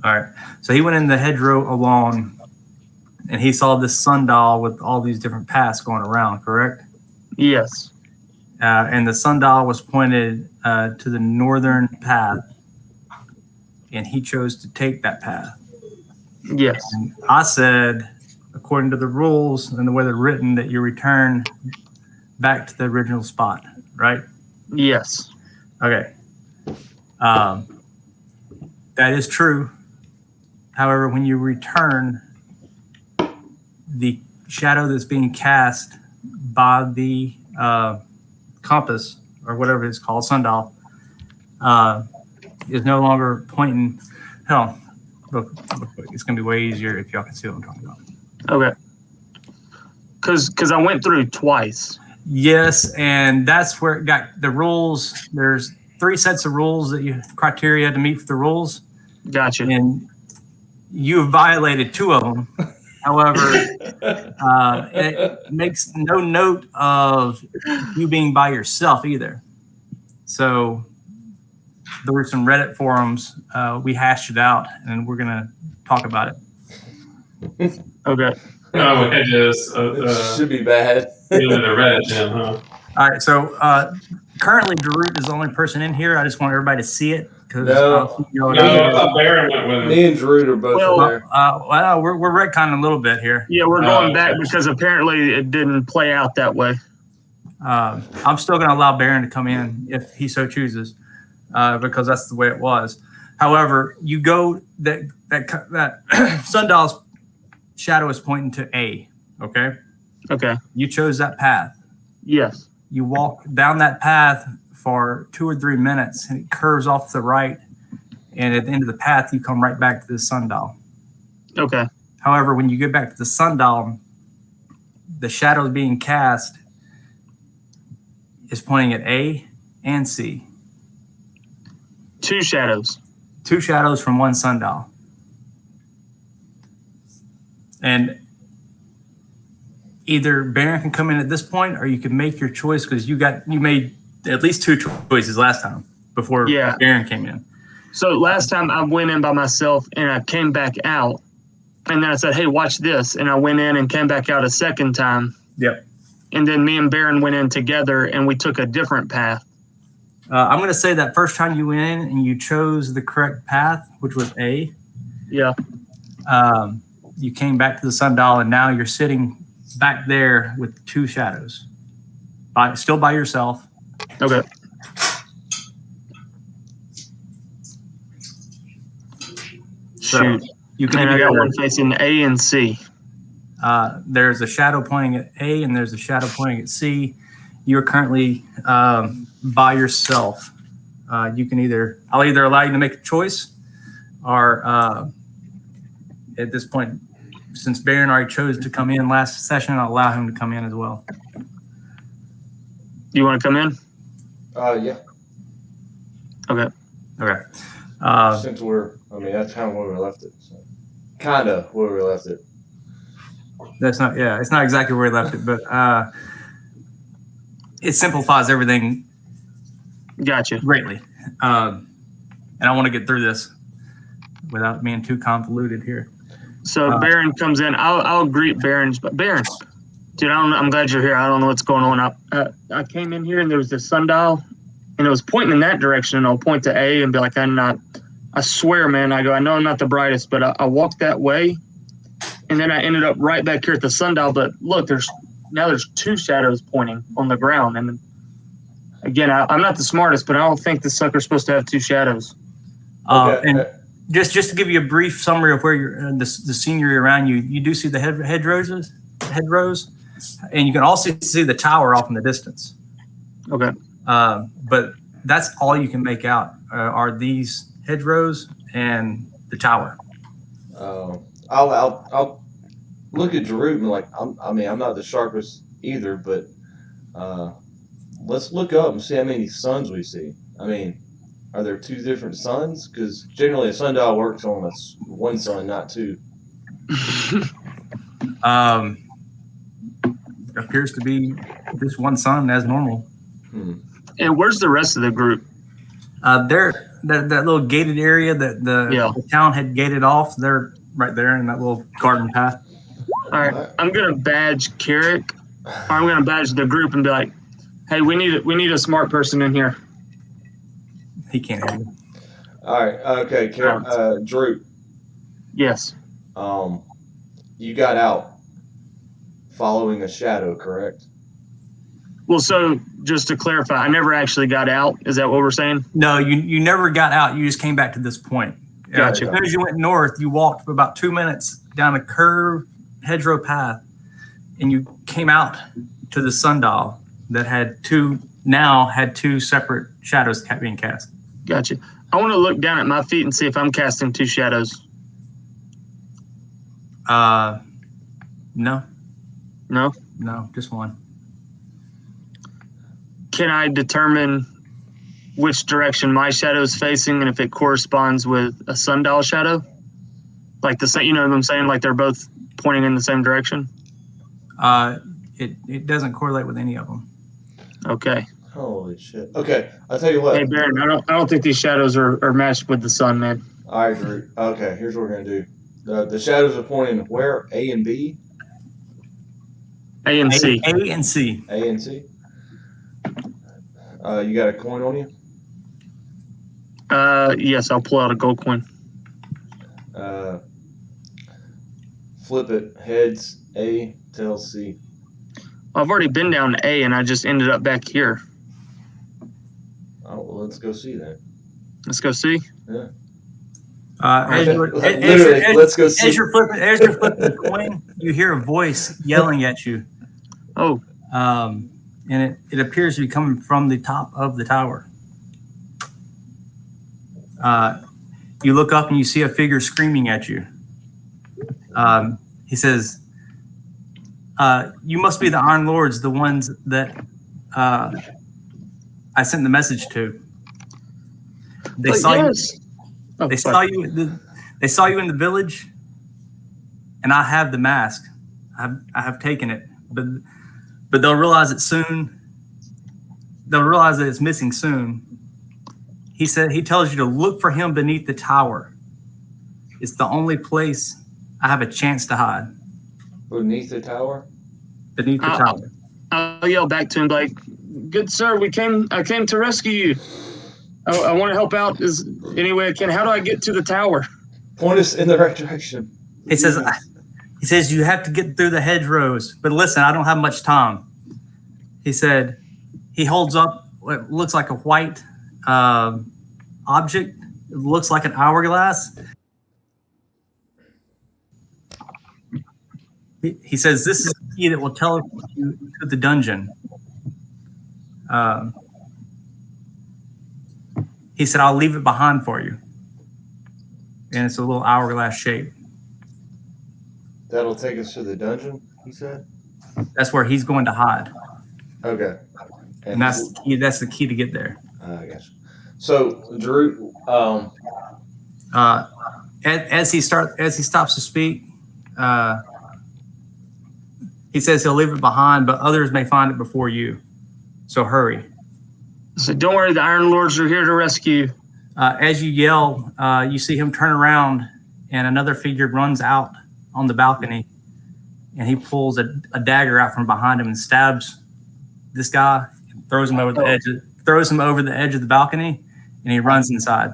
All right. So he went in the hedgerow alone, and he saw this sundial with all these different paths going around, correct? Yes. And the sundial was pointed to the northern path, and he chose to take that path. Yes. And I said, according to the rules and the way they're written, that you return back to the original spot, right? Yes. Okay. That is true. However, when you return, the shadow that's being cast by the compass, or whatever it's called, sundial, is no longer pointing. Hell, look, it's going to be way easier if y'all can see what I'm talking about. Okay. Because I went through twice. Yes, and that's where it got the rules. There's 3 sets of rules criteria to meet for the rules. Gotcha. And you have violated 2 of them. However, it makes no note of you being by yourself either. So there were some Reddit forums. We hashed it out, and we're going to talk about it. Okay. It just should be bad. Feeling the Reddit gym, huh? All right. So currently, Darut is the only person in here. I just want everybody to see it. No, I thought Baron went with him. Me and Drew are both there. Well, we're retconning a little bit here. Yeah, we're going back because apparently it didn't play out that way. I'm still going to allow Baron to come in if he so chooses, because that's the way it was. However, you go that sundial's shadow is pointing to A. Okay. Okay. You chose that path. Yes. You walk down that path for 2 or 3 minutes, and it curves off to the right. And at the end of the path, you come right back to the sundial. Okay. However, when you get back to the sundial, the shadows being cast is pointing at A and C. 2 shadows. 2 shadows from one sundial. And either Baron can come in at this point, or you can make your choice, because you made at least 2 choices last time before Baron came in. So last time I went in by myself and I came back out, and then I said, "Hey, watch this," and I went in and came back out a second time. Yep. And then me and Baron went in together, and we took a different path. I'm going to say that first time you went in and you chose the correct path, which was A. Yeah. You came back to the sundial, and now you're sitting back there with 2 shadows, still by yourself. Okay. So you can. And I got one facing A and C. There's a shadow pointing at A, and there's a shadow pointing at C. You're currently by yourself. I'll either allow you to make a choice, or at this point, since Baron already chose to come in last session, I'll allow him to come in as well. You want to come in? Yeah. Okay. Okay. Since that's kind of where we left it. So. Kind of where we left it. It's not exactly where we left it, but it simplifies everything. Gotcha. Greatly. And I want to get through this without being too convoluted here. So Baron comes in. I'll greet Baron. But Baron, dude, I'm glad you're here. I don't know what's going on. I came in here and there was this sundial, and it was pointing in that direction. And I'll point to A and be like, I swear, man. I know I'm not the brightest, but I walked that way, and then I ended up right back here at the sundial. But look, there's 2 shadows pointing on the ground. And again, I'm not the smartest, but I don't think the sucker's supposed to have 2 shadows. And just to give you a brief summary of where you're the scenery around you, you do see the hedgerows, and you can also see the tower off in the distance. Okay. But that's all you can make out are these hedgerows and the tower. I'll look at Drew and I'm not the sharpest either, but let's look up and see how many suns we see. Are there 2 different suns? Because generally a sundial works on one sun, not 2. Appears to be just one sun as normal. And where's the rest of the group? They're that little gated area that the town had gated off. They're right there in that little garden path. All right, I'm gonna badge Carrick, or I'm gonna badge the group and be like, "Hey, we need a smart person in here." He can't hear you. All right. Okay. Drew. Yes. You got out following a shadow, correct? Well, so just to clarify, I never actually got out. Is that what we're saying? No, you never got out. You just came back to this point. Gotcha. As soon as you went north, you walked for about 2 minutes down a curved hedgerow path, and you came out to the sundial that had two separate shadows being cast. Gotcha. I want to look down at my feet and see if I'm casting two shadows. No, just one. Can I determine which direction my shadow is facing and if it corresponds with a sundial shadow? Like you know what I'm saying? Like they're both pointing in the same direction? It doesn't correlate with any of them. Okay. Holy shit. Okay, I'll tell you what. Hey, Baron, I don't think these shadows are matched with the sun, man. All right, Drew. Okay, here's what we're going to do. The shadows are pointing where? A and B? A and C. A and C. A and C? You got a coin on you? Yes, I'll pull out a gold coin. Flip it. Heads A, tails C. I've already been down to A and I just ended up back here. Oh, well, let's go see then. Let's go see. Yeah. Let's go see. As you're flipping the coin, you hear a voice yelling at you. Oh. And it appears to be coming from the top of the tower. You look up and you see a figure screaming at you. He says, "You must be the Iron Lords, the ones that I sent the message to. They saw you. They saw you. They saw you in the village, and I have the mask. I have taken it, but they'll realize it soon. They'll realize that it's missing soon." He said he tells you to look for him beneath the tower. It's the only place I have a chance to hide. Beneath the tower? Beneath the tower. I'll yell back to him like, "Good sir, I came to rescue you. I want to help out as any way I can. How do I get to the tower?" Point us in the right direction. He says you have to get through the hedgerows. But listen, I don't have much time. He said he holds up what looks like a white object. It looks like an hourglass. He says this is the key that will teleport you to the dungeon. He said, "I'll leave it behind for you." And it's a little hourglass shape. That'll take us to the dungeon, he said? That's where he's going to hide. Okay. And that's the key. That's the key to get there. I guess. So, Drew, as he stops to speak, he says he'll leave it behind, but others may find it before you. So hurry. So don't worry, the Iron Lords are here to rescue you. As you yell, you see him turn around, and another figure runs out on the balcony, and he pulls a dagger out from behind him and stabs this guy, and throws him over the edge of the balcony, and he runs inside.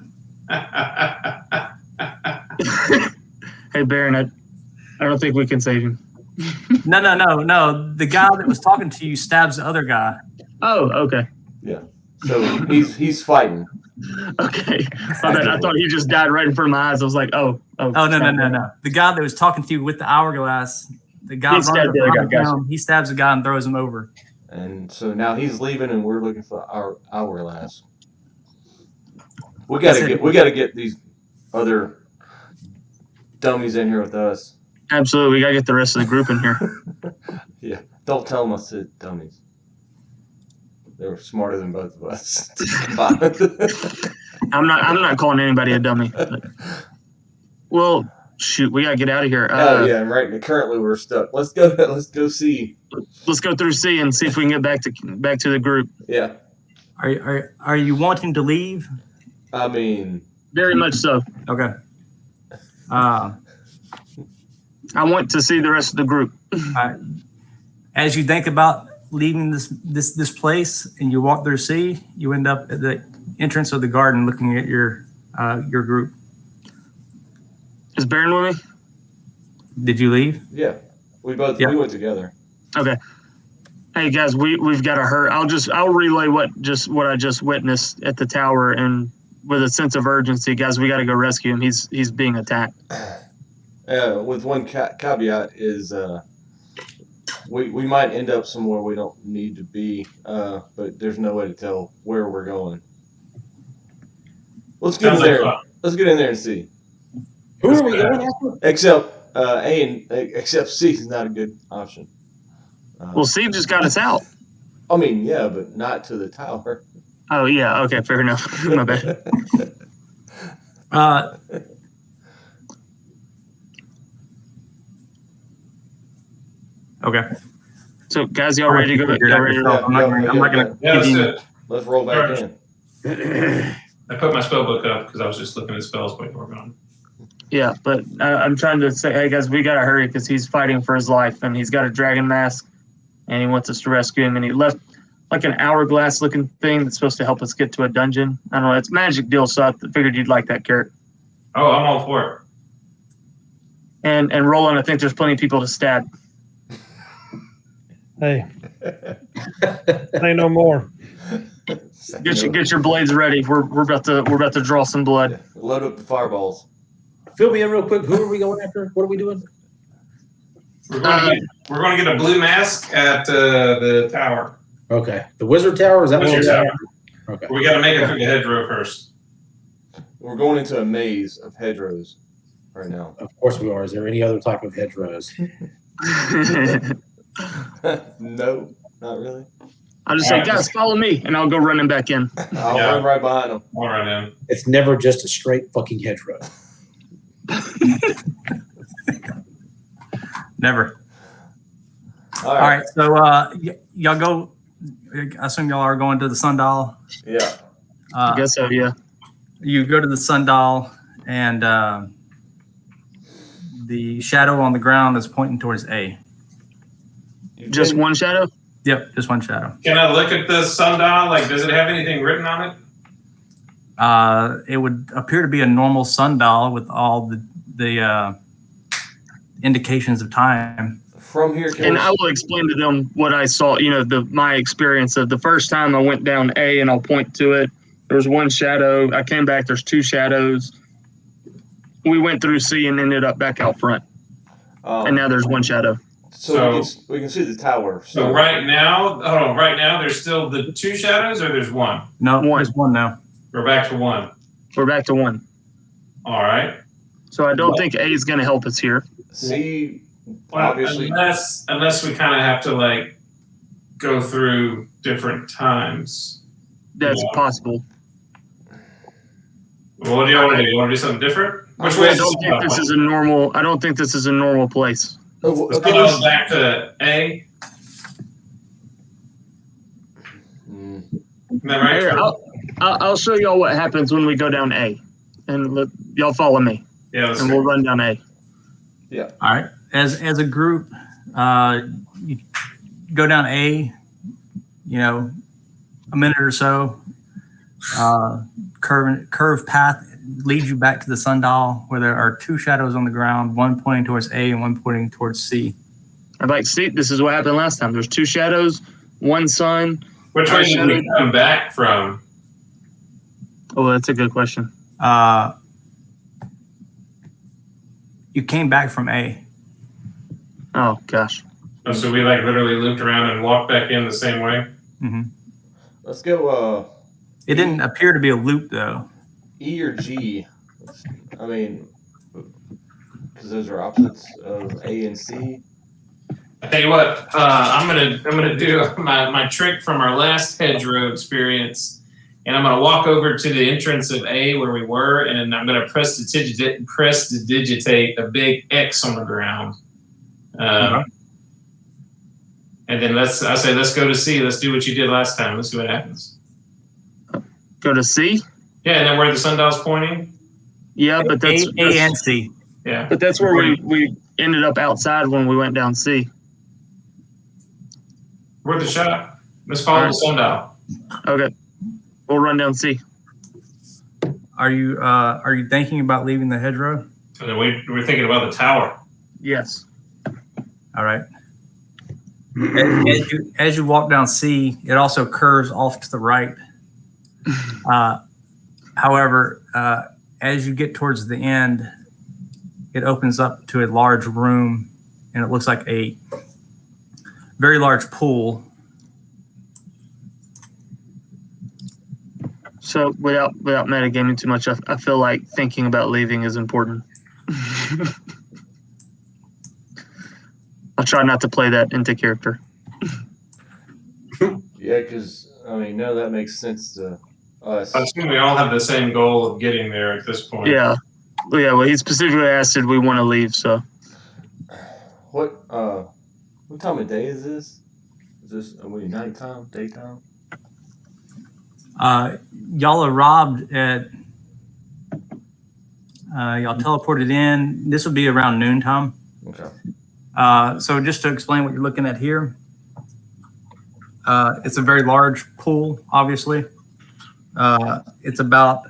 Hey, Baron, I don't think we can save him. No. The guy that was talking to you stabs the other guy. Oh, okay. Yeah. So he's fighting. Okay. I thought he just died right in front of my eyes. I was like, oh. No. The guy that was talking to you with the hourglass, the guy he stabs the guy and throws him over. And so now he's leaving, and we're looking for our hourglass. We gotta get these other dummies in here with us. Absolutely, we gotta get the rest of the group in here. Yeah, don't tell them I said dummies. They were smarter than both of us. I'm not calling anybody a dummy. Well, shoot, we gotta get out of here. Yeah, right. Currently, we're stuck. Let's go see. Let's go through C and see if we can get back to the group. Yeah. Are you wanting to leave? I mean, Very much so. Okay. I want to see the rest of the group. As you think about leaving this place and you walk through C, you end up at the entrance of the garden looking at your group. Is Baron with me? Did you leave? yeah, we went together. Okay. Hey guys, we've got to hurry. I'll relay what I just witnessed at the tower, and with a sense of urgency, guys, we got to go rescue him. He's being attacked. With one caveat is we might end up somewhere we don't need to be, but there's no way to tell where we're going. Let's get in there. Let's get in there and see. Who are we going after? Except C is not a good option. Well, Steve just got us out. I mean, yeah, but not to the tower. Oh yeah, okay, fair enough. My bad. Okay. So guys, y'all ready to go? Y'all ready to go? I'm not gonna. Yeah, let's do it. Let's roll back in. I put my spell book up because I was just looking at spells before we're going. Yeah, but I'm trying to say, hey guys, we gotta hurry because he's fighting for his life, and he's got a dragon mask, and he wants us to rescue him, and he left like an hourglass-looking thing that's supposed to help us get to a dungeon. I don't know, it's a magic deal, so I figured you'd like that, Carrot. Oh, I'm all for it. And Roland, I think there's plenty of people to stab. Hey, say no more. Get your blades ready. We're about to draw some blood. Load up the fireballs. Fill me in real quick. Who are we going after? What are we doing? We're going to get a blue mask at the tower. Okay. The Wizard Tower? Is that what Wizard you're Tower. saying? Okay. We got to make it through the hedgerow first. We're going into a maze of hedgerows right now. Of course we are. Is there any other type of hedgerows? No, not really. I'll just say, guys, follow me, and I'll go running back in. I'll run right behind them. All right, then. It's never just a straight fucking hedgerow. Never. All All right. So y'all go. I assume y'all are going to the sundial. Yeah. I guess so, yeah. You go to the sundial, and the shadow on the ground is pointing towards A. Just one shadow? Yep, just one shadow. Can I look at the sundial? Like, does it have anything written on it? It would appear to be a normal sundial with all the indications of time. From here, And I will explain to them what I saw, my experience of the first time I went down A, and I'll point to it. There was one shadow. I came back, there's two shadows. We went through C and ended up back out front. And now there's one shadow. So we can see the tower. So right now, there's still the two shadows, or there's one? No, One. there's one now. We're back to one. We're back to one. All right. So I don't think A is going to help us here. See, Well, obviously. unless we kind of have to like go through different times. That's Yeah. possible. Well, what do you want to do? You want to do something different? Which I way is don't think this is a normal. I don't think this is a normal place. Let's go back to A. Isn't that right? Here, I'll show y'all what happens when we go down A, and y'all follow me, Yeah. Let's and go. we'll run down A. All right. As a group, you go down A. A minute or so. Curved path leads you back to the sundial, where there are two shadows on the ground, one pointing towards A and one pointing towards C. I'd like to see. This is what happened last time. There's two shadows, one sun. Which way did we come back from? Oh, that's a good question. You came back from A. Oh gosh. Oh, so we like literally looped around and walked back in the same way. Mm-hmm. Let's go It didn't appear to be a loop, though. E or G. I mean, because those are opposites of A and C. I tell you what, I'm gonna do my trick from our last hedgerow experience, and I'm gonna walk over to the entrance of A where we were, and I'm gonna press to digitate a big X on the ground. And then let's go to C. Let's do what you did last time. Let's see what happens. Go to C. Yeah, and then where the sundial's pointing. Yeah, but that's A and C. Yeah. but that's where we ended up outside when we went down C. Worth a shot. Let's follow the sundial. Okay, we'll run down C. Are you thinking about leaving the hedgerow? And then we're thinking about the tower. Yes. All right. As you walk down C, it also curves off to the right. However, as you get towards the end, it opens up to a large room, and it looks like a very large pool. So without metagaming too much, I feel like thinking about leaving is important. I'll try not to play that into character. Yeah, because I mean, no, that makes sense to us. I assume we all have the same goal of getting there at this point. Yeah. Well, he specifically asked did we want to leave, so. What time of day is this? Is this are we nighttime, daytime? Y'all arrived at. Y'all teleported in. This would be around noontime. Okay. So just to explain what you're looking at here, it's a very large pool, obviously. It's about,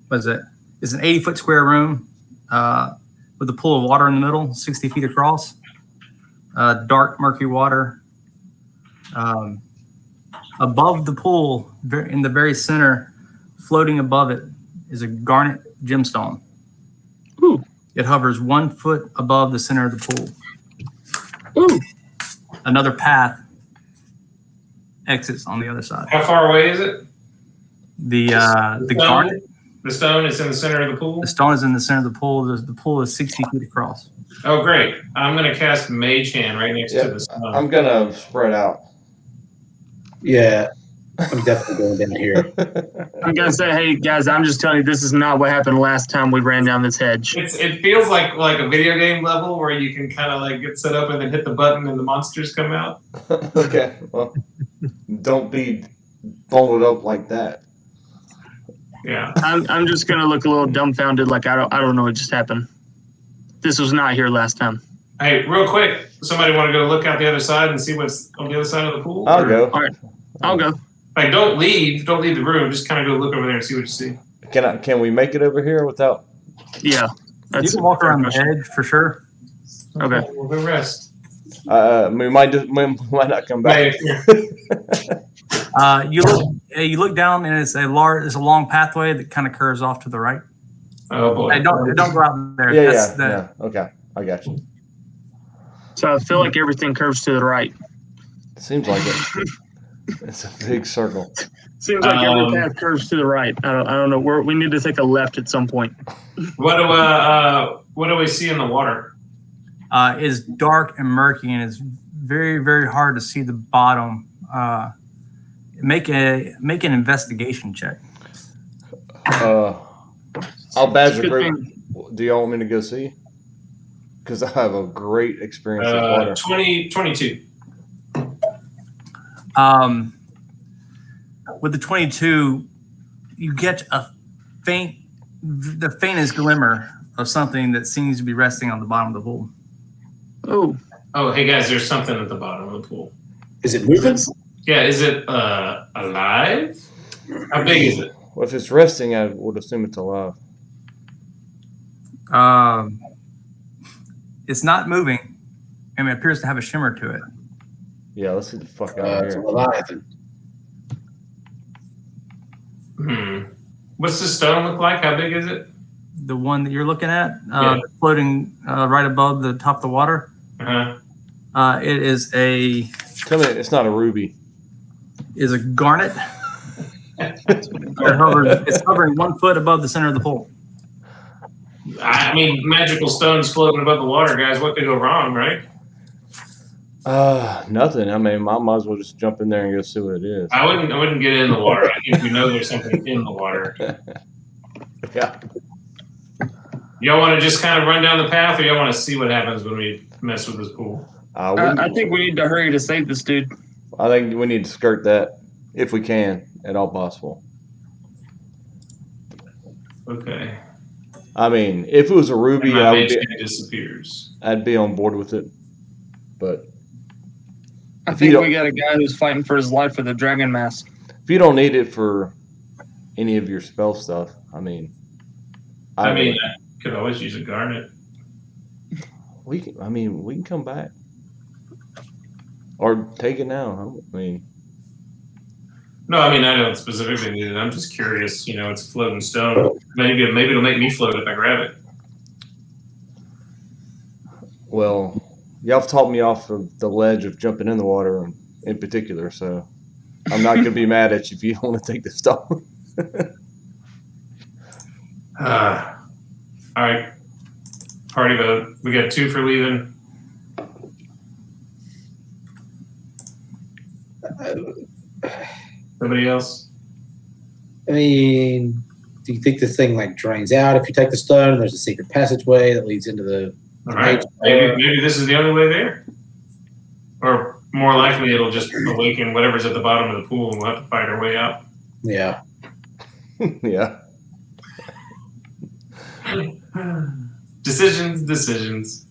what is it? It's an 80-foot square room with a pool of water in the middle, 60 feet across. Dark, murky water. Above the pool, in the very center, floating above it, is a garnet gemstone. Ooh. It hovers 1 foot above the center of the pool. Ooh. Another path exits on the other side. How far away is it? The stone? garnet, The stone is in the center of the pool. the stone is in the center of the pool. The pool is 60 feet across. Oh, great! I'm gonna cast Mage Hand right next to the stone. I'm gonna spread out. Yeah, I'm definitely going down here. I'm going to say, hey, guys, I'm just telling you, this is not what happened last time we ran down this hedge. It feels like a video game level where you can kind of like get set up and then hit the button and the monsters come out. Okay, well, don't be bundled up like that. Yeah. I'm just going to look a little dumbfounded like I don't know what just happened. This was not here last time. Hey, real quick, somebody want to go look out the other side and see what's on the other side of the pool? I'll go. All right, I'll go. Like, don't leave the room. Just kind of go look over there and see what you see. Can we make it over here without? Yeah. You can walk around the edge for sure. Okay. We'll go rest. We might not come back. You look down, and it's a long pathway that kind of curves off to the right. Oh boy! Hey, don't go out there. Yeah. Okay, I got you. So I feel like everything curves to the right. Seems like it. It's a big circle. Seems like every path curves to the right. I don't know. We need to take a left at some point. What do we see in the water? It's dark and murky, and it's very, very hard to see the bottom. Make an investigation check. I'll badge the Good group. Do y'all want me to go see? Because I have a great experience with water. 22. With the 22, you get the faintest glimmer of something that seems to be resting on the bottom of the pool. Oh, hey guys, there's something at the bottom of the pool. Is it moving? Yeah, is it alive? How big is it? Well, if it's resting, I would assume it's alive. It's not moving. I mean, it appears to have a shimmer to it. Yeah, let's get the fuck out of It's a here. Leviathan. What's the stone look like? How big is it? The one that you're looking at, Yeah. floating right above the top of the water. Uh-huh. It is a Tell me, it's not a ruby. garnet. It's hovering 1 foot above the center of the pool. I mean, magical stones floating above the water, guys. What could go wrong, right? Nothing. I mean, I might as well just jump in there and go see what it is. I wouldn't get in the water. I think we know there's something in the water. Yeah. Y'all want to just kind of run down the path, or y'all want to see what happens when we mess with this pool? I think we need to hurry to save this dude. I think we need to skirt that if we can, at all possible. Okay. I mean, if it was a ruby, And my mage hand disappears. I'd be on board with it. But I If you think don't- we got a guy who's fighting for his life with a dragon mask. if you don't need it for any of your spell stuff, I mean, I could always use a garnet. we can come back or take it now. I mean, No, I don't specifically need it. I'm just curious. It's a floating stone. Maybe it'll make me float if I grab it. well, y'all have talked me off of the ledge of jumping in the water in particular, so I'm not gonna be mad at you if you don't want to take the stone. All right. Party vote. We got 2 for leaving. Nobody else? I mean, do you think this thing like drains out if you take the stone and there's a secret passageway that leads into the All right. Maybe this is the only way there. Or more likely, it'll just awaken whatever's at the bottom of the pool, and we'll have to fight our way out. yeah. Yeah. Decisions.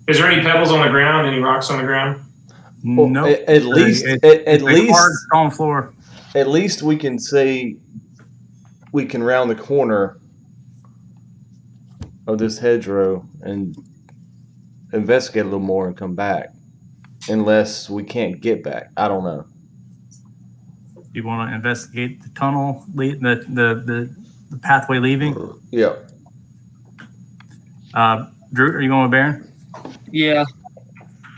Is there any pebbles on the ground? Any rocks on the ground? Well, No. at least It's a hard stone floor. at least we can say we can round the corner of this hedgerow and investigate a little more and come back, unless we can't get back. I don't know. You want to investigate the tunnel, the pathway leaving? Yeah. Drew, are you going with Baron? Yeah.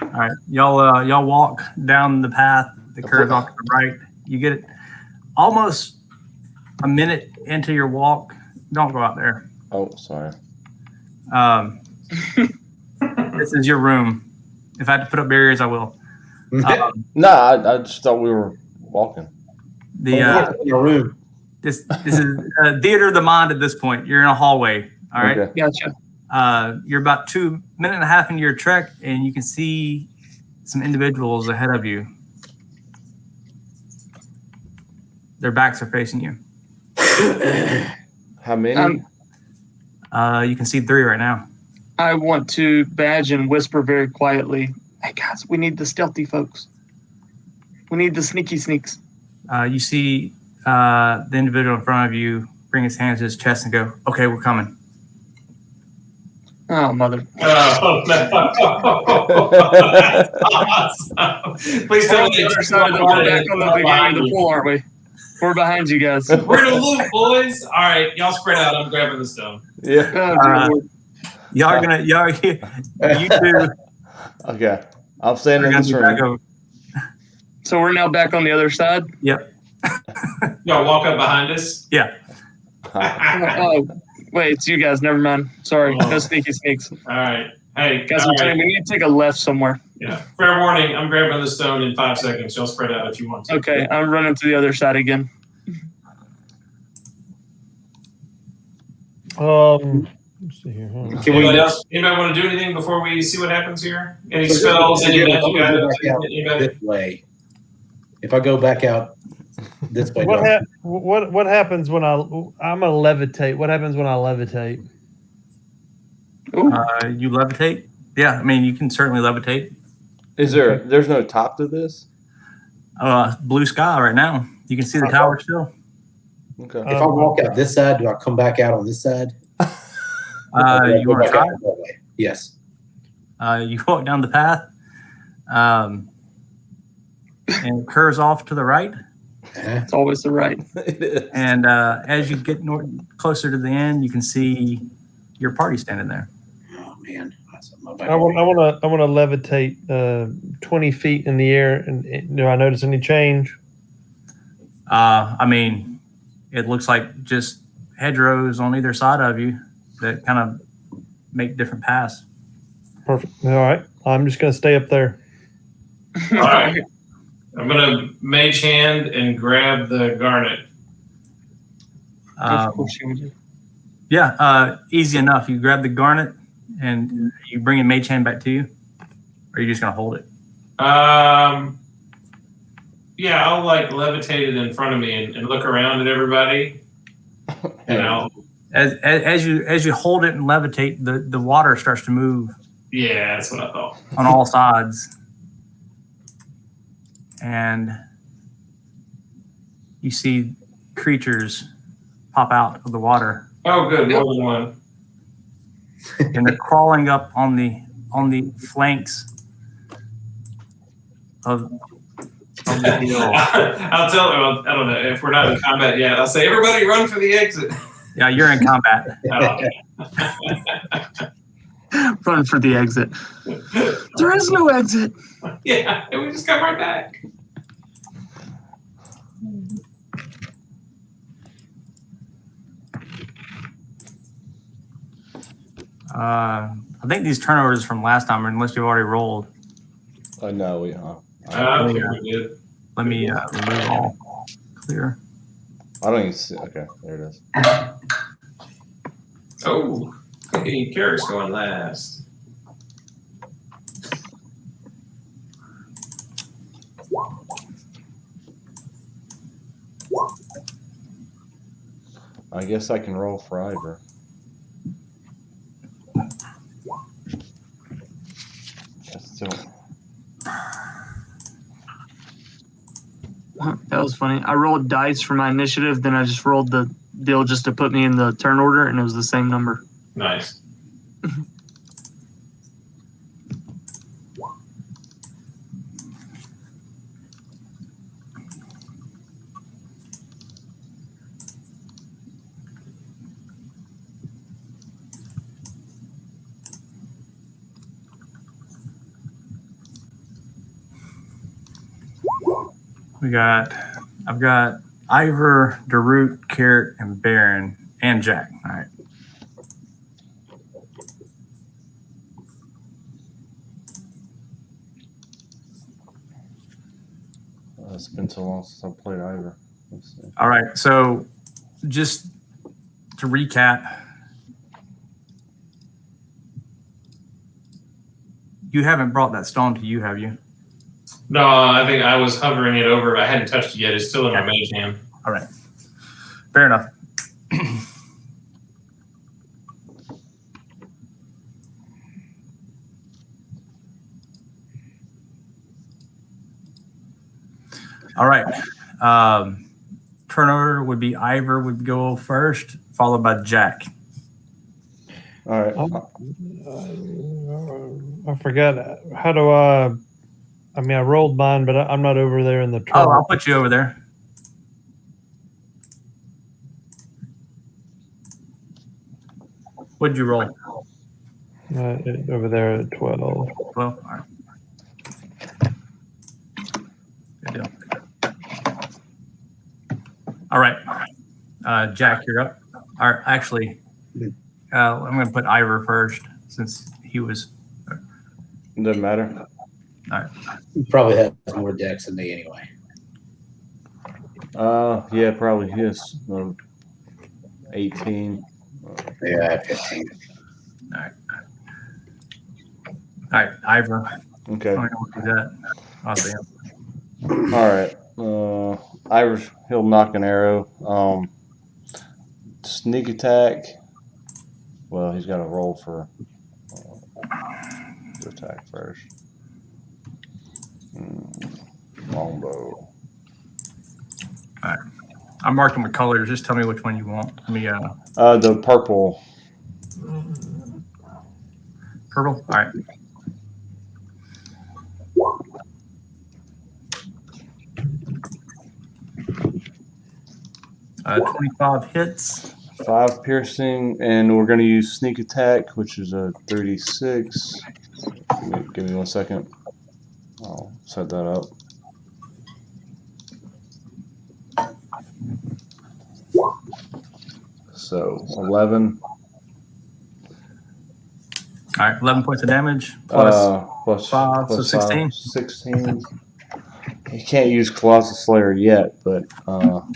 All right, y'all walk down the path that curves off to the right. You get it almost a minute into your walk. Don't go out there. Oh, sorry. This is your room. If I had to put up barriers, I will. No, I just thought we were walking. Your room. This is theater of the mind at this point. You're in a hallway. All right. Okay. Gotcha. You're about 2.5 minutes into your trek, and you can see some individuals ahead of you. Their backs are facing you. How many? You can see 3 right now. I want to badge and whisper very quietly, "Hey guys, we need the stealthy folks. We need the sneaky sneaks." You see the individual in front of you bring his hands to his chest and go, "Okay, we're coming." Oh, mother. Oh, no. That's awesome. Please tell me The other side of the, we're back on the beginning of the pool, aren't we? We're behind you guys. We're in a loop, boys. All right, y'all spread out. I'm grabbing the stone. Yeah. Oh, dear Lord. You two Okay. I'm are standing in gonna this be back room. over. So we're now back on the other side. Yep. Y'all walk up behind us. Yeah. Oh, wait, it's you guys. Never mind. Sorry, no sneaky sneaks. All right. Hey, Guys, all I'm telling right. you, we need to take a left somewhere. Yeah. Fair warning. I'm grabbing the stone in 5 seconds. Y'all spread out if you want to. Okay, I'm running to the other side again. Let's see here. Hold on. Can we? Anybody else? Anybody want to do anything before we see what happens here? Any So spells? Any I'm magic gonna go items? back out Anybody? this way. If I go back out this way, What happens when I'm gonna levitate? What happens when I levitate? You levitate? Yeah, I mean, you can certainly levitate. There's no top to this? Blue sky right now. You can see the tower still. Okay. if I walk out this side, do I come back out on this side? You want to try? That way. Yes. You walk down the path, and it curves off to the right. It's always the right. It is. And as you get closer to the end, you can see your party standing there. Oh man. I want to levitate 20 feet in the air. And do I notice any change? I mean, it looks like just hedgerows on either side of you that kind of make different paths. Perfect. All right. I'm just gonna stay up there. All right. I'm gonna mage hand and grab the garnet. Of course you would. Yeah, easy enough. You grab the garnet and you bring a mage hand back to you, or are you just gonna hold it? Yeah, I'll like levitate it in front of me and look around at everybody. And I'll, As you hold it and levitate, the water starts to move yeah, that's what I thought. on all sides, and you see creatures pop out of the water, Oh, good, more than one. and they're crawling up on the flanks of the hill. I'll tell them. I don't know if we're not in combat yet. I'll say, everybody, run for the exit. Yeah, you're in combat. Run for the exit. There is no exit. Yeah, and we just come right back. I think these turnovers from last time, unless you've already rolled. No, we. I think we're good. Let me remove all. Clear. I don't even see. Okay, there it is. Oh, hey, Carrick's going last. I guess I can roll for Ivor. Still. That was funny. I rolled dice for my initiative, then I just rolled the deal just to put me in the turn order, and it was the same number. Nice. I've got Ivor, Darut, Carrot, and Baron, and Jack. All right. It's been so long since I played Ivor. Let's see. All right. So just to recap, you haven't brought that stone to you, have you? No, I think I was hovering it over. I hadn't touched it yet. It's still in my mage hand. All right. Fair enough. All right. Turnover would be Ivor would go first, followed by Jack. All right. I forgot. How do I mean, I rolled mine, but I'm not over there in the Oh, turn. I'll put you over there. What'd you roll? Over there at 12. Well, all right. Good deal. All right. Jack, you're up. Or actually, I'm going to put Ivor first since he was. Doesn't matter. All right. You probably have more decks than me anyway. Yeah, probably his 18. Yeah, I have 15. All right, Ivor. Okay. I'm going to do that. Oh, damn. All right. Ivor, he'll knock an arrow. Sneak attack. Well, he's got to roll for to attack first. Longbow. All right. I'm marking with colors. Just tell me which one you want. Let me. The purple. Purple. All right. Uh, 25 hits. 5 piercing, and we're going to use sneak attack, which is a 36. Give me 1 second. I'll set that up. So 11. All right, 11 points of damage plus plus 5, so 16. 16. You can't use Colossal Slayer yet, but All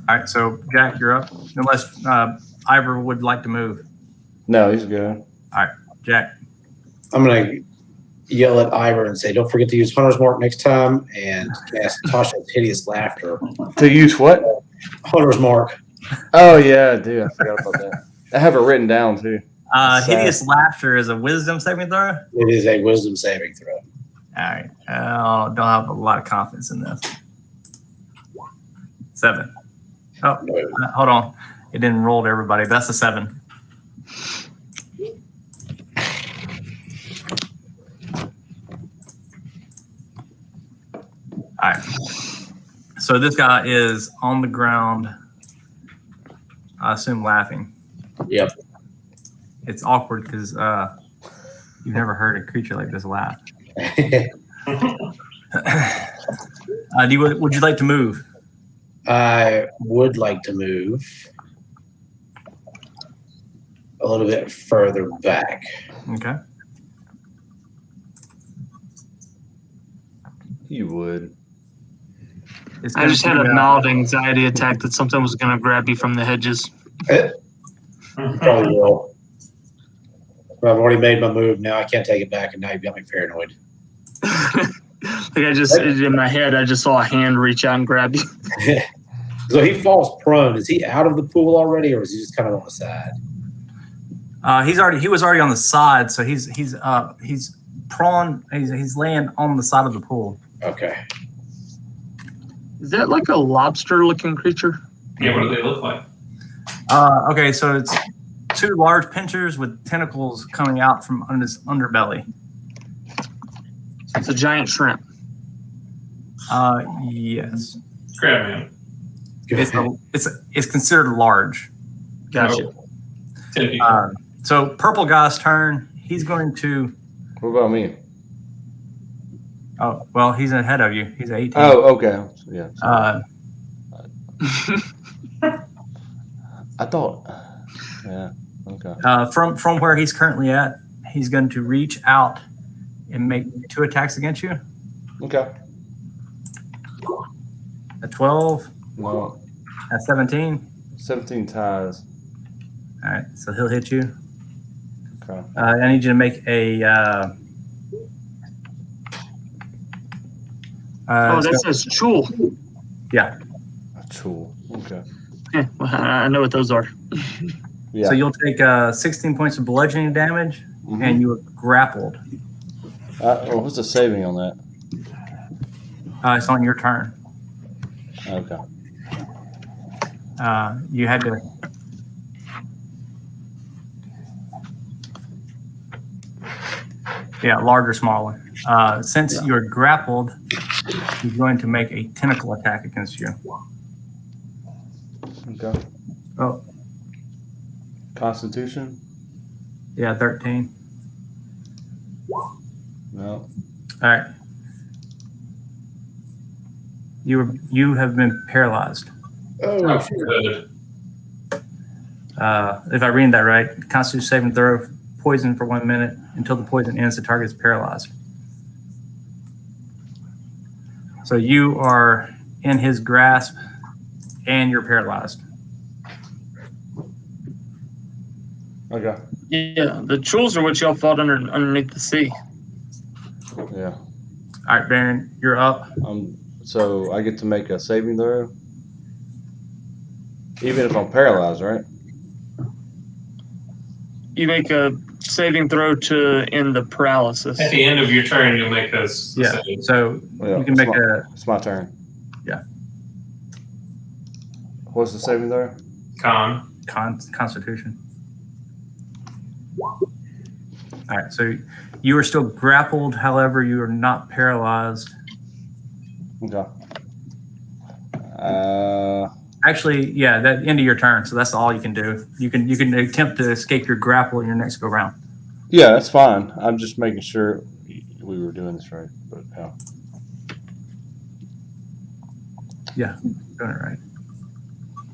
right, so Jack, you're up. Unless Ivor would like to move. no, he's good. Jack. I'm gonna yell at Ivor and say, "Don't forget to use Hunter's Mark next time," and cast Tasha's Hideous Laughter. To use what? Hunter's Mark. Oh yeah, dude, I forgot about that. I have it written down too. Hideous Laughter is a wisdom saving throw. It is a wisdom saving throw. All right. Don't have a lot of confidence in this. 7. Oh, hold on. It didn't roll to everybody. That's a 7. All right. So this guy is on the ground, I assume laughing. Yep. It's awkward because you've never heard a creature like this laugh. Would you like to move? I would like to move a little bit further back. Okay. You would. It's I just had gonna a be, mild anxiety attack that something was going to grab you from the hedges. Probably will. But I've already made my move. Now I can't take it back, and now you've got me paranoid. Like in my head, I just saw a hand reach out and grab you. So he falls prone. Is he out of the pool already, or is he just kind of on the side? He was already on the side, so he's prone. He's laying on the side of the pool. Okay. Is that like a lobster-looking creature? Yeah, what do they look like? Okay, so it's 2 large pincers with tentacles coming out from under his underbelly. It's a giant shrimp. Yes. Crab man. It's considered large. Gotcha. Oh, 10 feet. So purple guy's turn. He's going to. What about me? Oh well, he's ahead of you. He's 18. Oh, okay. Yeah. I thought. Yeah. Okay. From where he's currently at, he's going to reach out and make 2 attacks against you. Okay. A 12, No. a 17. 17 ties. All right, so he'll hit you. Okay. I need you to make a. That says Chul. Yeah. A tool. Okay. Yeah, well, I know what those are. Yeah. So you'll take 16 points of bludgeoning damage, Mhm. and you are grappled. What's the saving on that? It's on your turn. Okay. You had to. Yeah, large or small one. Since you're grappled, he's going to make a tentacle attack against you. Okay. Oh, Constitution? yeah, 13. No. All right. You have been paralyzed. Oh, good. If I read that right, Constitution saving throw, poison for 1 minute until the poison ends. The target is paralyzed. So you are in his grasp, and you're paralyzed. Okay. Yeah, the Chuls are what y'all fought underneath the sea. Yeah. All right, Baron, you're up. So I get to make a saving throw? Even if I'm paralyzed, right? You make a saving throw to end the paralysis. At the end of your turn, you'll make those. Yeah. So Yeah, you can make It's my turn. Yeah. What's the saving throw? Constitution. All right. So you are still grappled. However, you are not paralyzed. Okay. Actually, yeah, that end of your turn. So that's all you can do. You can attempt to escape your grapple in your next go round. Yeah, that's fine. I'm just making sure we were doing this right. But Yeah, doing it right.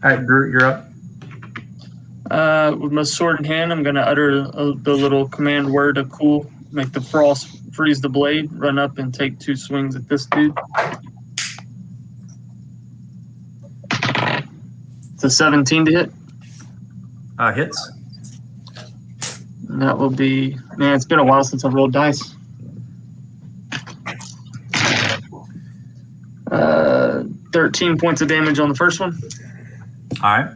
All right, Drew, you're up. With my sword in hand, I'm going to utter the little command word of cool, make the frost freeze the blade, run up and take 2 swings at this dude. It's a 17 to hit. Hits. And that will be, man, it's been a while since I've rolled dice. 13 points of damage on the first one, All right.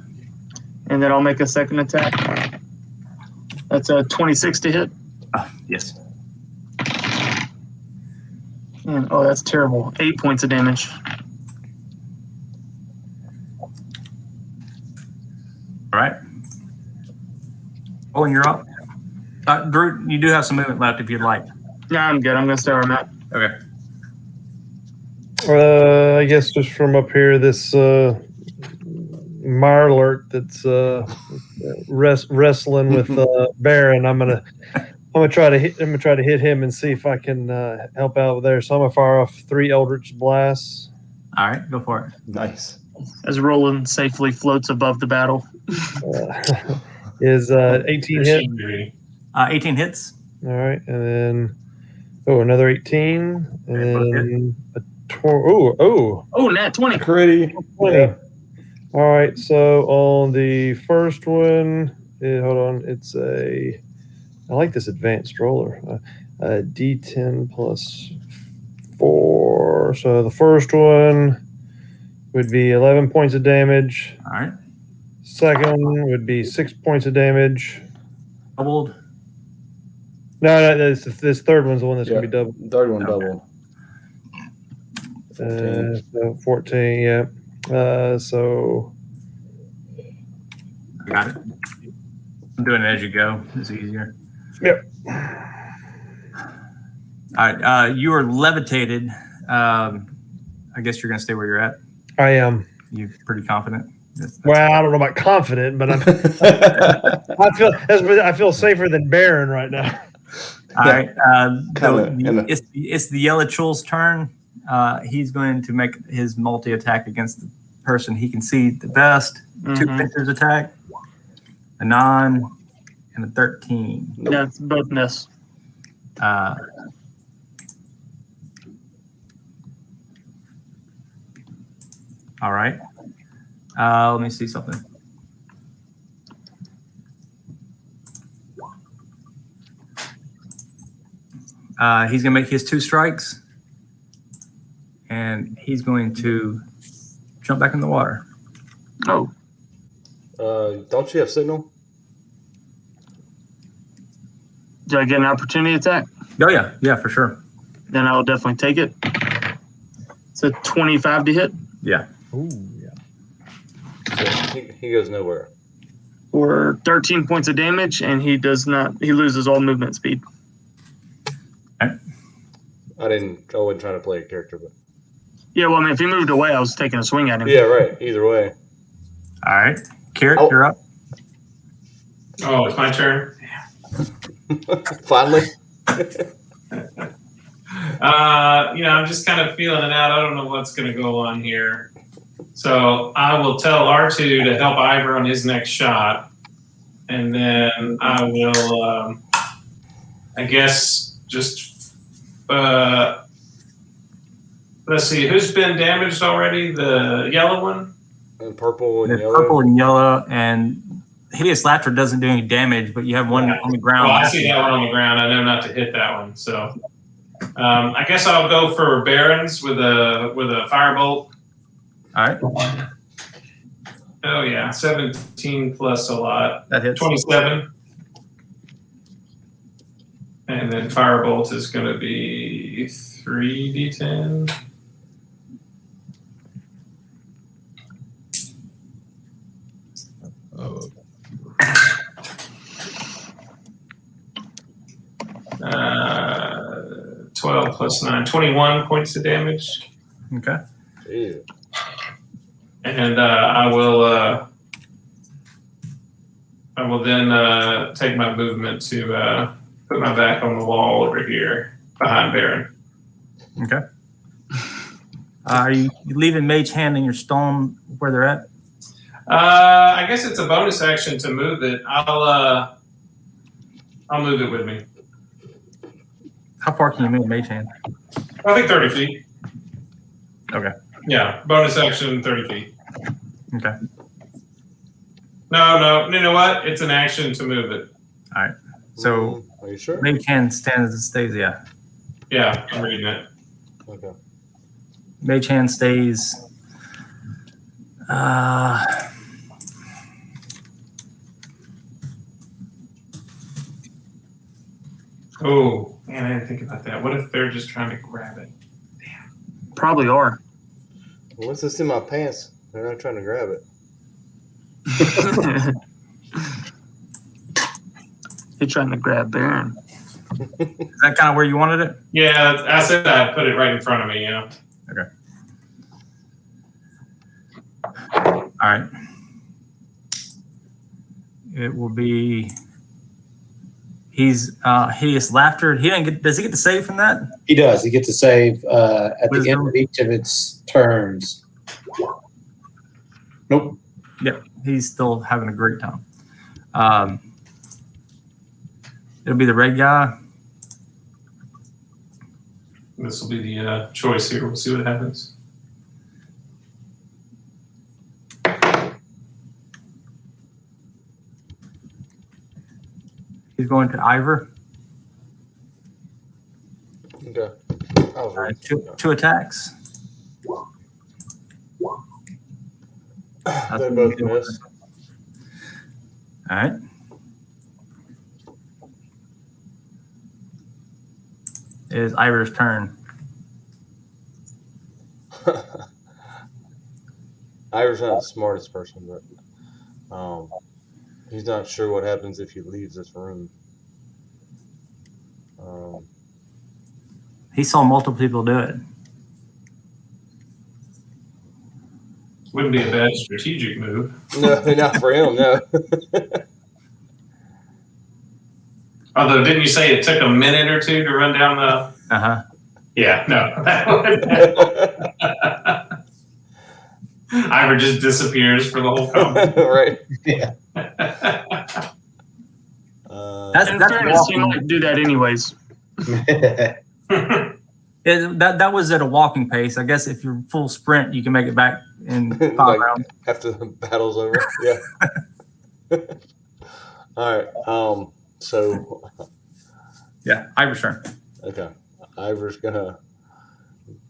and then I'll make a second attack. That's a 26 to hit. Yes. And, oh, that's terrible. 8 points of damage. All right. Oh, and you're up. Groot, you do have some movement left if you'd like. Nah, I'm good. I'm going to stay where I'm at. Okay. I guess just from up here, this Marlert that's wrestling with Baron. I'm gonna try to hit him and see if I can help out there. So I'm gonna fire off 3 Eldritch Blasts. All right, go for it. Nice. As Roland safely floats above the battle. Is 18 hit? 18 hits. All right, and then another 18, and then a Oh, nat 20. Pretty. 20. Yeah. All right, so on the first one, hold on, it's I like this advanced roller. D10 plus 4. So the first one would be 11 points of damage. All right. Second would be 6 points of damage. Doubled. No, this third one's the one that's going to be double. Third one Okay. double. 14, yeah. So Got it. I'm doing it as you go. It's easier. Yep. All right. You are levitated. I guess you're going to stay where you're at. I am. You're pretty confident. Well, I don't know about confident, but I feel safer than Baron right now. All right. Kinda. It's the Yellow Chul's turn. He's going to make his multi attack against the person he can see the best. 2 pinchers attack, a 9, and a 13. Yeah, it's both miss. All right. Let me see something. He's going to make his 2 strikes, and he's going to jump back in the water. Oh, Don't you have signal? do I get an opportunity attack? Oh, yeah, for sure. Then I will definitely take it. It's a 25 to hit. Yeah. Ooh, yeah. So he goes nowhere. For 13 points of damage, and he loses all movement speed. I wasn't trying to play a character, but Yeah, well, I mean, if he moved away, I was taking a swing at him. yeah, right. Either way. All right. Carrot, Oh. you're up. Oh, it's my turn. Finally. I'm just kind of feeling it out. I don't know what's going to go on here. So I will tell R2 to help Ivor on his next shot. And then I will, I guess, just, let's see, who's been damaged already? The yellow one? And purple and It's yellow. purple and yellow, and Hideous Laughter doesn't do any damage, but you have one on the ground. Well, I see that one on the ground. I know not to hit that one. So I guess I'll go for Barons with a firebolt. All right. Oh, yeah, 17 plus a lot. That hits. 27. And then firebolt is going to be 3d10. Oh. 12 plus 9, 21 points of damage. Okay. Ew. And I will then take my movement to put my back on the wall over here behind Baron. Okay. Are you leaving Mage Hand and your stone where they're at? I guess it's a bonus action to move it. I'll move it with me. How far can you move Mage Hand? I think 30 feet. Okay. Yeah, bonus action 30 feet. Okay. No, you know what? It's an action to move it. All right. So Are you sure? Mage Hand stands and stays. Yeah. Yeah, I'm reading it. Okay. Mage Hand stays Oh, man, I didn't think about that. What if they're just trying to grab it? Probably are. Once it's in my pants, they're not trying to grab it. You're trying to grab Baron. Is that kind of where you wanted it? Yeah, I said I'd put it right in front of me, yeah. Okay. All right. It will be. He's hideous laughter. He didn't get. Does he get to save from that? He does. He gets to save at the Wisdom. end of each of its turns. Nope. Yep. He's still having a great time. It'll be the red guy. This will be the choice here. We'll see what happens. He's going to Ivor. Okay. All right, two attacks. They both miss. All right. It is Ivor's turn. Ivor's not the smartest person, but he's not sure what happens if he leaves this room. He saw multiple people do it. Wouldn't be a bad strategic move. No, not for him. No. Although, didn't you say it took a minute or two to run down the? Yeah, no. Ivor just disappears for the whole combat. Right. Yeah. That's In fairness, you might do that anyways. that was at a walking pace. I guess if you're full sprint, you can make it back in 5 Like, rounds. after the battle's over. Yeah. All right. So. Yeah, Ivor's turn. Okay. Ivor's gonna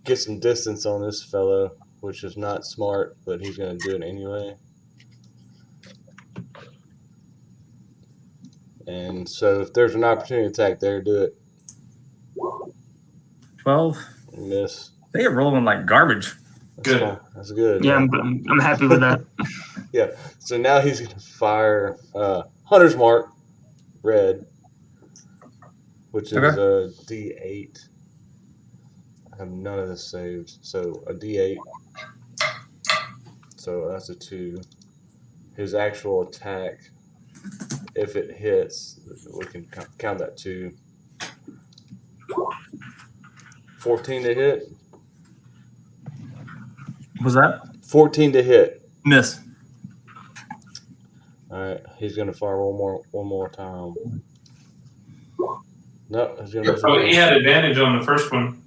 get some distance on this fellow, which is not smart, but he's gonna do it anyway. And so, if there's an opportunity attack there, do it. 12. Miss. They are rolling like garbage. That's Good. fine. That's good. Yeah, I'm happy with that. Yeah. So now he's gonna fire Hunter's Mark, red, which is Okay. a D8. I have none of this saved, so a D8. So that's a 2. His actual attack, if it hits, we can count that 2. 14 to hit. Was that? 14 to hit. Miss. All right, he's gonna fire one more time. No, he's gonna miss. Oh, he had advantage on the first one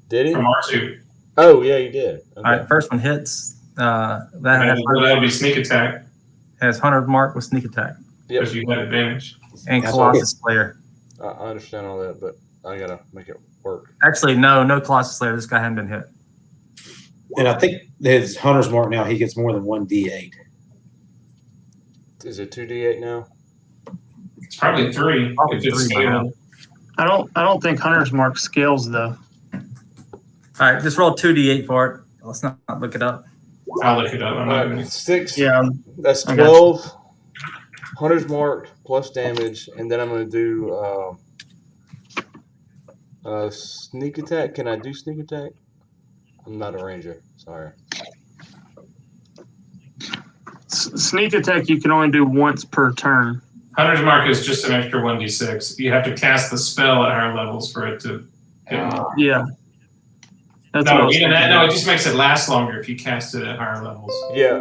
Did he? from R2. Oh, yeah, he did. Okay. All right, first one hits. That That'll be sneak attack has Hunter's Mark with sneak attack Yep. because you had advantage. and That's Colossus Slayer. I understand all that, but I gotta make it work. Actually, no Colossus Slayer. This guy hadn't been hit. And I think his Hunter's Mark now, he gets more than one D8. Is it 2d8 now? It's probably 3 Probably if it's 3 by now. scaled. I don't think Hunter's Mark scales though. All right, just roll 2d8 for it. Let's not look it up. I'll look it up. I'm not All gonna. right, 6. Yeah, That's I got 12. Hunter's Mark plus damage, and then I'm gonna do sneak attack. Can I do sneak attack? I'm not a ranger. Sorry. sneak attack you can only do once per turn. Hunter's Mark is just an extra 1d6. You have to cast the spell at higher levels for it to hit. Yeah. That's what I No, was even that, thinking. no, it just makes it last longer if you cast it at higher levels. Yeah,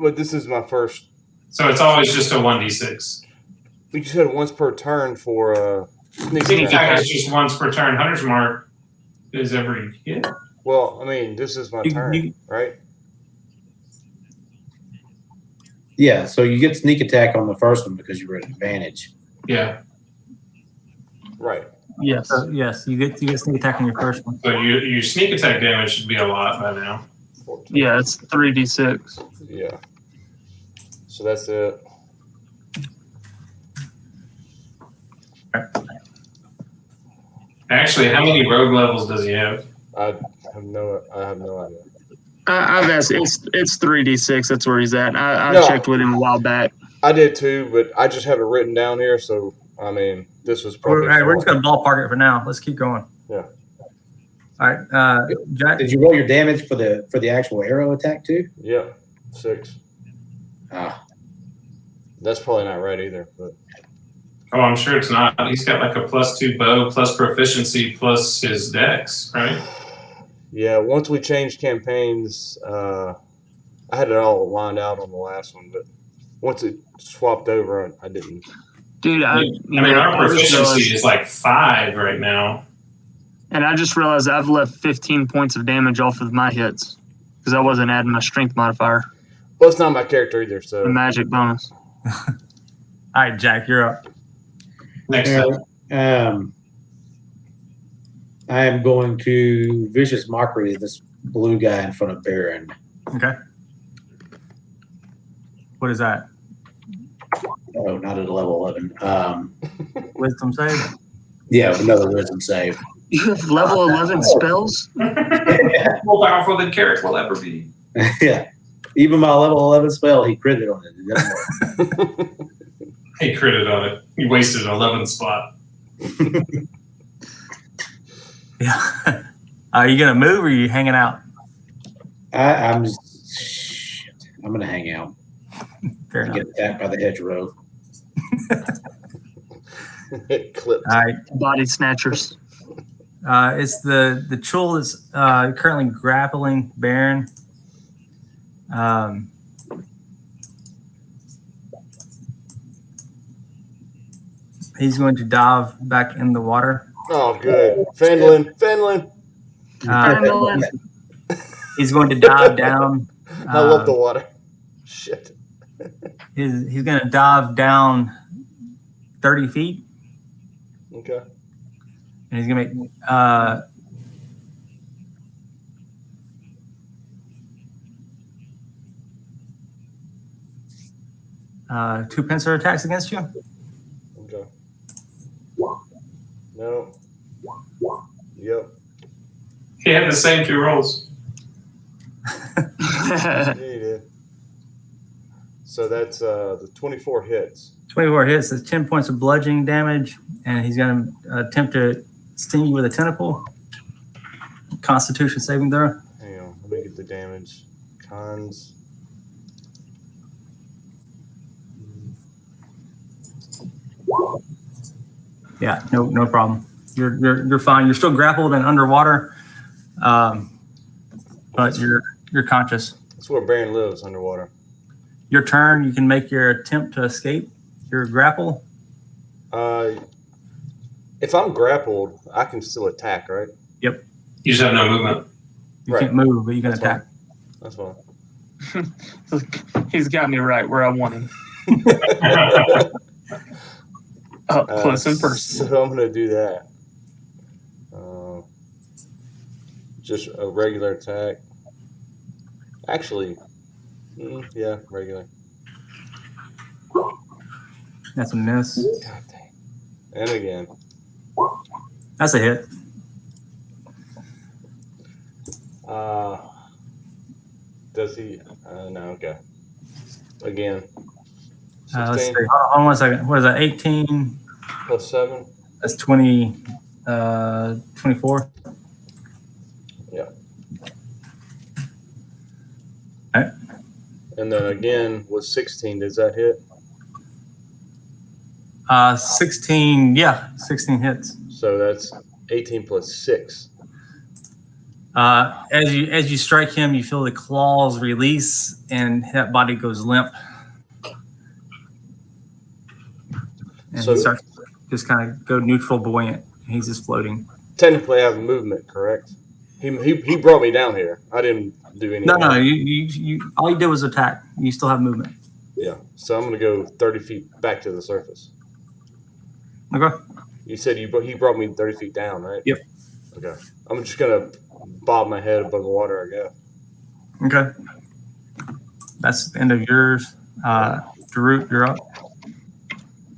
but this is my first. So it's always just a 1d6. We just had once per turn for sneak Sneak attack. attack is just once per turn. Hunter's Mark is every hit. Well, I mean, this is my turn, right? Yeah, so you get sneak attack on the first one because you were at advantage. Yeah. Right. Yes. So, yes, you get sneak attack on your first one. So your sneak attack damage should be a lot by now. 14. Yeah, it's 3d6. Yeah. So that's it. Actually, how many rogue levels does he have? I have no idea. I've asked. It's 3d6. That's where he's at. I No. checked with him a while back. I did too, but I just have it written down here. So I mean, this was probably. We're just gonna ballpark it for now. Let's keep going. Yeah. All right, Jack. Did you roll your damage for the actual arrow attack too? Yeah, 6. Ah, That's probably not right either. But Oh, I'm sure it's not. He's got like a +2 bow, plus proficiency, plus his dex, right? yeah, once we changed campaigns, I had it all lined out on the last one, but once it swapped over, I didn't. Dude, I mean, our proficiency is like 5 right now. And I just realized I've left 15 points of damage off of my hits because I wasn't adding my strength modifier, Well, it's not my character either. So the magic bonus. All right, Jack, you're up. Next up. I am going to vicious mockery this blue guy in front of Baron. Okay. What is that? Oh, not at a level 11. Wisdom save. Yeah, another wisdom save. You have level 11 spells? More powerful than Carrick will ever be. Yeah, even my level 11 spell, he critted on it. It doesn't work. He critted on it. He wasted an 11 spot. Yeah. Are you gonna move or are you hanging out? I'm gonna hang out Fair and enough. get attacked by the hedgerow. it clipped. All right. Body snatchers. It's the Chul that's currently grappling Baron. He's going to dive back in the water. Oh, good. Finland. He's going to dive down. I love the water. Shit. He's going to dive down 30 feet. Okay. And he's going to make two pincer attacks against you. Okay. No. Yep. He had the same 2 rolls. Yeah, you did. So that's the 24 hits. 24 hits. That's 10 points of bludgeoning damage, and he's going to attempt to sting you with a tentacle. Constitution saving throw. Hang on. Let me get the damage. Cons. Yeah, no problem. You're fine. You're still grappled and underwater, but you're conscious. That's where Baron lives, underwater. Your turn. You can make your attempt to escape your grapple. If I'm grappled, I can still attack, right? Yep. You just have no movement. You Right. can't move, but you can That's attack. That's fine. He's got me right where I want him. Up close and personal. So I'm going to do that. Just a regular attack. Actually, yeah, regular. That's a miss. God dang. And again. That's a hit. Does he? No, okay. Again. Let's 16 see. Hold on 1 second. What is that? 18. plus 7. That's 20. 24. Yeah. All right. And then again was 16. Does that hit? 16. Yeah, 16 hits. So that's 18 plus 6. As you strike him, you feel the claws release, and that body goes limp. And So- he starts to just kind of go neutral, buoyant. He's just floating. Technically, I have movement, correct? He brought me down here. I didn't do anything. No. You all you did was attack. You still have movement. Yeah. So I'm going to go 30 feet back to the surface. Okay. You said he brought me 30 feet down, right? Yep. Okay. I'm just going to bob my head above the water, I guess. Okay. That's the end of yours. Darut, you're up.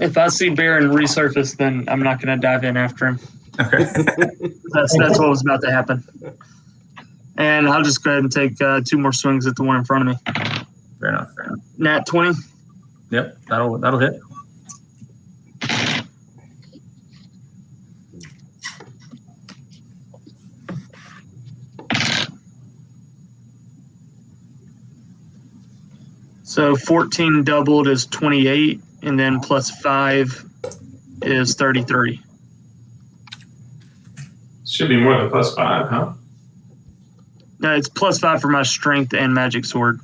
If I see Baron resurface, then I'm not going to dive in after him. Okay. That's what was about to happen. And I'll just go ahead and take 2 more swings at the one in front of me. Fair enough. Nat 20. Yep, that'll hit. So 14 doubled is 28, and then plus 5 is 33. Should be more than plus 5, huh? No, it's plus 5 for my strength and magic sword.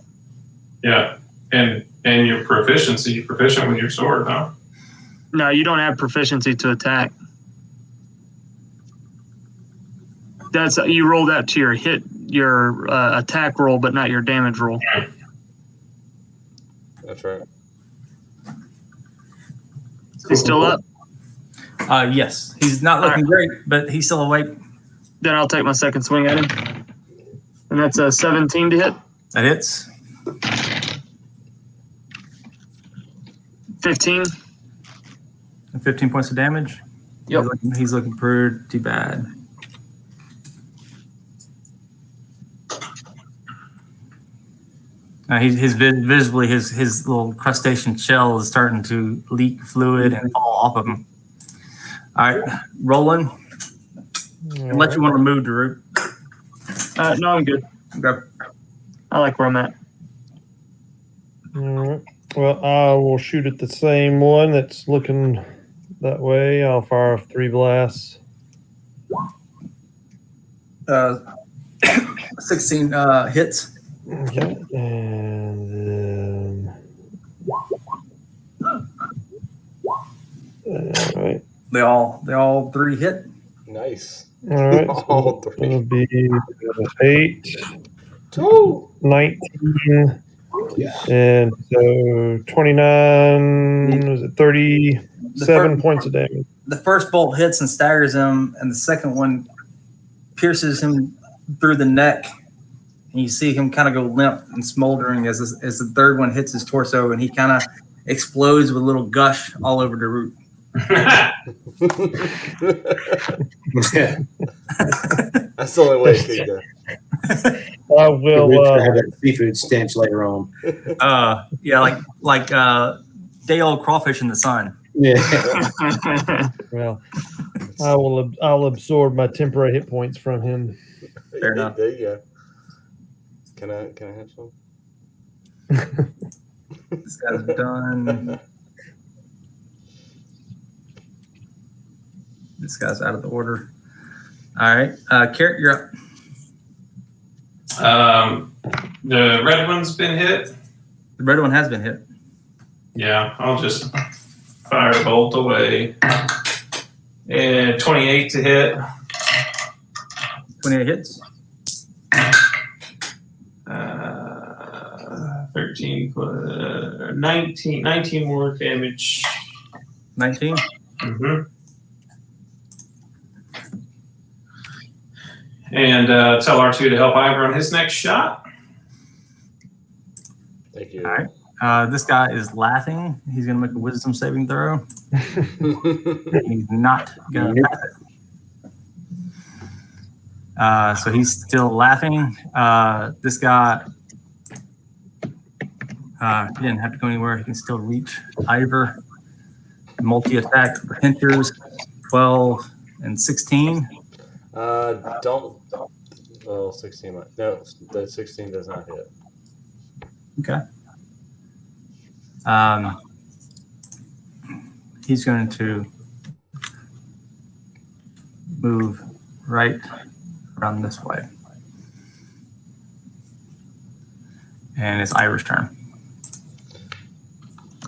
Yeah, and your proficiency. You're proficient with your sword, huh? No, you don't have proficiency to attack. That's you roll that to your attack roll, but not your damage roll. That's right. He's still up. Yes, he's not looking great, but he's still awake. Then I'll take my second swing at him, and that's a 17 to hit. That hits. 15. 15 points of damage. Yep. He's looking pretty bad. Visibly his little crustacean shell is starting to leak fluid and fall off of him. All right, Roland. Unless you want to move, Darut. No, I'm good. Okay. I like where I'm at. All right. Well, I will shoot at the same one that's looking that way. I'll fire off 3 blasts. 16 hits. Okay. And then. All right. They all 3 hit. Nice. All right. All So 3. it'll be 8, 19, and so 29. Was it 37 points of damage? The first bolt hits and staggers him, and the second one pierces him through the neck. And you see him kind of go limp and smoldering as the third one hits his torso, and he kind of explodes with a little gush all over Darut. That's the only way it could go. I will. have that seafood stench later on. Yeah, like day old crawfish in the sun. Yeah. Well, I'll absorb my temporary hit points from him. Fair enough. There you go. Can I have some? This guy's done. This guy's out of the order. All right, Carrot, you're up. The red one's been hit. The red one has been hit. Yeah, I'll just fire a bolt away. And 28 to hit. 28 hits. 13 plus 19 more damage. 19. Mm-hmm. And tell R2 to help Ivor on his next shot. Thank you. All right. This guy is laughing. He's going to make a wisdom saving throw. He's not going to pass it. So he's still laughing. This guy, he didn't have to go anywhere. He can still reach Ivor. Multi-attack pinchers, 12 and 16. Don't. Well, 16. No, the 16 does not hit. Okay. He's going to move right around this way. And it's Ivor's turn.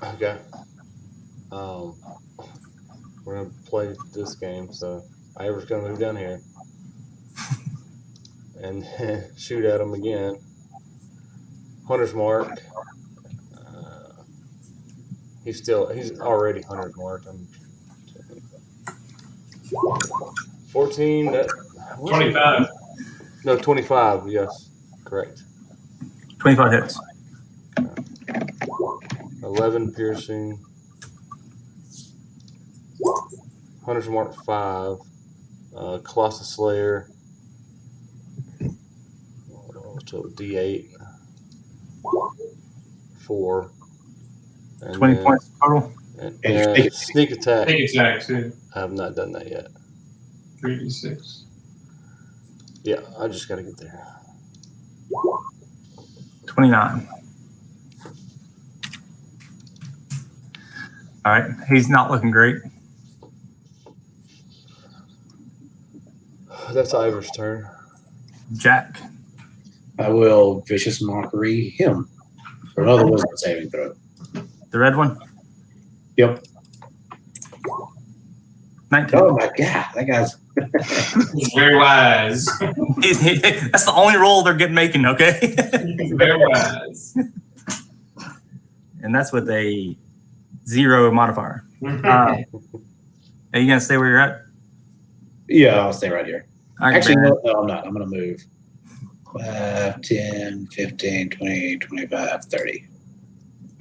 Okay. We're gonna play this game, so Ivor's gonna move down here and shoot at him again. Hunter's mark. He's already hunter's marked. 14. 25. No, 25. Yes, correct. 25 hits. 11 piercing. Hunter's Mark 5. Colossus Slayer. So D8. 4. And 20 then- points total. and sneak attack. Sneak attack too. I have not done that yet. 3d6. Yeah, I just got to get there. 29. All right. He's not looking great. That's Ivor's turn. Jack. I will vicious mockery him for another wisdom saving throw. The red one. Yep. 19. Oh my god, that guy's He's very wise. That's the only roll they're getting making, okay? He's very wise. And that's with a 0 modifier. Are you going to stay where you're at? yeah. I'll stay right here. All right, Actually, Baron. no, I'm not. I'm going to move 5, 10, 15, 20, 25, 30.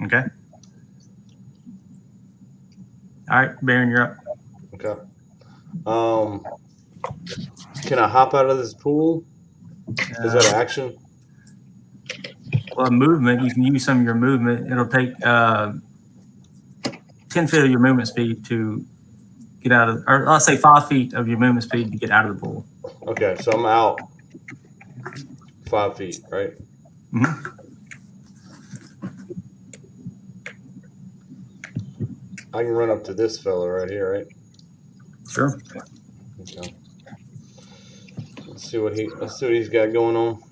Okay. All right, Baron, you're up. Okay. Can I hop out of this pool? Is that an action? Well, movement, you can use some of your movement. It'll take 10 feet of your movement speed to get out of, or I'll say 5 feet of your movement speed to get out of the pool. Okay, so I'm out 5 feet, right? Mm-hmm. I can run up to this fella right here, right? Sure. Okay. Let's see what he's got going on.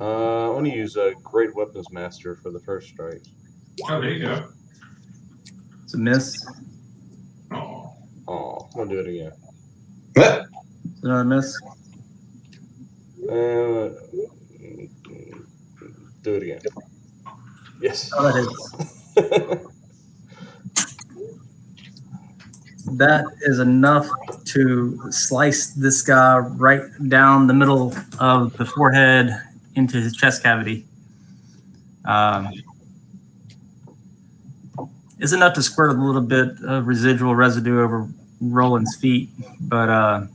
I'm gonna use a Great Weapons Master for the first strike. Oh, there you go. It's a miss. Oh. Oh, I'm gonna do it again. It's another miss. Do it again. Yes. Oh, that is. That is enough to slice this guy right down the middle of the forehead into his chest cavity. It's enough to squirt a little bit of residual residue over Roland's feet, but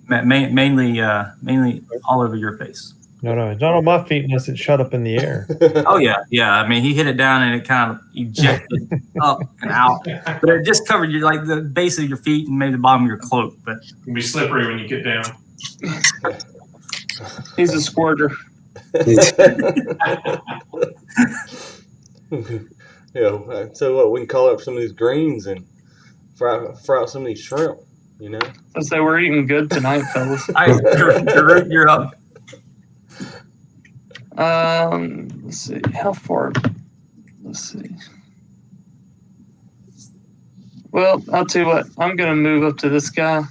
mainly all over your face. No, it's not on my feet unless it's shut up in the air. Oh yeah. I mean, he hit it down and it kind of ejected up and out, but it just covered you like the base of your feet and maybe the bottom of your cloak. But It'll be slippery when you get down. He's a squirter. Yeah. So what? We can call up some of these greens and fry out some of these shrimp. You know. I say we're eating good tonight, fellas. all right, you're up. Let's see. How far? Let's see. Well, I'll tell you what. I'm gonna move up to this guy,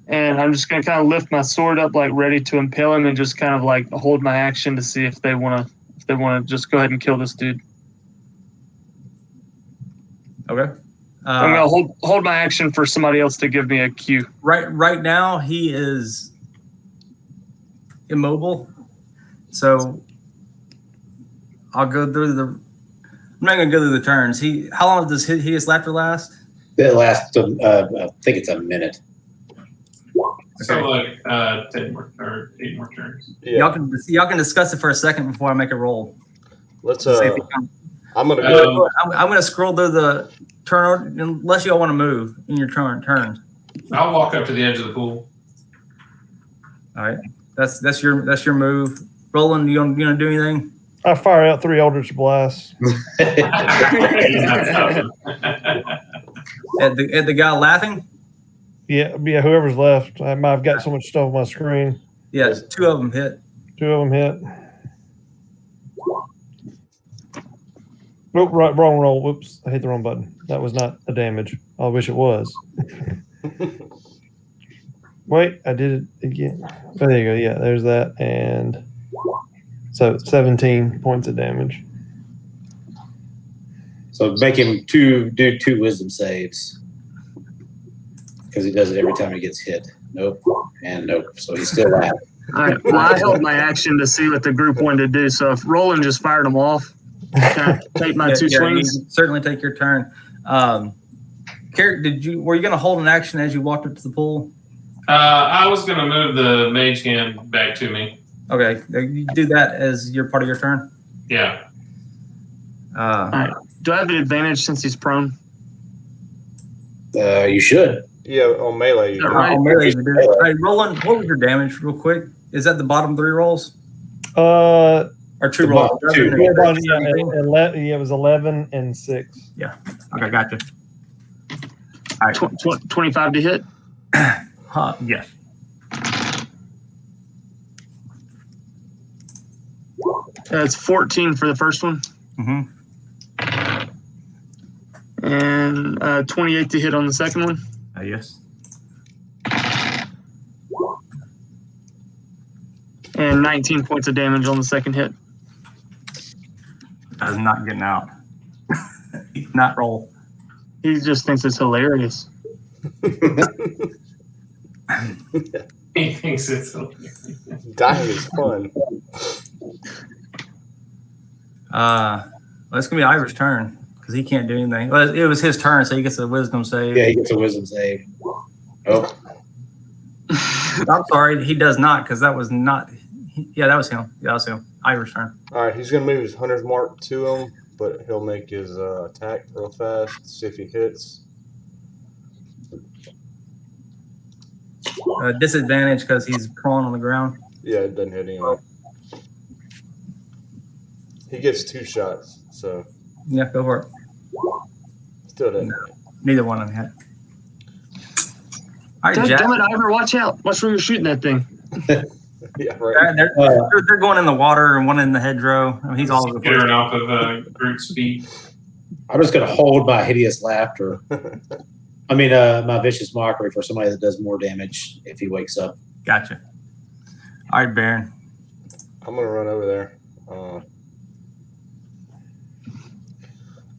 and I'm just gonna kind of lift my sword up, like ready to impale him, and just kind of like hold my action to see if they wanna just go ahead and kill this dude. Okay. I'm gonna hold my action for somebody else to give me a cue. Right now he is immobile, so I'll go through the. I'm not gonna go through the turns. How long does his laughter last? It lasts, I think it's a minute. So like 10 more or 8 more turns. Yeah. Y'all can discuss it for a second before I make a roll. Let's. See if he comes. I'm gonna go. I'm gonna scroll through the turn unless y'all want to move in your turns. I'll walk up to the edge of the pool. All right, that's your move. Roland, you gonna do anything? I fire out 3 Eldritch Blasts. At the guy laughing? Yeah, whoever's left. I've got so much stuff on my screen. Yes, 2 of them hit. 2 of them hit. Nope, wrong roll. Whoops, I hit the wrong button. That was not a damage. I wish it was. Wait, I did it again. Oh, there you go. Yeah, there's that. And so 17 points of damage. So make him do 2 wisdom saves. Because he does it every time he gets hit. Nope. And nope. So he's still alive. All right. Well, I held my action to see what the group wanted to do. So if Roland just fired them off, can I take my two You swings? can certainly take your turn. Carrick, were you going to hold an action as you walked up to the pool? I was going to move the mage hand back to me. Okay, you do that as your part of your turn. Yeah. All right. Do I have an advantage since he's prone? You should. Yeah, on melee. You Is that do. right? All right, Roland, what was your damage, real quick? Is that the bottom 3 rolls Uh, or 2 The rolls? bottom 2. hold on, 17? 11, it was 11 and 6. Okay, gotcha. All right, 25 to hit. yes. That's 14 for the first one. Mm-hmm. And 28 to hit on the second one. Yes. And 19 points of damage on the second hit. That is not getting out. Not roll. He just thinks it's hilarious. He thinks it's. Dying is fun. Well, it's gonna be Ivor's turn because he can't do anything. Well, it was his turn, so he gets a wisdom save. Yeah, he gets a wisdom save. Oh, I'm sorry, he does not because that was not. Yeah, that was him. Yeah, that was him. Ivor's turn. All right, he's gonna move his hunter's mark to him, but he'll make his attack real fast. See if he hits. Disadvantage because he's prone on the ground. Yeah, it doesn't hit anyway. He gets 2 shots, so Yeah, go for it. still doesn't. Neither one of them hit. All right, Damn Jack. it, Ivor, watch out. Watch where you're shooting that thing. Yeah, right. They're going in the water and one in the hedgerow. I mean, he's all over the place. Scattering off of Groot's feet. I'm just going to hold my hideous laughter. I mean, my vicious mockery for somebody that does more damage if he wakes up. Gotcha. All right, Baron. I'm gonna run over there.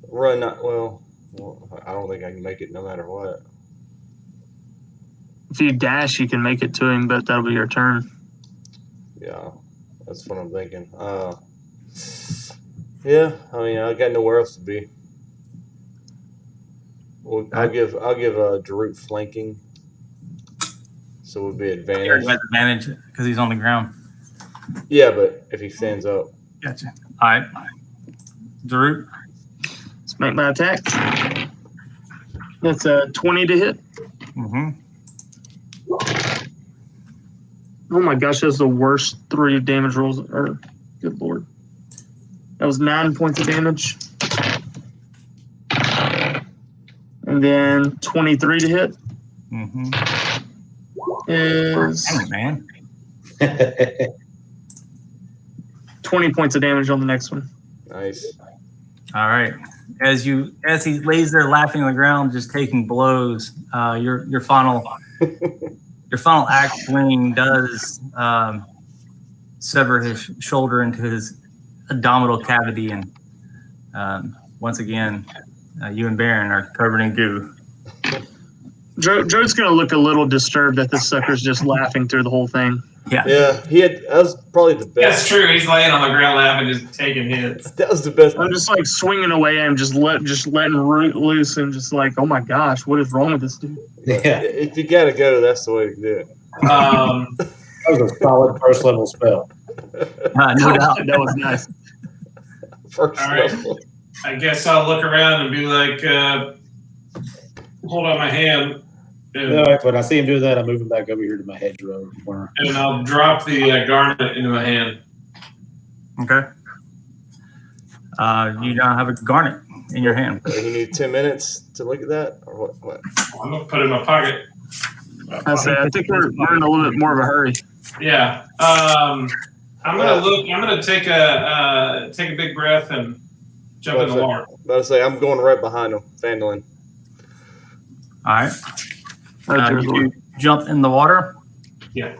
Run not well. I don't think I can make it no matter what. If you dash, you can make it to him, but that'll be your turn. Yeah, that's what I'm thinking. Yeah, I mean, I got nowhere else to be. Well, I'll give Darut flanking, so it would be He advantage. has advantage because he's on the ground. Yeah, but if he stands up, Gotcha. All right. Darut. Let's make my attack. That's a 20 to hit. Mm-hmm. Oh my gosh, that's the worst 3 damage rolls. Good lord. That was 9 points of damage. And then 23 to hit Mm-hmm. is Dang it, man. 20 points of damage on the next one. nice. All right. As he lays there laughing on the ground, just taking blows, your final axe swing does sever his shoulder into his abdominal cavity, and once again, you and Baron are covered in goo. Joe's going to look a little disturbed that this sucker's just laughing through the whole thing. Yeah. Yeah, that was probably the That's best. true. He's laying on the ground laughing, just taking hits. That was the best. I'm just like swinging away at him, just letting root loose, and just like, oh my gosh, what is wrong with this dude? Yeah, If you gotta go, that's the way to do it. that was a solid first level spell. No doubt. That was nice. First All right. level. I guess I'll look around and be like, hold out my hand, and, All right, when I see him do that, I'm moving back over here to my hedgerow corner. and I'll drop the garnet into my hand. Okay. You now have a garnet in your hand. You need 10 minutes to look at that, or what? I'm gonna put it in my pocket. I think we're in a little bit more of a hurry. Yeah. I'm gonna look. I'm gonna take a big breath and jump in the water. About to say, I'm going right behind him, Fandolin. All right. Oh, dear You Lord. jump in the water. Yeah.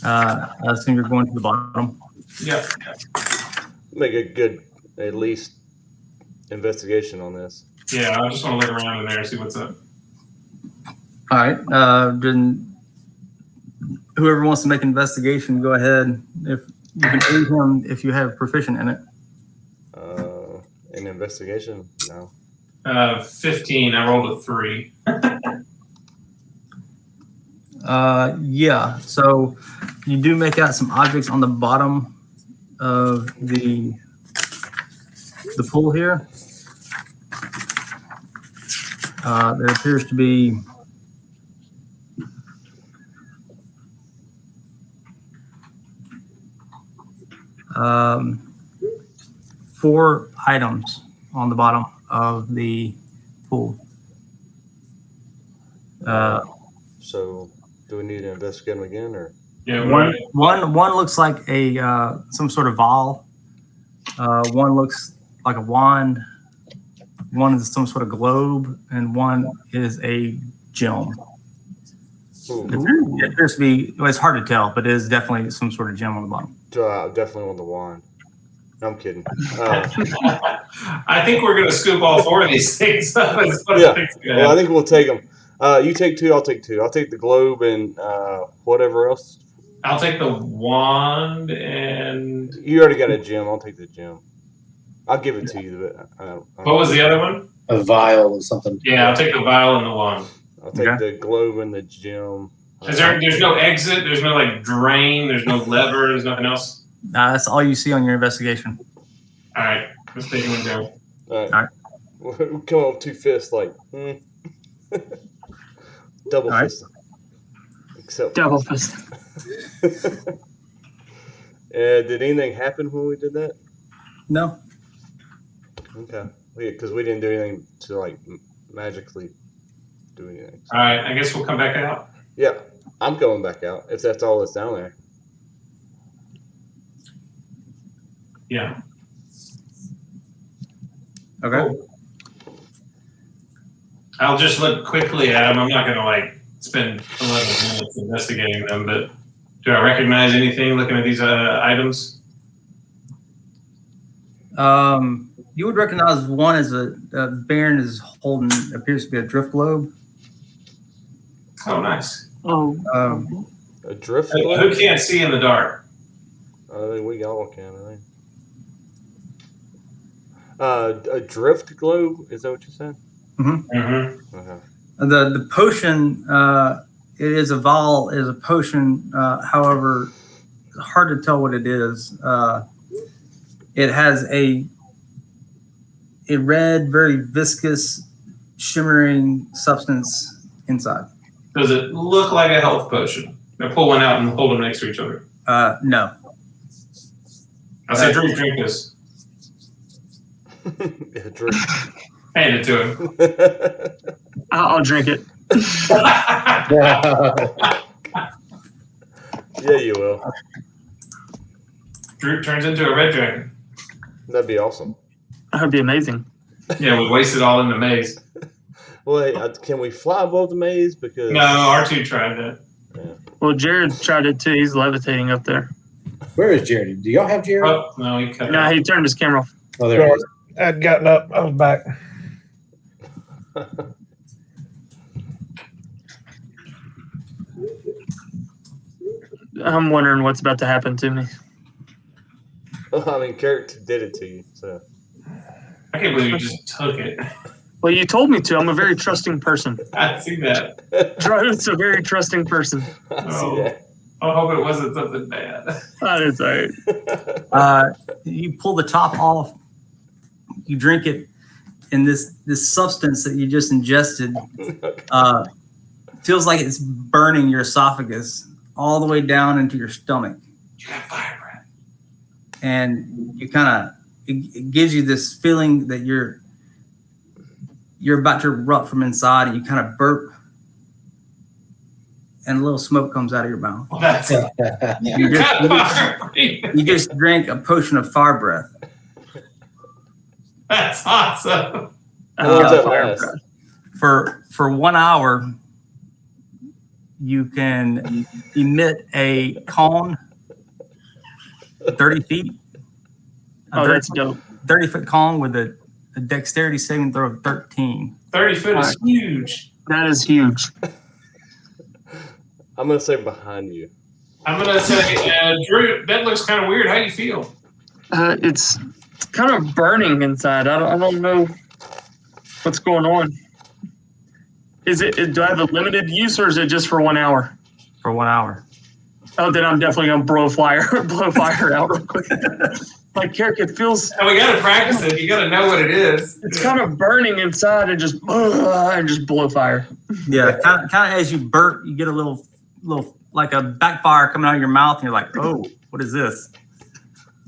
I assume you're going to the bottom. Yeah. Make a good, at least, investigation on this. Yeah. I just want to look around in there and see what's up. All right. Then whoever wants to make an investigation, go ahead. If you can aid him if you have proficient in it. An investigation? No. 15. I rolled a 3. Yeah. So you do make out some objects on the bottom of the pool here. There appears to be four items on the bottom of the pool. So, do we need to investigate them again, or? Yeah, One looks like a some sort of vial. One looks like a wand. One is some sort of globe, and one is a gem. It appears to be. Well, it's hard to tell, but it is definitely some sort of gem on the bottom. I definitely want the wand. No, I'm kidding. I think we're going to scoop all 4 of these things up. Yeah. Well, I think we'll take them. You take 2, I'll take 2. I'll take the globe and whatever else. I'll take the wand and. You already got a gem. I'll take the gem. I'll give it to you. But What was the other one? A vial or something. Yeah, I'll take the vial and the wand. I'll take the globe and the gem. There's no exit. There's no like drain. There's no lever. There's nothing else. That's all you see on your investigation. All right, let's take one go. All right. We'll come up with 2 fists, like double fist. Except Double fist. did anything happen when we did that? No. Okay. Because we didn't do anything to like magically do anything. All right, I guess we'll come back out. Yeah, I'm going back out if that's all that's down there. Yeah. Okay. Cool. I'll just look quickly at them. I'm not going to like spend 11 minutes investigating them, but do I recognize anything looking at these items? You would recognize one as a Baron is holding appears to be a drift globe. Oh, nice. Oh. A drift Who globe? can't see in the dark? I think we all can, I think. A drift globe? Is that what you said? Mm-hmm. Okay. The potion, it is a vial, is a potion. However, it's hard to tell what it is. It has a red, very viscous, shimmering substance inside. Does it look like a health potion? I pull one out and hold them next to each other. No. I say, drink this. Yeah, drink. Hand it to him. I'll drink it. Yeah, you will. Drew turns into a red dragon. That'd be awesome. That would be amazing. Yeah, we wasted all in the maze. Well, can we fly above the maze? Because No, R2 tried that. Well, Jared tried it too. He's levitating up there. Where is Jared? Do y'all have Jared? Oh, no, he cut No, out. he turned his camera off. Oh, there it is. I'd gotten up. I was back. I'm wondering what's about to happen to me. I mean, character did it to you, so. I can't believe you just took it. Well, you told me to. I'm a very trusting person. I see that. Drone's a very trusting person. I Oh. see that. I hope it wasn't something bad. That is all right. You pull the top off. You drink it, and this substance that you just ingested feels like it's burning your esophagus all the way down into your stomach. You got fire breath. And you kind of it gives you this feeling that you're about to erupt from inside, and you kind of burp, and a little smoke comes out of your mouth. Well, that's it. You You just drank a potion of fire breath. That's awesome. How long does that Fire last? breath. For 1 hour, you can emit a cone 30 feet. Oh, that's dope. 30-foot cone with a dexterity saving throw of 13. 30 foot is huge. That is huge. I'm going to say behind you. I'm gonna say, Drew, that looks kind of weird. How do you feel? It's kind of burning inside. I don't know what's going on. Do I have a limited use or is it just for 1 hour? For 1 hour. Oh, then I'm definitely gonna blow fire out real quick. Like, Kirk, it feels. And we gotta practice it. You gotta know what it is. It's kind of burning inside and just blow fire. Yeah, kind of as you burp, you get a little like a backfire coming out of your mouth, and you're like, "Oh, what is this?"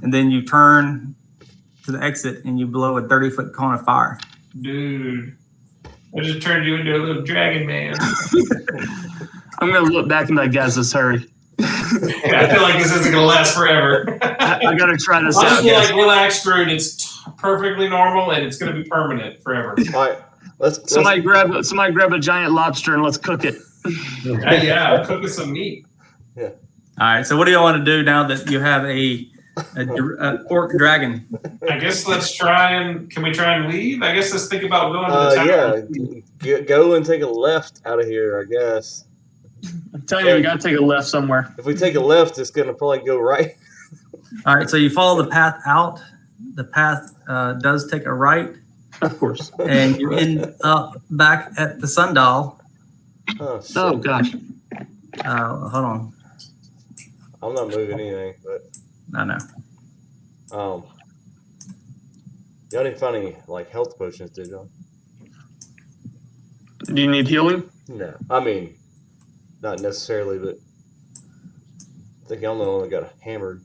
And then you turn to the exit and you blow a 30-foot cone of fire. Dude, I just turned you into a little dragon man. I'm gonna look back and be like, guys, let's hurry. I feel like this isn't gonna last forever. I gotta try this I'll out. just be like, relax, Drew, and it's perfectly normal, and it's gonna be permanent forever. All right, let's Somebody grab a giant lobster and let's cook it. Yeah, cook us some meat. All right. So what do you want to do now that you have a orc dragon? I guess can we try and leave? I guess let's think about going to the town. go and take a left out of here, I guess. I'm telling you, we gotta take a left somewhere. If we take a left, it's gonna probably go right. All right. So you follow the path out. The path does take a right, Of course. and you end up back at the sundial. Oh, shit. Oh gosh. Hold on. I'm not moving anything, but I know. y'all didn't find any like health potions, did y'all? Do you need healing? No, I mean, not necessarily, but I think I'm the one that got hammered.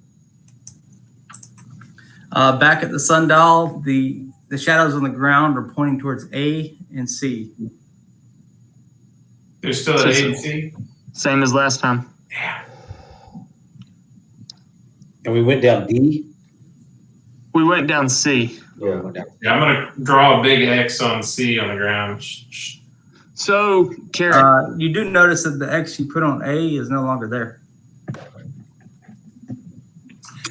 Back at the sundial, the shadows on the ground are pointing towards A and C. There's still an A and C. Same as last time. And we went down D. We went down C. Or we went down- Yeah, I'm gonna draw a big X on C on the ground. So, Karen, You do notice that the X you put on A is no longer there.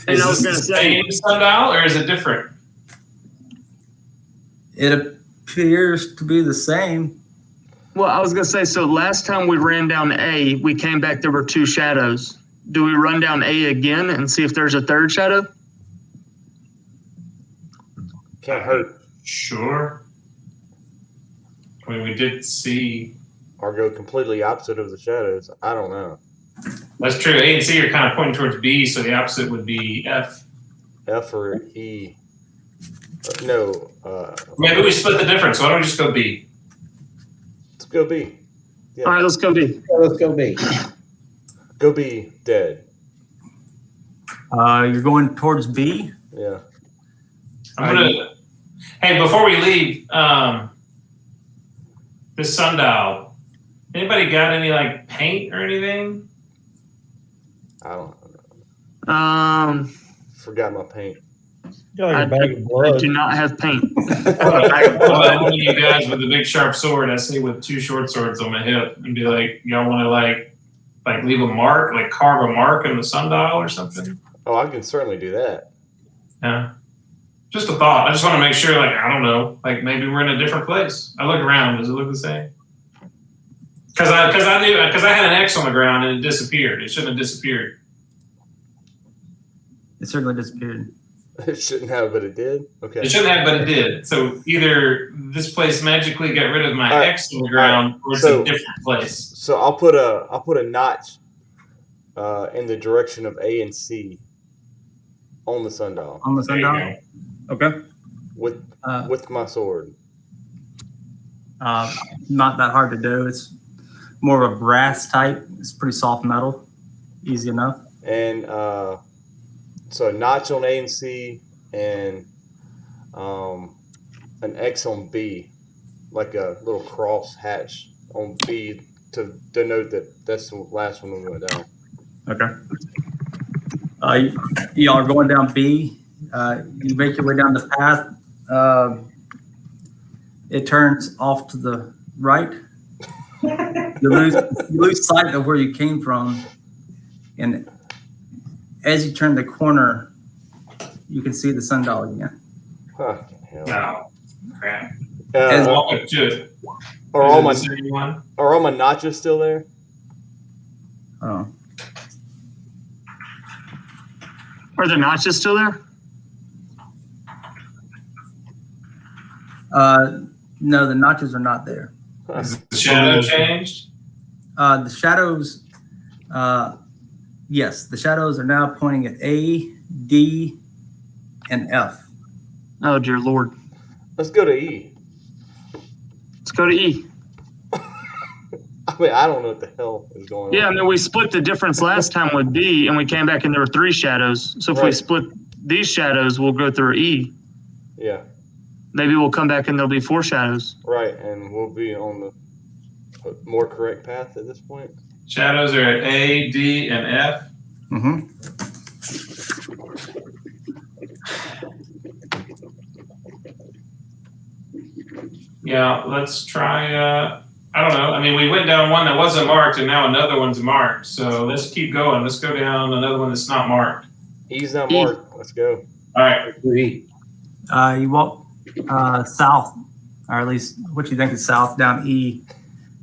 and Is I was this gonna the say, same sundial or is it different? It appears to be the same. well, I was gonna say, so last time we ran down A, we came back, there were 2 shadows. Do we run down A again and see if there's a 3rd shadow? Can't hurt. Sure. I mean, we did see. Or go completely opposite of the shadows. I don't know. That's true. A and C are kind of pointing towards B, so the opposite would be F. F or E. No. Maybe we split the difference. Why don't we just go B? Let's go B. Yeah. All right, let's go B. Let's go B. Go B. Dead. You're going towards B. Yeah. I'm gonna. Hey, before we leave, this sundial. Anybody got any like paint or anything? I don't know. Forgot my paint. Got like a bag of I blood. do not have paint. One of you guys with a big sharp sword, I say with 2 short swords on my hip, and be like, y'all want to like leave a mark, like carve a mark in the sundial or something? Oh, I can certainly do that. Yeah. Just a thought. I just want to make sure, like, I don't know, like maybe we're in a different place. I look around. Does it look the same? Because I had an X on the ground and it disappeared. It shouldn't have disappeared. It certainly disappeared. It shouldn't have, but it did. Okay. It shouldn't have, but it did. So either this place magically got rid of my All right. X on the ground, or it's So- a different place. So I'll put a notch in the direction of A and C on the sundial On the There you sundial. go. Okay. with my sword. Not that hard to do. It's more of a brass type. It's pretty soft metal. Easy enough. And so a notch on A and C and an X on B, like a little cross hatch on B to denote that that's the last one we went down. Okay. Y'all are going down B. You make your way down the path. It turns off to the right. You lose sight of where you came from, and as you turn the corner, you can see the sundial again. Fucking hell. No. Crap. And- Walk up to it. Are all my Is it the same one? are all my notches still there? Oh, Are the notches still there? No, the notches are not there. Is the shadow changed? The shadows, yes, the shadows are now pointing at A, D, and F. Oh, dear Lord. Let's go to E. Let's go to E. I mean, I don't know what the hell is going on. Yeah, I mean, we split the difference last time with B, and we came back and there were 3 shadows. So if we Right. split these shadows, we'll go through E. Yeah, Maybe we'll come back and there'll be 4 shadows. right. And we'll be on the more correct path at this point. Shadows are at A, D, and F. Mm-hmm. Yeah, let's try. I don't know. I mean, we went down one that wasn't marked, and now another one's marked. So let's keep going. Let's go down another one that's not marked. E's not E. marked. Let's go. All right. E. You walk south, or at least what you think is south, down E.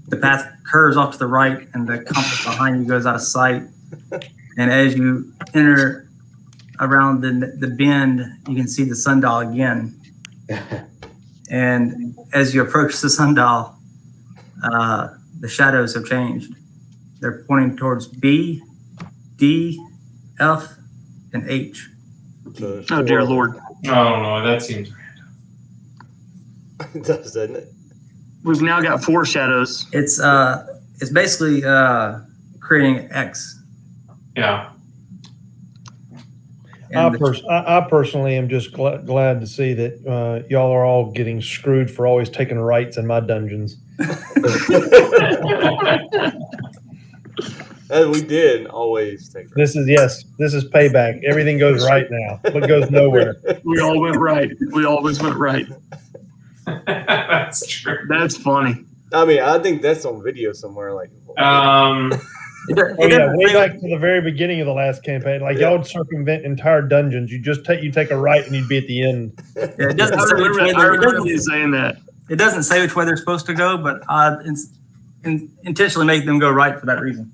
The path curves off to the right, and the compass behind you goes out of sight. And as you enter around the bend, you can see the sundial again. And as you approach the sundial, the shadows have changed. They're pointing towards B, D, F, and H. So there's Oh, dear 4. Lord. Oh no, that seems. It does, doesn't it? We've now got 4 shadows. It's basically creating X. Yeah. And I personally am just glad to see that y'all are all getting screwed for always taking rights in my dungeons. We did always take that. This is payback. Everything goes right now, but goes nowhere. We all went right. We always went right. That's true. That's funny. I mean, I think that's on video somewhere. Like, Oh yeah, way back to the very beginning of the last campaign, like y'all would circumvent entire dungeons. You take a right and you'd be at the end. Yeah, it doesn't I say which way remember you saying that. it doesn't say which way they're supposed to go, but I intentionally make them go right for that reason.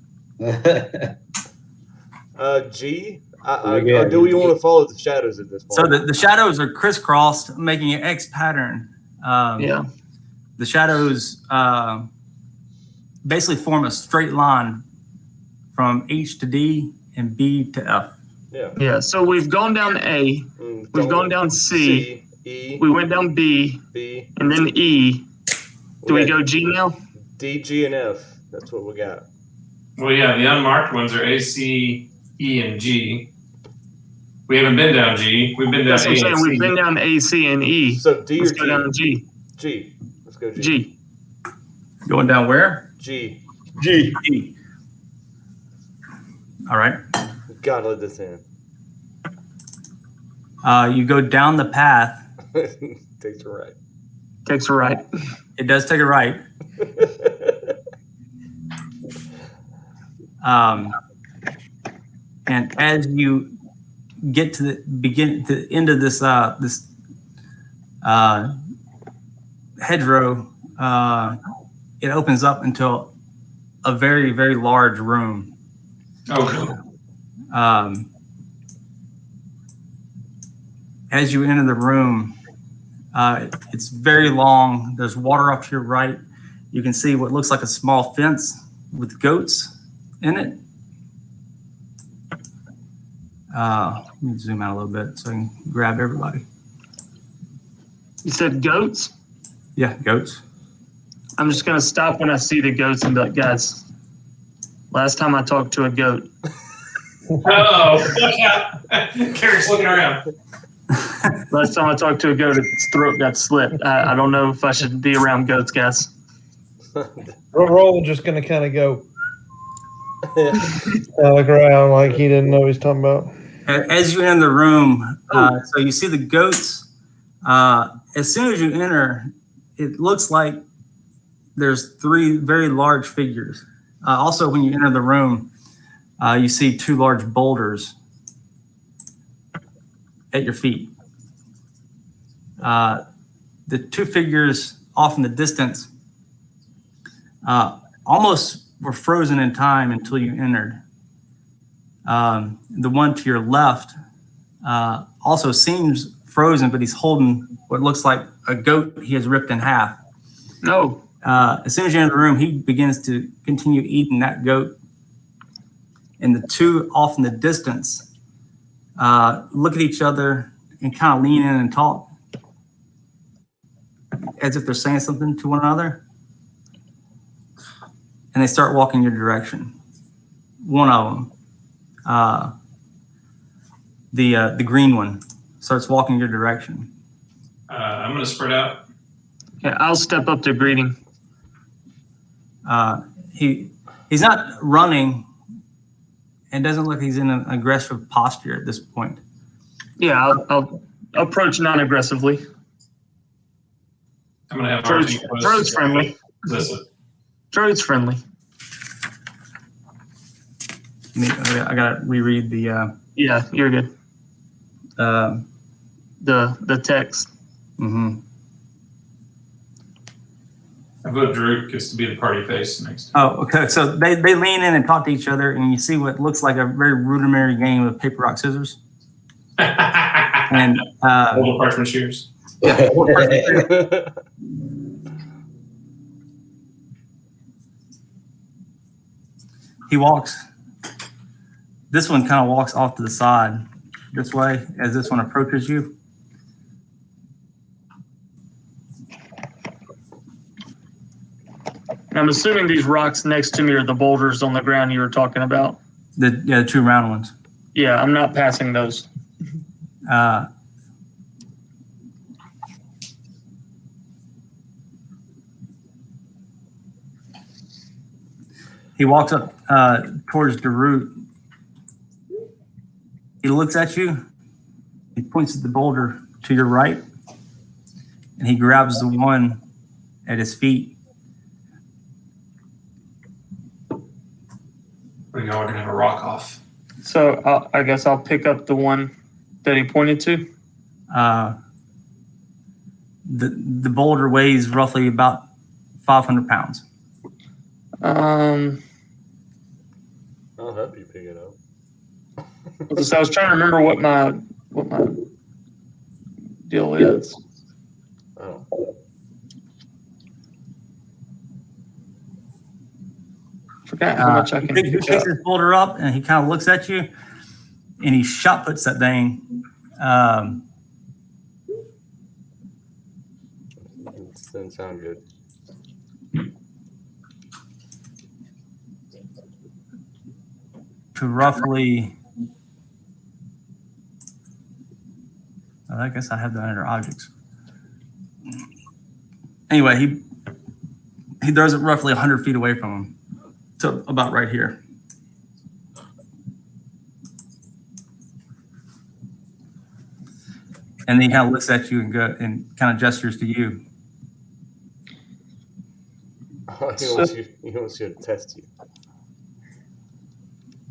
G. Yeah, Do we want to follow the shadows at this point? So the shadows are crisscrossed, making an X pattern. Yeah. The shadows basically form a straight line from H to D and B to F. Yeah. Yeah. So we've gone down A. We've gone down C. E. We went down B. B. And then E. Do we go G now? D, G, and F. That's what we got. Well, yeah, the unmarked ones are A, C, E, and G. We haven't been down G. We've been down That's A what I'm and saying. C. We've been down A, C, and E. So D Let's or go G? down to G. G. Let's go G. G. Going down where? G. G. G. All right. Gotta let this in. You go down the path. Takes a right. Takes a right. It does take a right. And as you get to the end of this hedgerow, it opens up into a very, very large room. Okay. As you enter the room, it's very long. There's water off to your right. You can see what looks like a small fence with goats in it. Let me zoom out a little bit so I can grab everybody. You said goats? Yeah, goats. I'm just going to stop when I see the goats and be like, guys, last time I talked to a goat. Oh, look out. Carrie's looking around. Last time I talked to a goat, its throat got slit. I don't know if I should be around goats, guys. Roll just going to kind of go look around like he didn't know what he's talking about. As you enter the room, so you see the goats. As soon as you enter, it looks like there's 3 very large figures. Also, when you enter the room, you see 2 large boulders at your feet. The 2 figures off in the distance almost were frozen in time until you entered. The one to your left also seems frozen, but he's holding what looks like a goat he has ripped in half. No. As soon as you enter the room, he begins to continue eating that goat. And the two off in the distance look at each other and kind of lean in and talk as if they're saying something to one another. And they start walking your direction. One of them, the green one, starts walking your direction. I'm going to spread out. Yeah, I'll step up to greeting. He's not running and doesn't look like he's in an aggressive posture at this point. Yeah, I'll approach non-aggressively. I'm going to have Droid's friendly. Listen. Droid's friendly. I gotta reread the. Yeah, you're good. The text. Mm-hmm. I vote Drew gets to be the party face next. Oh, okay. So they lean in and talk to each other, and you see what looks like a very rudimentary game of paper, rock, scissors. And Hold the parchment shears. yeah. He walks. This one kind of walks off to the side this way as this one approaches you. And I'm assuming these rocks next to me are the boulders on the ground you were talking about. The two round ones. Yeah, I'm not passing those. He walks up towards the root. He looks at you. He points at the boulder to your right, and he grabs the one at his feet. We're going to have a rock off. So I guess I'll pick up the one that he pointed to. The boulder weighs roughly about 500 pounds. I'll help you pick it up. So I was trying to remember what my deal is. Oh. Forgot how much I can He pick picks up. his boulder up and he kind of looks at you, and he shot puts that thing. Doesn't sound good. To roughly, I guess I have that under objects. Anyway, he throws it roughly 100 feet away from him, so about right here. And then he kind of looks at you and kind of gestures to you. Oh, he wants you to test you.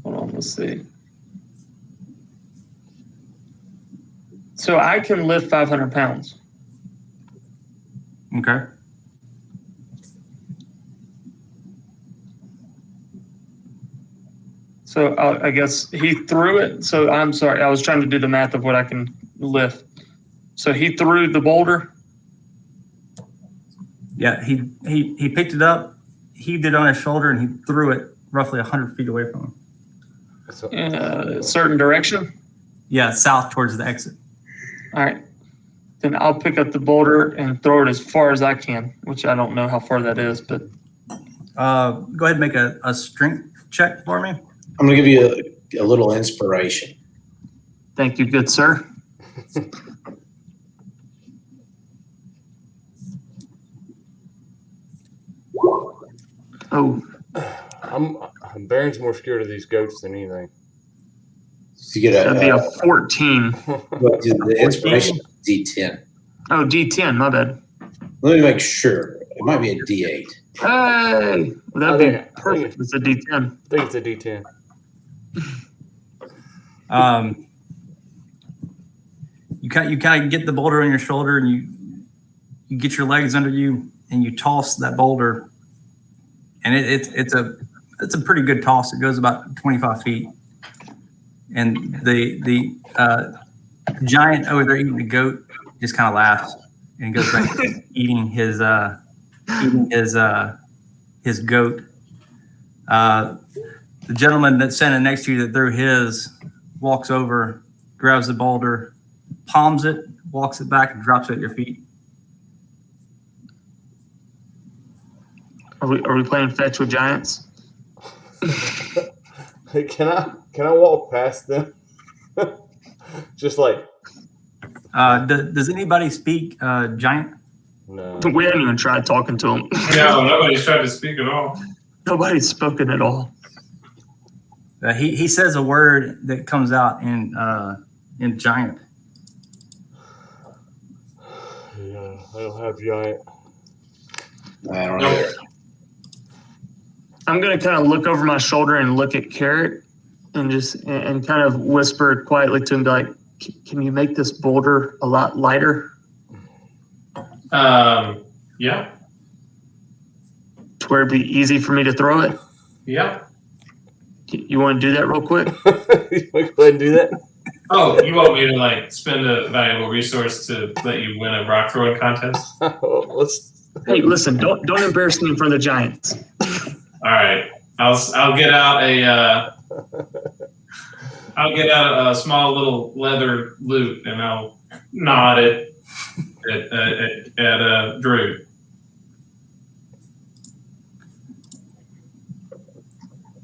Hold on, let's see. So I can lift 500 pounds. Okay. So I guess he threw it. So I'm sorry, I was trying to do the math of what I can lift. So he threw the boulder. Yeah, he picked it up, heaved it on his shoulder, and he threw it roughly 100 feet away from him. So, In a certain direction. Yeah, south towards the exit. All right. Then I'll pick up the boulder and throw it as far as I can, which I don't know how far that is, but Go ahead and make a strength check for me. I'm going to give you a little inspiration. thank you, good sir. Oh, Baron's more scared of these goats than anything. So you get that'd be a, a 14. the inspiration D10. Oh, D10, my bad. Let me make sure. It might be a D8. Hey, well, that'd be perfect. It's a D10. I think it's a D10. You kind of get the boulder on your shoulder, and you get your legs under you, and you toss that boulder, and it's a pretty good toss. It goes about 25 feet, and the Giant over there eating the goat just kind of laughs and goes back to eating his goat. The gentleman that's standing next to you that threw his walks over, grabs the boulder, palms it, walks it back, and drops it at your feet. Are we playing fetch with giants? Hey, can I walk past them? Just like Does anybody speak giant? no. We haven't even tried talking to him. No, nobody's tried to speak at all. Nobody's spoken at all. He says a word that comes out in giant. Yeah, I don't have giant. I don't know. I'm gonna kind of look over my shoulder and look at Carrot and and kind of whisper quietly to him, be like, "Can you make this boulder a lot lighter Yeah. to where it'd be easy for me to throw it? Yeah. You want to do that real quick?" You want to go ahead and do that? Oh, you want me to like spend a valuable resource to let you win a rock throwing contest? Let's. Hey, listen, don't embarrass me in front of the giants. All right, I'll get out a small little leather loop and I'll nod it at Drew.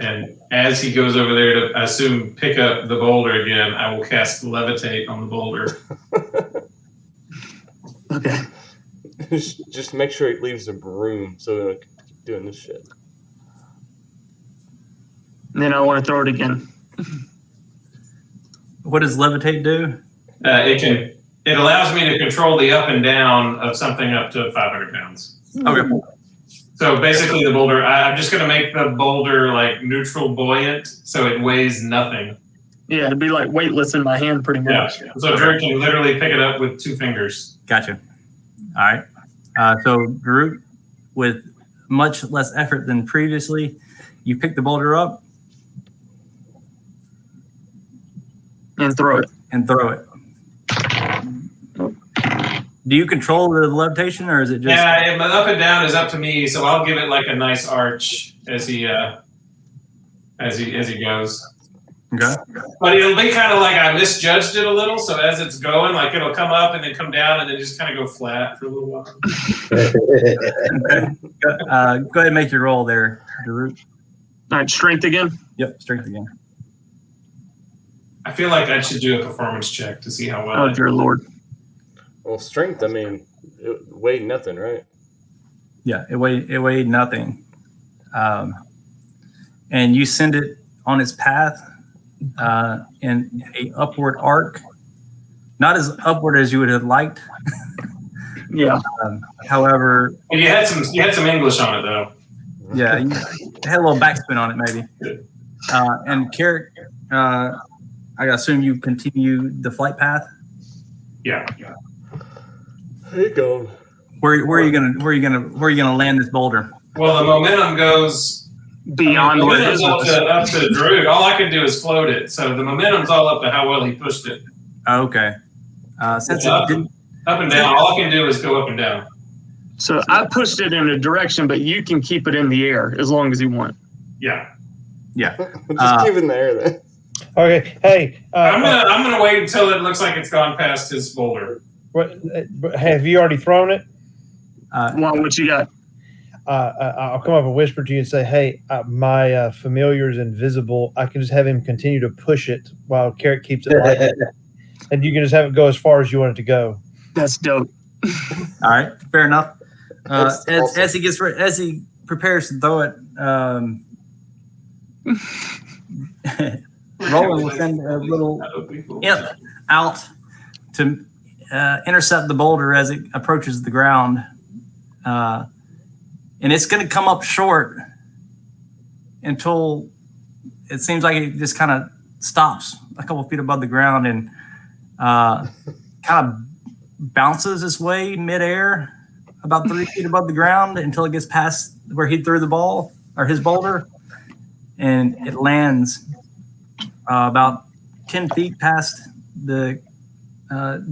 And as he goes over there to, I assume, pick up the boulder again, I will cast Levitate on the boulder. Okay. Just make sure it leaves the room so we don't keep doing this shit. And then I want to throw it again. What does levitate do? It allows me to control the up and down of something up to 500 pounds. Okay. So basically, the boulder, I'm just going to make the boulder like neutral buoyant, so it weighs nothing. Yeah, it'd be like weightless in my hand, pretty much. Yeah. So Drew can literally pick it up with 2 fingers. Gotcha. All right. So Drew, with much less effort than previously, you pick the boulder up And throw it. and throw it. Do you control the levitation, or is it just? Yeah, but up and down is up to me, so I'll give it like a nice arch as he goes. Okay. But it'll be kind of like I misjudged it a little, so as it's going, like it'll come up and then come down and then just kind of go flat for a little while. Go ahead and make your roll there, Drew. All right, strength again. Yep, strength again. I feel like I should do a performance check to see how well. Oh, dear Lord. Well, strength. I mean, it weighed nothing, right? Yeah, it weighed nothing, and you send it on its path in a upward arc, not as upward as you would have liked. Yeah. However, And you had some English on it though. yeah, you had a little backspin on it maybe. And Carrot, I assume you continue the flight path. Yeah. There you go. Where are you gonna land this boulder? Well, the momentum goes Beyond the where momentum's his was. up to Drew. All I can do is float it, so the momentum's all up to how well he pushed it. Okay. Since Yeah. it didn't, Up and down. All I can do is go up and down. So I pushed it in a direction, but you can keep it in the air as long as you want. Yeah. yeah. Just keep it in the air then. Okay. Hey, I'm gonna wait until it looks like it's gone past his boulder. have you already thrown it? Well, what you got? I'll come up and whisper to you and say, "Hey, my familiar is invisible. I can just have him continue to push it while Carrot keeps it light, and you can just have it go as far as you want it to go." That's dope. All right. Fair enough. That's awesome. As he prepares to throw it, Roland will send a little That would be cool. imp out to intercept the boulder as it approaches the ground. And it's going to come up short until it seems like it just kind of stops a couple feet above the ground and kind of bounces its way midair about 3 feet above the ground until it gets past where he threw the ball or his boulder. And it lands about 10 feet past the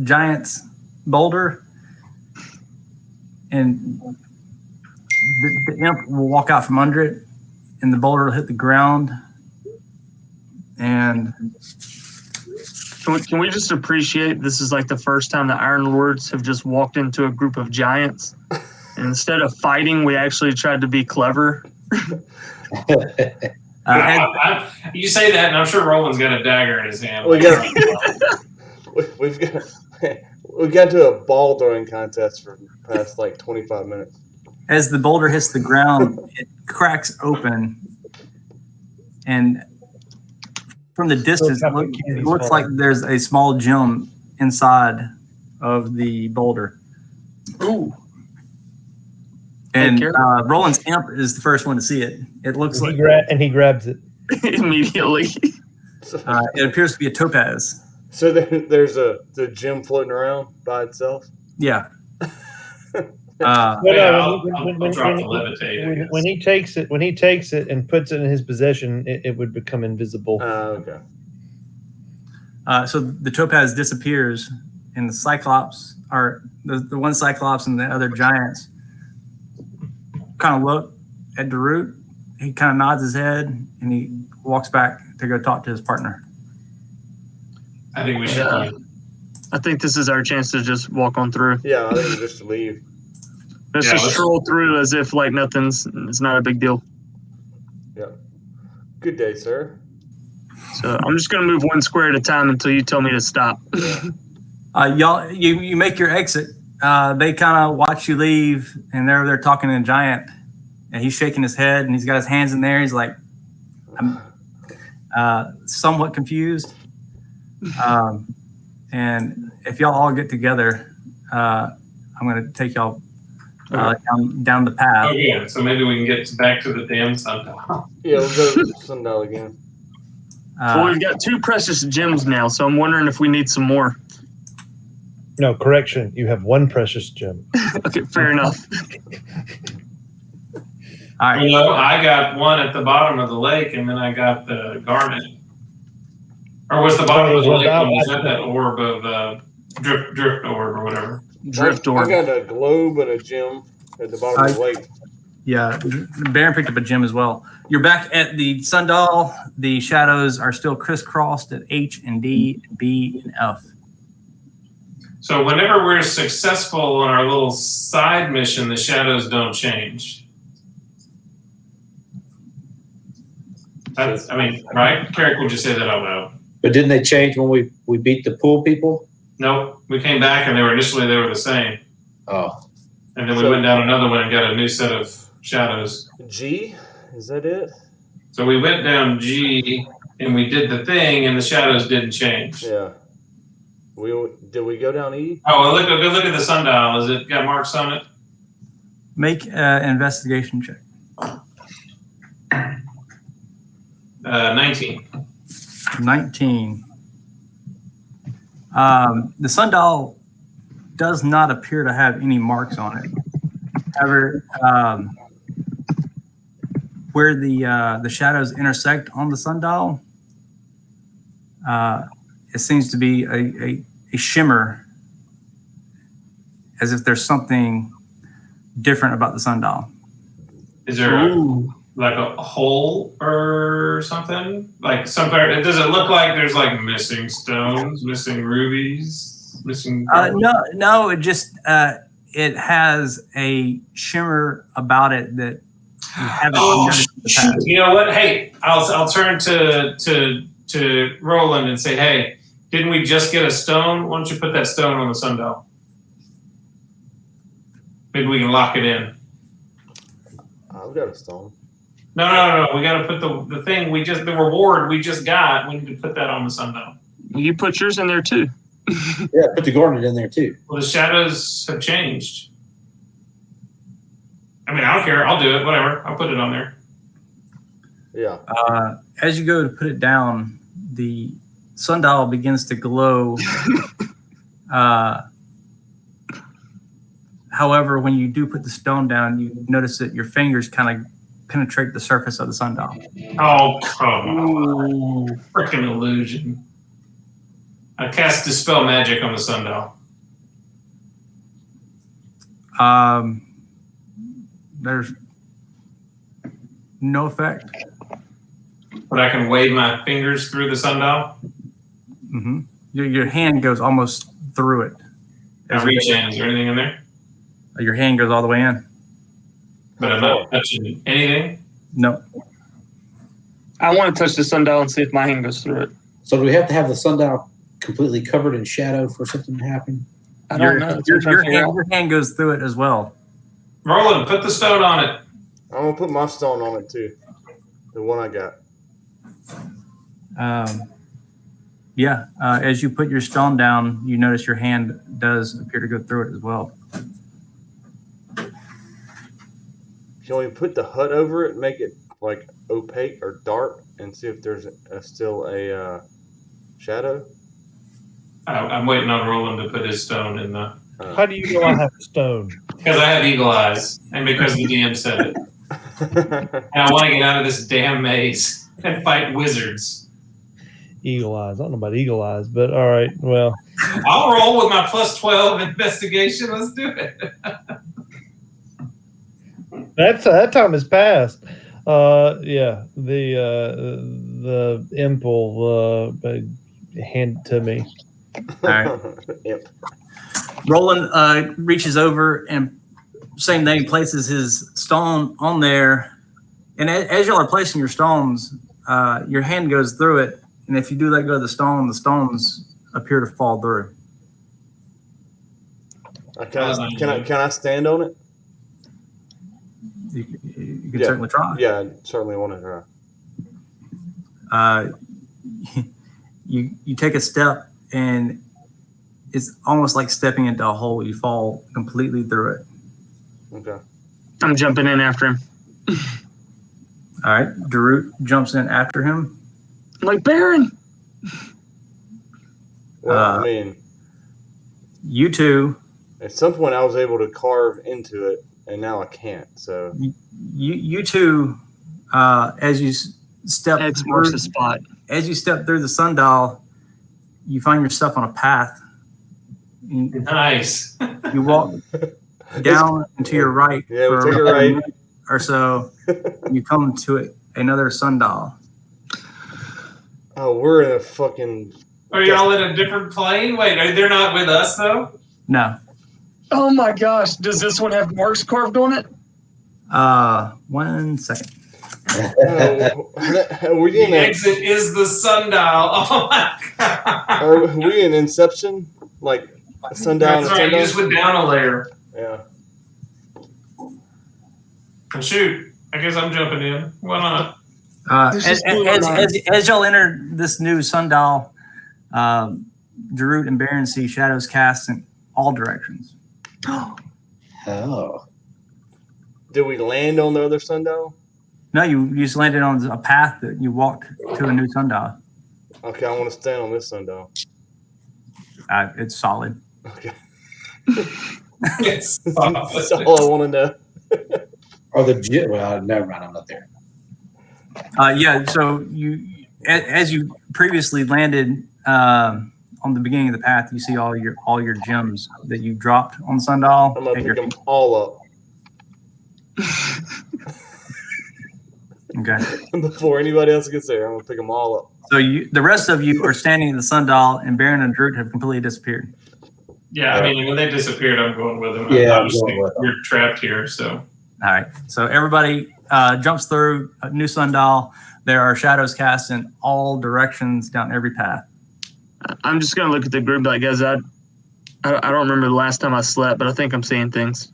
giant's boulder, and the imp will walk out from under it, and the boulder will hit the ground. And Can we just appreciate this is like the first time the Iron Lords have just walked into a group of giants, and instead of fighting, we actually tried to be clever. You say that, and I'm sure Roland's got a dagger in his hand. We've got to a ball throwing contest for the past like 25 minutes. as the boulder hits the ground, it cracks open, and from the distance, it looks like there's a small gem inside of the boulder. Ooh. And Roland's imp is the first one to see it. It looks like he grabs it Immediately. it appears to be a topaz. So there's the gem floating around by itself. Yeah. I'll drop the levitate. I guess. when he takes it and puts it in his possession, it would become invisible. Okay. So the topaz disappears, and the Cyclops, or the one Cyclops and the other giants, kind of look at Darut. He kind of nods his head, and he walks back to go talk to his partner. I think we should. I think this is our chance to just walk on through. Yeah, I think just leave. Let's just stroll through as if like it's not a big deal. Yeah. Good day, sir. So I'm just gonna move one square at a time until you tell me to stop. Y'all, you make your exit. They kind of watch you leave, and they're talking to a giant, and he's shaking his head, and he's got his hands in there. He's like, I'm somewhat confused. And if y'all all get together, I'm going to take y'all down the path. Oh yeah, so maybe we can get back to the damn sundial. Yeah, we'll go to the sundial again. Well, we've got 2 precious gems now, so I'm wondering if we need some more. No, correction. You have 1 precious gem. Okay, fair enough. All right. You know, I got one at the bottom of the lake, and then I got the garnet. Or was the bottom of the lake one? Was that orb of drift orb or whatever? Drift orb. I got a globe and a gem at the bottom of the lake. Yeah, Baron picked up a gem as well. You're back at the sundial. The shadows are still crisscrossed at H and D, and B and F. So whenever we're successful on our little side mission, the shadows don't change. That's, I mean, right? Carrick would just say that out loud. But didn't they change when we beat the pool people? Nope. We came back and they were the same. Oh. And then we went down another one and got a new set of shadows. G? Is that it? So we went down G and we did the thing and the shadows didn't change. Yeah. Did we go down E? Oh, well, look at the sundial. Is it got marks on it? Make an investigation check. 19. 19. The sundial does not appear to have any marks on it. However, where the shadows intersect on the sundial, it seems to be a shimmer, as if there's something different about the sundial. Is there like a hole or something? Like somewhere? Does it look like there's like missing stones, missing rubies, missing? No. It just it has a shimmer about it that you haven't noticed in the past. You know what? Hey, I'll turn to Roland and say, hey, didn't we just get a stone? Why don't you put that stone on the sundial? Maybe we can lock it in. I've got a stone. No. We got to put the thing the reward we just got. We need to put that on the sundial. You put yours in there too. Yeah, put the garnet in there too. Well, the shadows have changed. I mean, I don't care. I'll do it. Whatever. I'll put it on there. Yeah. As you go to put it down, the sundial begins to glow. However, when you do put the stone down, you notice that your fingers kind of penetrate the surface of the sundial. Oh, come on. Freaking illusion. I cast Dispel Magic on the sundial. There's no effect. But I can wave my fingers through the sundial. Mm-hmm. Your hand goes almost through it. I reach in. Is there anything in there? Your hand goes all the way in. But I'm not touching anything. No. I want to touch the sundial and see if my hand goes through it. So do we have to have the sundial completely covered in shadow for something to happen? I don't know. Your hand goes through it as well. Roland, put the stone on it. I'm gonna put my stone on it too. The one I got. As you put your stone down, you notice your hand does appear to go through it as well. Can we put the HUD over it, make it like opaque or dark, and see if there's still a shadow? I'm waiting on Roland to put his stone in the. How do you know I have a stone? Because I have eagle eyes, and because the DM said it. And I want to get out of this damn maze and fight wizards. Eagle eyes. I don't know about eagle eyes, but all right. Well, I'll roll with my plus 12 investigation. Let's do it. that time has passed. The imp will hand it to me. All right. Yep. Roland reaches over and same thing, places his stone on there. And as y'all are placing your stones, your hand goes through it. And if you do let go of the stones appear to fall through. Can I stand on it? You can certainly try. Yeah, I certainly want to try. You take a step and it's almost like stepping into a hole. You fall completely through it. Okay. I'm jumping in after him. All right. Darut jumps in after him. I'm like, Baron. Well, I mean, you two. at some point I was able to carve into it, and now I can't. So you two, as you step X marks the spot. As you step through the sundial, you find yourself on a path. Nice. You walk down and to your right Yeah, we for take a about a right. minute or so. You come to another sundial. Oh, we're in a fucking. Are y'all in a different plane? Wait, they're not with us though? No. Oh my gosh. Does this one have marks carved on it? 1 second. Are we The in exit is the sundial. Oh my god. Are we in Inception? Like sundown That's and right, sundown? you just went down a layer. Yeah. And shoot, I guess I'm jumping in. Why not? As y'all enter this new sundial, Darut and Baron see shadows cast in all directions. Oh. Did we land on the other sundial? No, you just landed on a path that you walk to a new sundial. Okay, I want to stand on this sundial. It's solid. Okay. It's That's all I want to know. Or well, never mind. I'm not there. So you, as you previously landed on the beginning of the path, you see all your gems that you dropped on the sundial. I'm gonna pick them all up. Okay. Before anybody else gets there, I'm gonna pick them all up. So the rest of you are standing in the sundial, and Baron and Darut have completely disappeared. Yeah, I mean, when they disappeared, I'm going with them. Yeah, I'm Obviously, going with them. you're trapped here, so. All right. So everybody jumps through a new sundial. There are shadows cast in all directions down every path. I'm just going to look at the group like, guys, I don't remember the last time I slept, but I think I'm seeing things.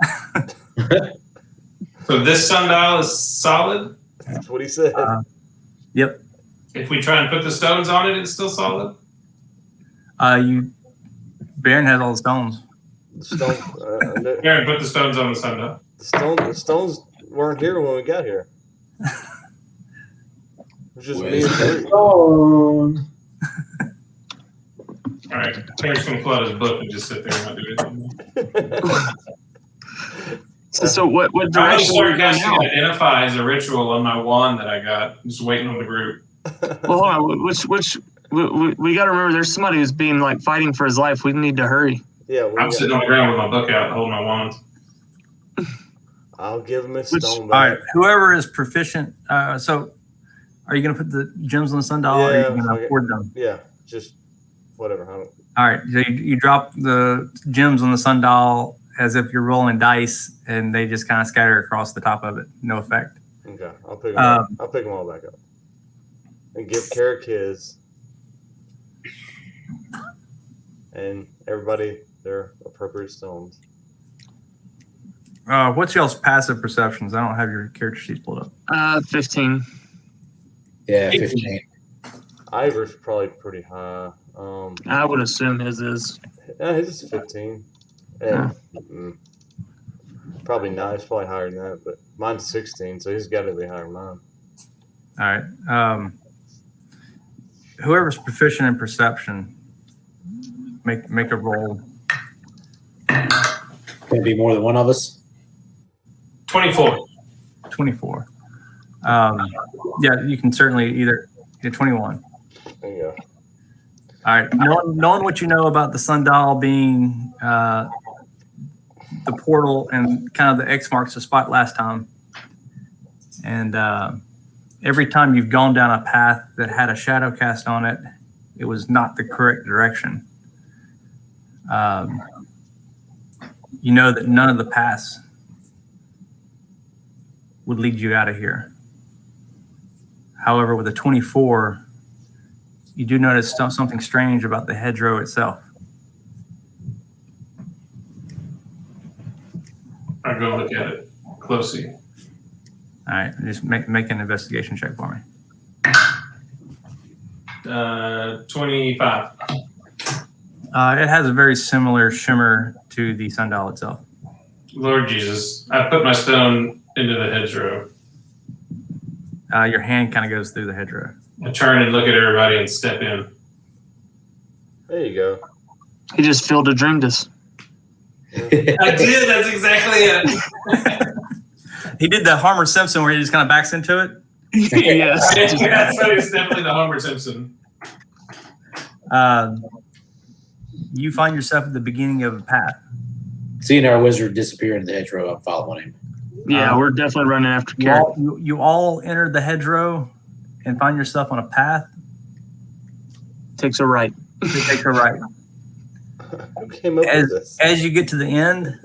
So this sundial is solid? That's what he said. Yep. If we try and put the stones on it, it's still solid? Baron has all the stones. Aaron, put the stones on the sundial. The stones weren't here when we got here. It was just me and Darut. All right, Terry's going to pull out his book and just sit there and not do anything. So what I'm going to direction are start we going casting now? Identify as a ritual on my wand that I got. Just waiting on the group. Well, hold on. We got to remember, there's somebody who's being like fighting for his life. We need to hurry. Yeah, I'm sitting on the ground with my book out, holding my wand. I'll give him his Which- stone All right, back. whoever is proficient. So, are you going to put the gems on the sundial, or are Yeah, you going to okay. afford them? Yeah, just whatever. I don't, All right, so you drop the gems on the sundial as if you're rolling dice, and they just kind of scatter across the top of it. No effect. okay, I'll pick them. All, I'll pick them all back up and give Carrick his, and everybody their appropriate stones. What's y'all's passive perceptions? I don't have your character sheet pulled up. 15. Yeah, 15. Ivor's probably pretty high. I would assume his is. His is 15. Yeah, probably not. It's probably higher than that, but mine's 16, so he's got to be higher than mine. All right. Whoever's proficient in perception, make a roll. Can it be more than one of us? 24. 24. Yeah, you can certainly either get 21. There you go. All right. Knowing what you know about the sundial being the portal and kind of the X marks the spot last time, and every time you've gone down a path that had a shadow cast on it, it was not the correct direction. You know that none of the paths would lead you out of here. However, with a 24, you do notice something strange about the hedgerow itself. I go look at it closely. All right, just make an investigation check for me. 25. It has a very similar shimmer to the sundial itself. Lord Jesus, I put my stone into the hedgerow. Your hand kind of goes through the hedgerow. I turn and look at everybody and step in. There you go. He just filled a dream us. I did. That's exactly it. He did the Homer Simpson where he just kind of backs into it. Yes. Yeah, so it's definitely the Homer Simpson. You find yourself at the beginning of a path. Seeing our wizard disappear in the hedgerow, I'm following him. Yeah, we're definitely running after You Carrick. you all enter the hedgerow and find yourself on a path Takes a right. that takes a right. Who came up with this? As you get to the end,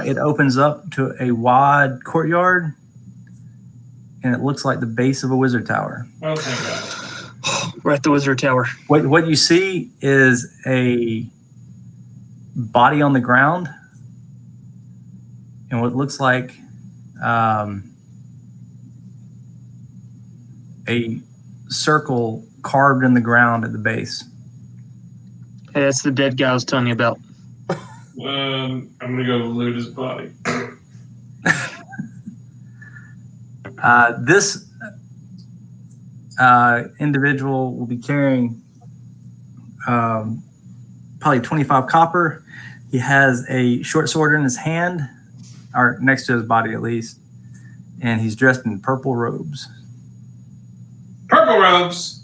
it opens up to a wide courtyard, and it looks like the base of a wizard tower. Oh, thank God. We're at the Wizard Tower. What you see is a body on the ground, and what looks like a circle carved in the ground at the base. Hey, that's the dead guy I was telling you about. I'm gonna go loot his body. This individual will be carrying probably 25 copper. He has a short sword in his hand, or next to his body at least, and he's dressed in purple robes. Purple robes.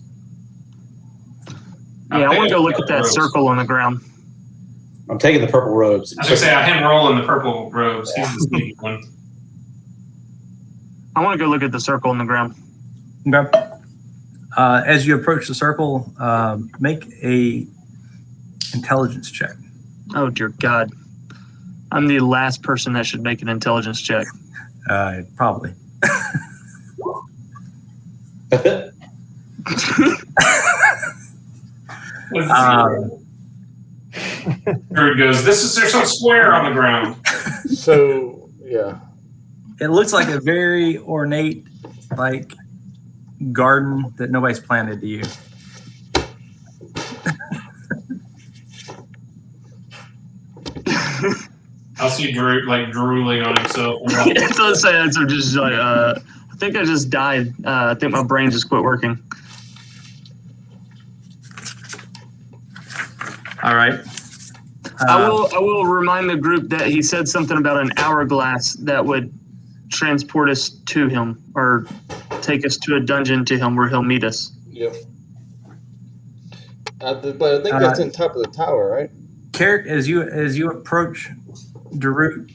Yeah, I want to go look at that circle on the ground. I'm taking the purple robes. I was gonna say I him rolling the purple robes. He's the sneaky one. I want to go look at the circle on the ground. Okay. As you approach the circle, make a intelligence check. Oh, dear God. I'm the last person that should make an intelligence check. Probably. Druid goes, there's some square on the ground. So, yeah. It looks like a very ornate, like, garden that nobody's planted to you. I'll see Drew like drooling on himself. It does say that, so just like, I think I just died. I think my brain just quit working. All right. I will remind the group that he said something about an hourglass that would transport us to him or take us to a dungeon to him where he'll meet us. Yep. But I think that's in top of the tower, right? Carrick, as you approach Darut,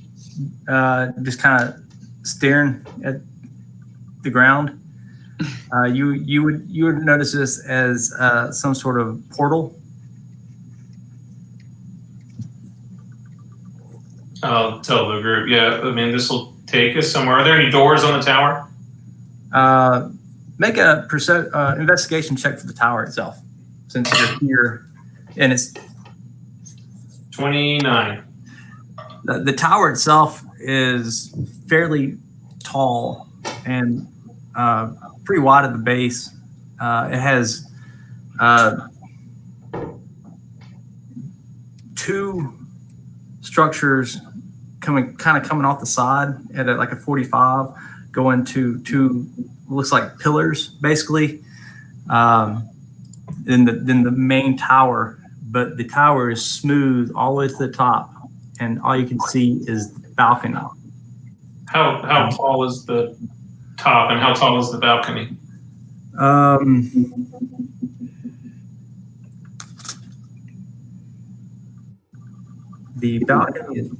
just kind of staring at the ground, you would notice this as some sort of portal. I'll tell the group. Yeah, I mean, this will take us somewhere. Are there any doors on the tower? Make a investigation check for the tower itself, since you're here, and it's 29. the tower itself is fairly tall and pretty wide at the base. It has two structures coming off the side at like a 45, going to two looks like pillars basically. In the main tower, but the tower is smooth all the way to the top, and all you can see is the balcony. How tall is the top, and how tall is the balcony? The balcony is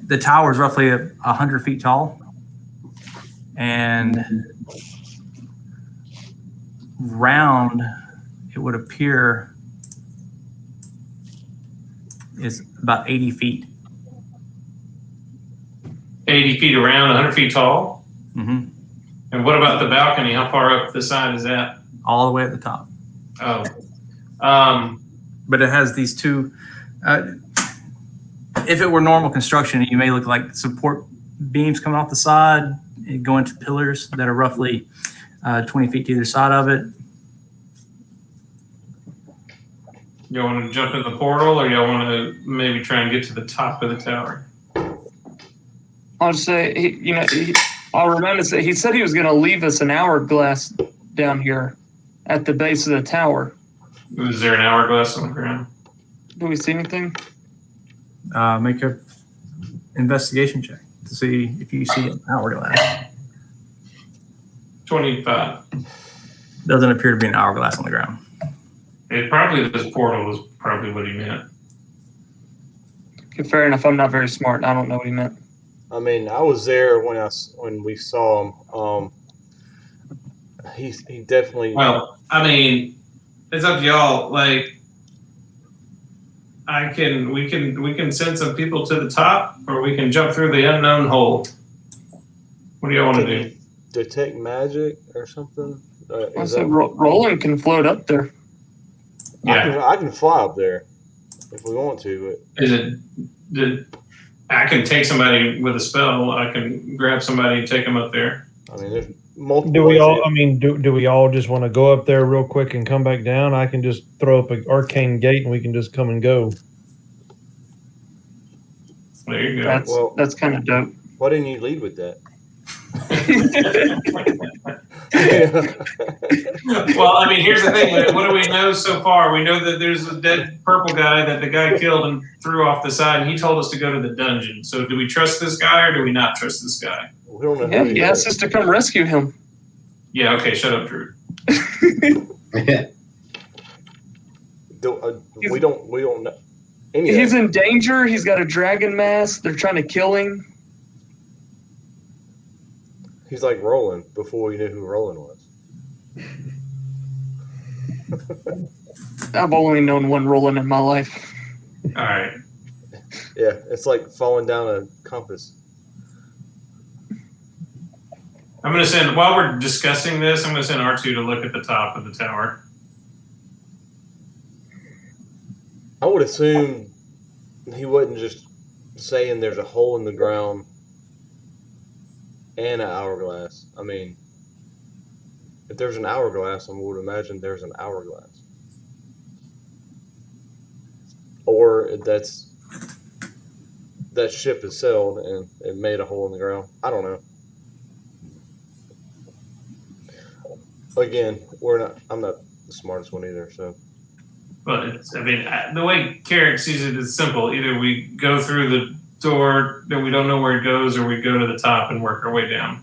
the tower is roughly 100 feet tall, and round, it would appear, is about 80 feet. 80 feet around, 100 feet tall? Mm-hmm. And what about the balcony? How far up the side is that? All the way at the top. Oh. But it has these two. If it were normal construction, you may look like support beams coming off the side, going to pillars that are roughly 20 feet to either side of it. You want to jump in the portal, or you want to maybe try and get to the top of the tower? I'll say, I'll remind us that he said he was going to leave us an hourglass down here at the base of the tower. Is there an hourglass on the ground? Do we see anything? Make a investigation check to see if you see an hourglass. 25. Doesn't appear to be an hourglass on the ground. This portal was probably what he meant. Okay, fair enough. I'm not very smart. I don't know what he meant. I mean, I was there when we saw him. He definitely. Well, I mean, it's up to y'all. Like, we can send some people to the top, or we can jump through the unknown hole. What do y'all want to do? Detect magic or something? I said Roland can float up there. Yeah, I can fly up there if we want to. But I can take somebody with a spell. I can grab somebody and take them up there. I mean, there's multiple. Do we all? I mean, do we all just want to go up there real quick and come back down? I can just throw up an arcane gate and we can just come and go. There you go. That's kind of dope. Why didn't you lead with that? Well, I mean, here's the thing. What do we know so far? We know that there's a dead purple guy that the guy killed and threw off the side, and he told us to go to the dungeon. So do we trust this guy, or do we not trust this guy? We don't know. Yeah, he asked us to come rescue him. Yeah, okay, shut up, Drew. We don't know. He's in danger. He's got a dragon mask. They're trying to kill him. He's like Roland before we knew who Roland was. I've only known one Roland in my life. All right. Yeah, it's like falling down a compass. I'm going to send, while we're discussing this, I'm going to send R2 to look at the top of the tower. I would assume he wasn't just saying there's a hole in the ground and an hourglass. I mean, if there's an hourglass, I would imagine there's an hourglass. Or that ship is sailed and it made a hole in the ground. I don't know. Again, I'm not the smartest one either, so. But the way Carrick sees it is simple. Either we go through or that we don't know where it goes, or we go to the top and work our way down?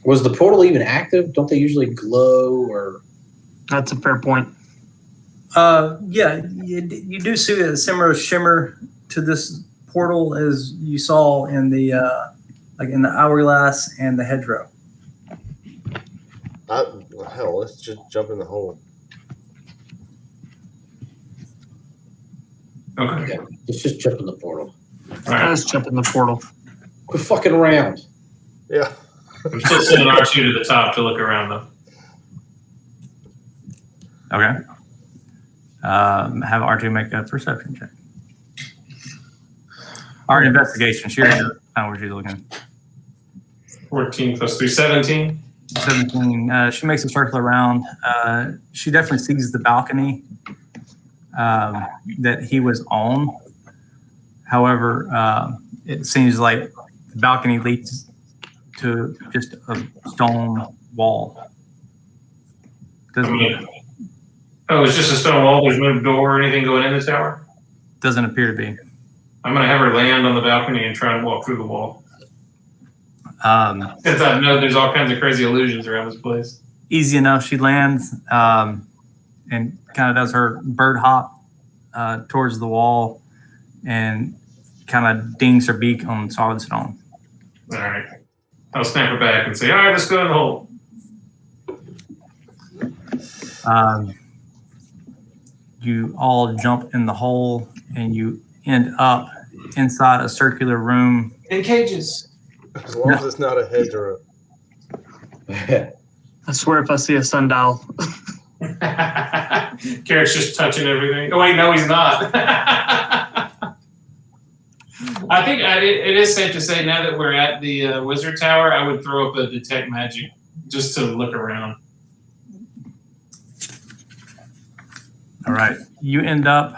Was the portal even active? Don't they usually glow or? That's a fair point. Yeah, you do see a similar shimmer to this portal as you saw in the like in the hourglass and the hedgerow. Hell, let's just jump in the hole. Okay. Yeah, let's just jump in the portal. All right. Let's jump in the portal. Quit fucking around. Yeah. I'm still sending R2 to the top to look around though. Okay. Have R2 make a perception check. Or an investigation. She already found where she's looking. 14 plus 3, 17. 17. She makes a circle around. She definitely sees the balcony that he was on. However, it seems like the balcony leads to just a stone wall. Oh, it's just a stone wall. There's no door or anything going in the tower? Doesn't appear to be. I'm going to have her land on the balcony and try and walk through the wall. Since I know there's all kinds of crazy illusions around this place. Easy enough. She lands and kind of does her bird hop towards the wall and kind of dings her beak on solid stone. All right. I'll snap her back and say, all right, let's go in the hole. You all jump in the hole and you end up inside a circular room. In cages. As long as it's not a hedgerow. I swear if I see a sundial. Carrot's just touching everything. Oh, wait, no, he's not. I think it is safe to say now that we're at the Wizard Tower, I would throw up a Detect Magic just to look around. All right. You end up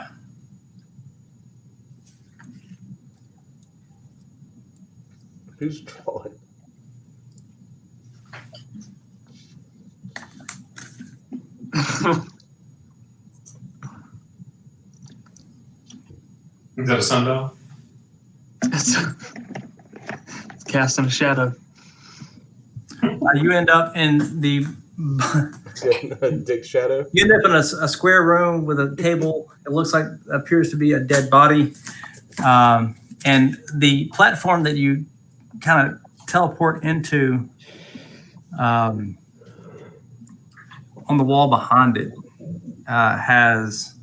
Who's drawing? Is that a sundial? It's casting a shadow. you end up in the Dick Shadow. you end up in a square room with a table. It looks like appears to be a dead body, and the platform that you kind of teleport into on the wall behind it has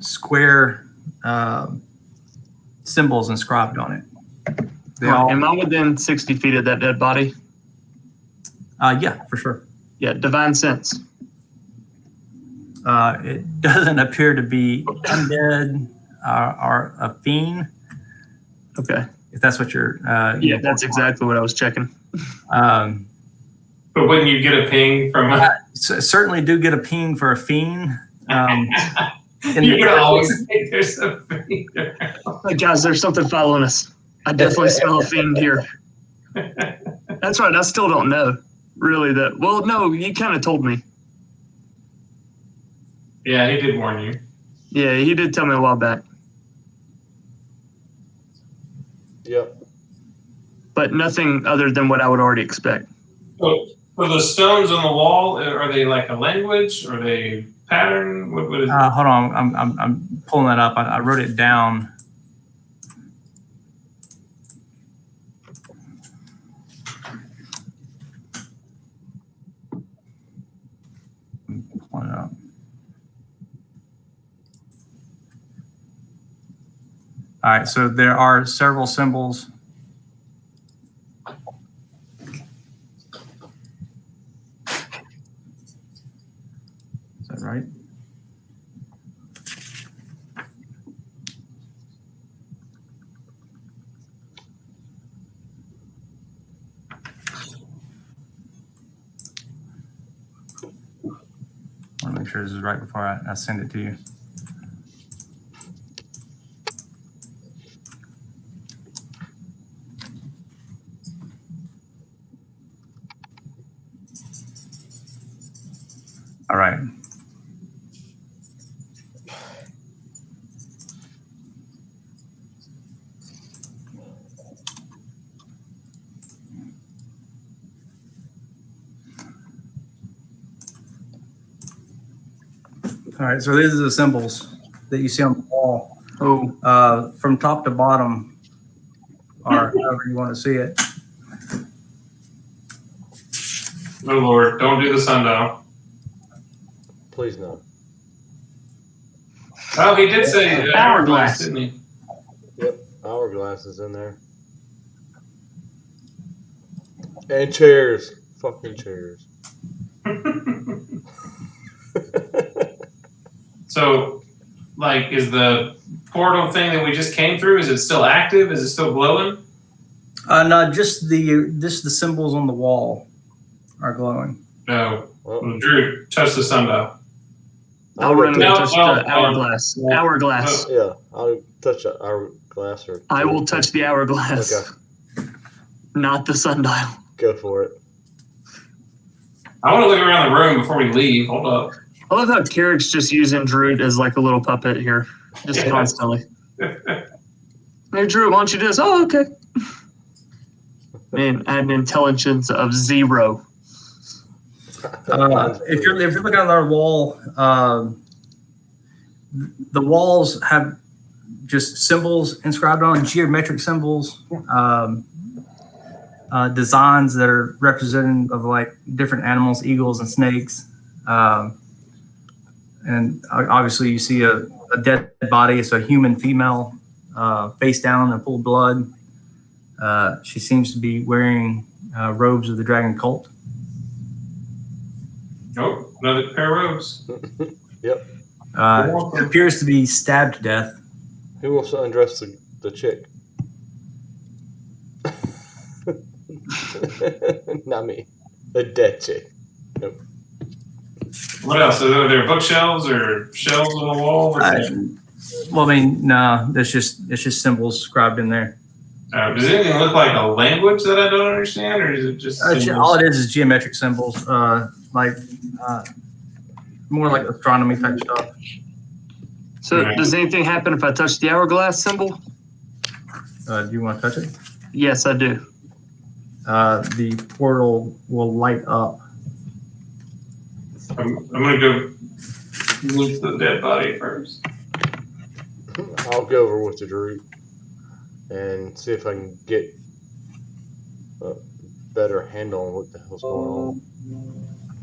square symbols inscribed on it. Am I within 60 feet of that dead body? Yeah, for sure. Yeah, divine sense. It doesn't appear to be undead or a fiend. Okay. If that's what you're. Yeah, that's exactly what I was checking. But wouldn't you get a ping from Certainly do get a ping for a fiend. You would always think there's a fiend around. Hey guys, there's something following us. I definitely smell a fiend here. That's right. I still don't know really that. Well, no, you kind of told me. Yeah, he did warn you. Yeah, he did tell me a while back. Yep. But nothing other than what I would already expect. So, for the stones on the wall, are they like a language? Are they pattern? What is it? Hold on, I'm pulling that up. I wrote it down. I'm pulling it up. All right, so there are several symbols. Is that right? I want to make sure this is right before I send it to you. All right. All right, so these are the symbols that you see on the wall. Oh, From top to bottom, or however you want to see it. Oh Lord, don't do the sundial. Please no. Oh, he did say Hourglass. didn't he? Yep, hourglass is in there. And chairs. Fucking chairs. So, like, is the portal thing that we just came through, is it still active? Is it still glowing? No, just the symbols on the wall are glowing. No. Well, Drew, touch the sundial. I'll run and No, touch no, the hourglass. Hourglass. yeah, I'll touch the hourglass or. I will touch the hourglass. Okay. Not the sundial. Go for it. I want to look around the room before we leave. Hold up. I love how Carrick's just using Drew as like a little puppet here, just Yeah. constantly. Hey, Drew, why don't you do this? Oh, okay. Man, I had an intelligence of 0. If you're looking at our wall, the walls have just symbols inscribed on, geometric symbols, designs that are representative of like different animals, eagles and snakes. And obviously you see a dead body. It's a human female, face down and full of blood. She seems to be wearing robes of the dragon cult. Oh, another pair of robes. Yep. It appears to be stabbed to death. Who wants to undress the chick? Not me. The dead chick. Nope. What else? Are there bookshelves or shelves on the wall? Well, I mean, no, it's just symbols scribed in there. Does anything look like a language that I don't understand, or is it just All symbols? it is geometric symbols, like more like astronomy type stuff. So, Right. does anything happen if I touch the hourglass symbol? Do you want to touch it? Yes, I do. The portal will light up. I'm gonna go loot the dead body first. I'll go over with the Drew and see if I can get a better handle on what the hell's going on.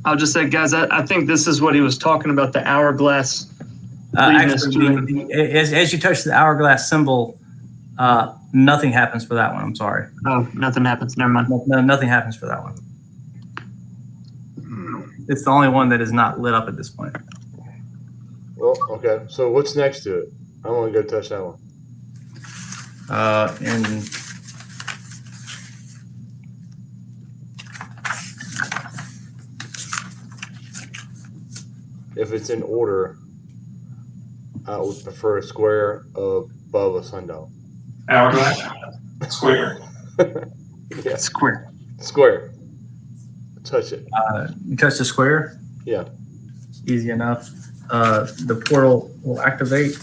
I'll just say, guys, I think this is what he was talking about, the hourglass. leading us Actually, to as you touch the hourglass symbol, nothing happens for that one. I'm sorry. Oh, nothing happens. Never mind. No, nothing happens for that one. It's the only one that is not lit up at this point. Well, okay. So what's next to it? I want to go touch that one. And If it's in order, I would prefer a square above a sundial. Hourglass. Square. Yeah, Square. square. Touch it. you touch the square. Yeah. Easy enough. The portal will activate.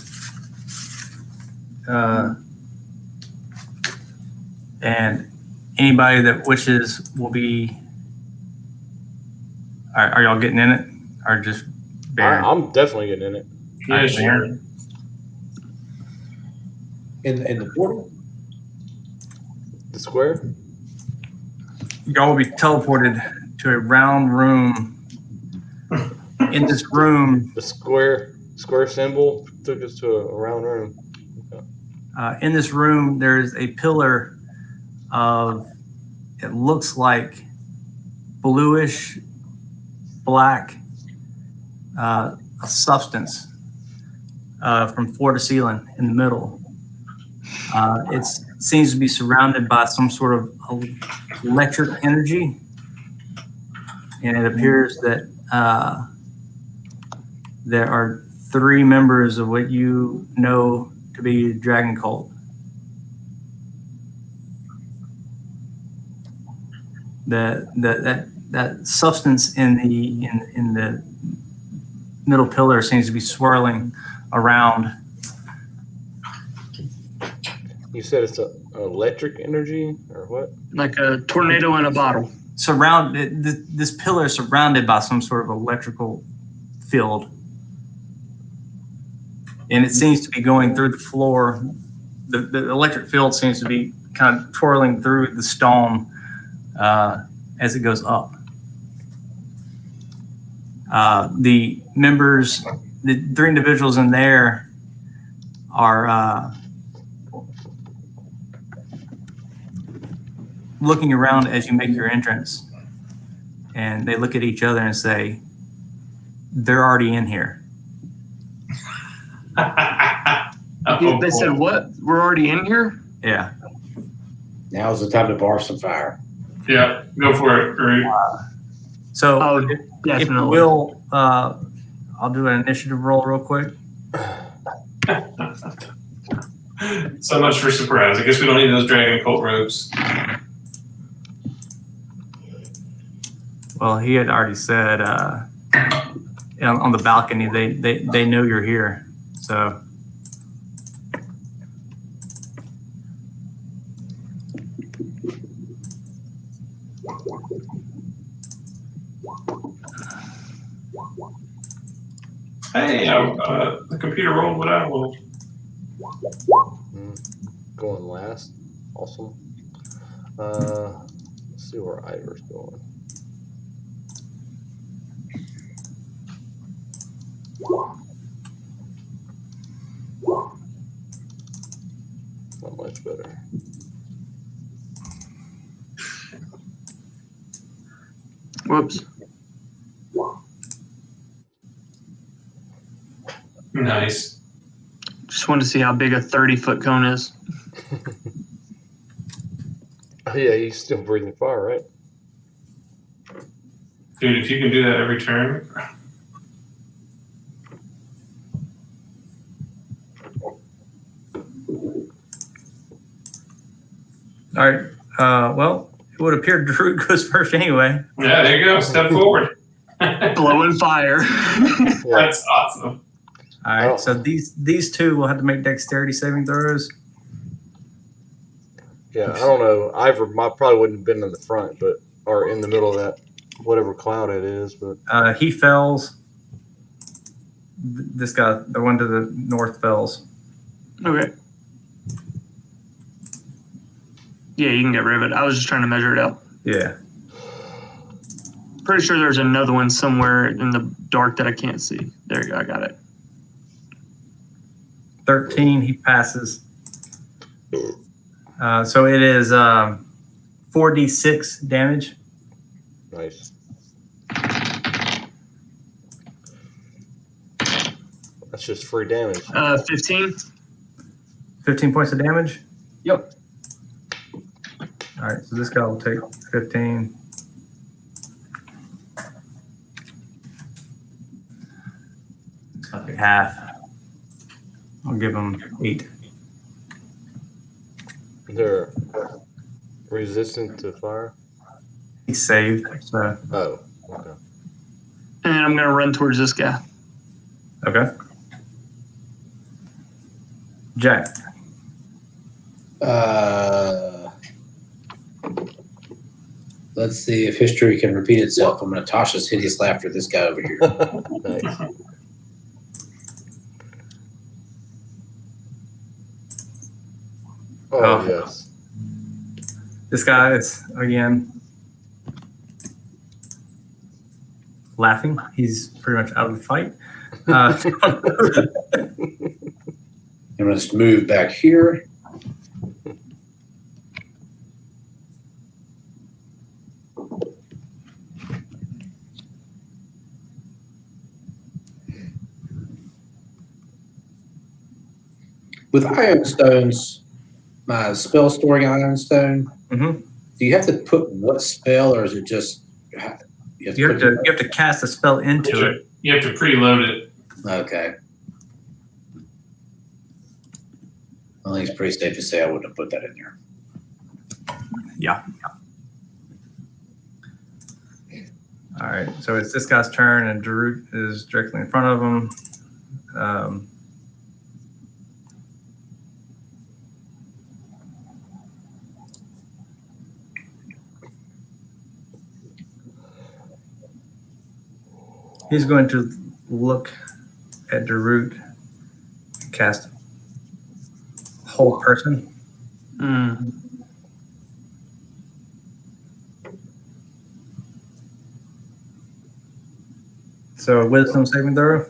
And anybody that wishes will be. Are y'all getting in it, or just Baron? I'm definitely getting in it. Yeah, Alright, sure. Baron. In the portal? The square? Y'all will be teleported to a round room. In this room, The square symbol took us to a round room. there is a pillar of, it looks like bluish black a substance from floor to ceiling in the middle. It seems to be surrounded by some sort of electric energy, and it appears that there are 3 members of what you know to be the Dragon Cult. That substance in the middle pillar seems to be swirling around. You said it's an electric energy or what? Like a tornado in a bottle. This pillar is surrounded by some sort of electrical field. and it seems to be going through the floor. The electric field seems to be kind of twirling through the stone as it goes up. The members, the 3 individuals in there are looking around as you make your entrance, and they look at each other and say, they're already in here. They said what? We're already in here? Yeah. Now's the time to bar some fire. Yeah, go for it, Groot. So Oh, if you definitely. will, I'll do an initiative roll real quick. So much for surprise. I guess we don't need those dragon cult robes. Well, he had already said on the balcony they know you're here. So Hey, the computer rolled what I rolled. Going last. Awesome. Let's see where Ivor's going. Not much better. Whoops. Nice. Just wanted to see how big a 30-foot cone is. Oh, yeah, he's still breathing fire, right? Dude, if you can do that every turn. all right. Well, it would appear Drew goes first anyway. Yeah, there you go. Step forward. Blowing fire. Yeah. That's awesome. All right. Oh. So these 2 will have to make dexterity saving throws. Yeah, I don't know. Ivor probably wouldn't have been in the front, but or in the middle of that whatever cloud it is, but He fails. This guy, the one to the north, fails. Okay. Yeah, you can get rid of it. I was just trying to measure it out. Yeah. Pretty sure there's another one somewhere in the dark that I can't see. There you go. I got it. 13, he passes. So it is 4d6 damage. nice. That's just free damage. 15. 15 points of damage. Yep. All right, so this guy will take 15. I'll take half. I'll give him 8. They're resistant to fire. He's saved. So Oh, okay. And I'm going to run towards this guy. okay. Jack. Let's see if history can repeat itself. I'm going to Tasha's hideous laughter. This guy over here. Nice. Oh, yes. This guy is again laughing. He's pretty much out of the fight. I'm going to just move back here. With iron stones, my spell storing iron stone, Mhm. do you have to put what spell, or is it just You have to cast a spell into it. You have to preload it. Okay. I think it's pretty safe to say I wouldn't have put that in there. Yeah. All right, so it's this guy's turn, and Darut is directly in front of him. He's going to look at Darut, cast hold person. Mm. So wisdom saving throw.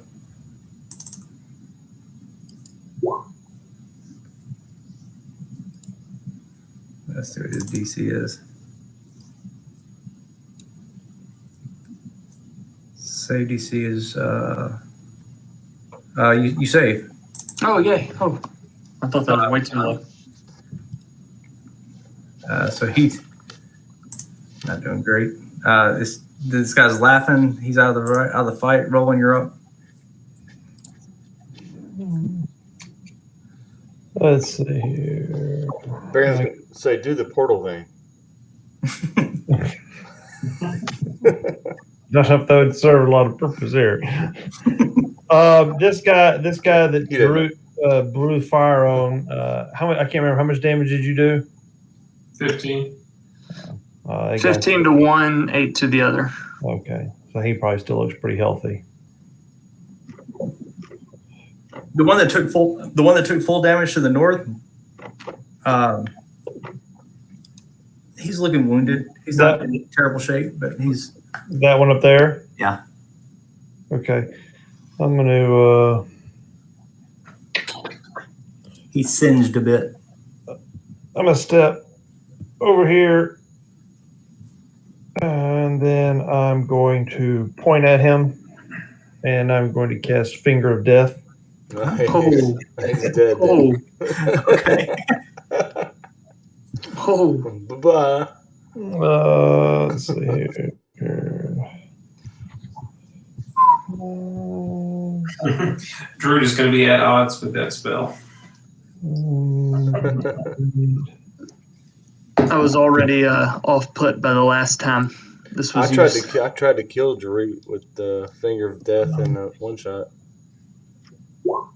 Let's see what his DC is. Save DC is you save. Oh, yay. Oh, I thought that was way too low. So he's not doing great. This guy's laughing. He's out of the fight. Rolling, you're up. Let's see here. Baron's gonna say, do the portal thing. Not if that would serve a lot of purpose here. This guy that blew fire on. How much? I can't remember how much damage did you do? 15. 15 to one, 8 to the other. Okay, so he probably still looks pretty healthy. The one that took full damage to the north. He's looking wounded. He's not in terrible shape, but he's that one up there. Yeah. Okay, I'm gonna. He's singed a bit. I'm gonna step over here, and then I'm going to point at him, and I'm going to cast Finger of Death. Nice. Oh. He's dead. Oh, Okay. oh. Bye-bye. Let's see here. Druid is going to be at odds with that spell. I was already off put by the last time. This was I tried to kill Jarut with the Finger of Death in a one shot. All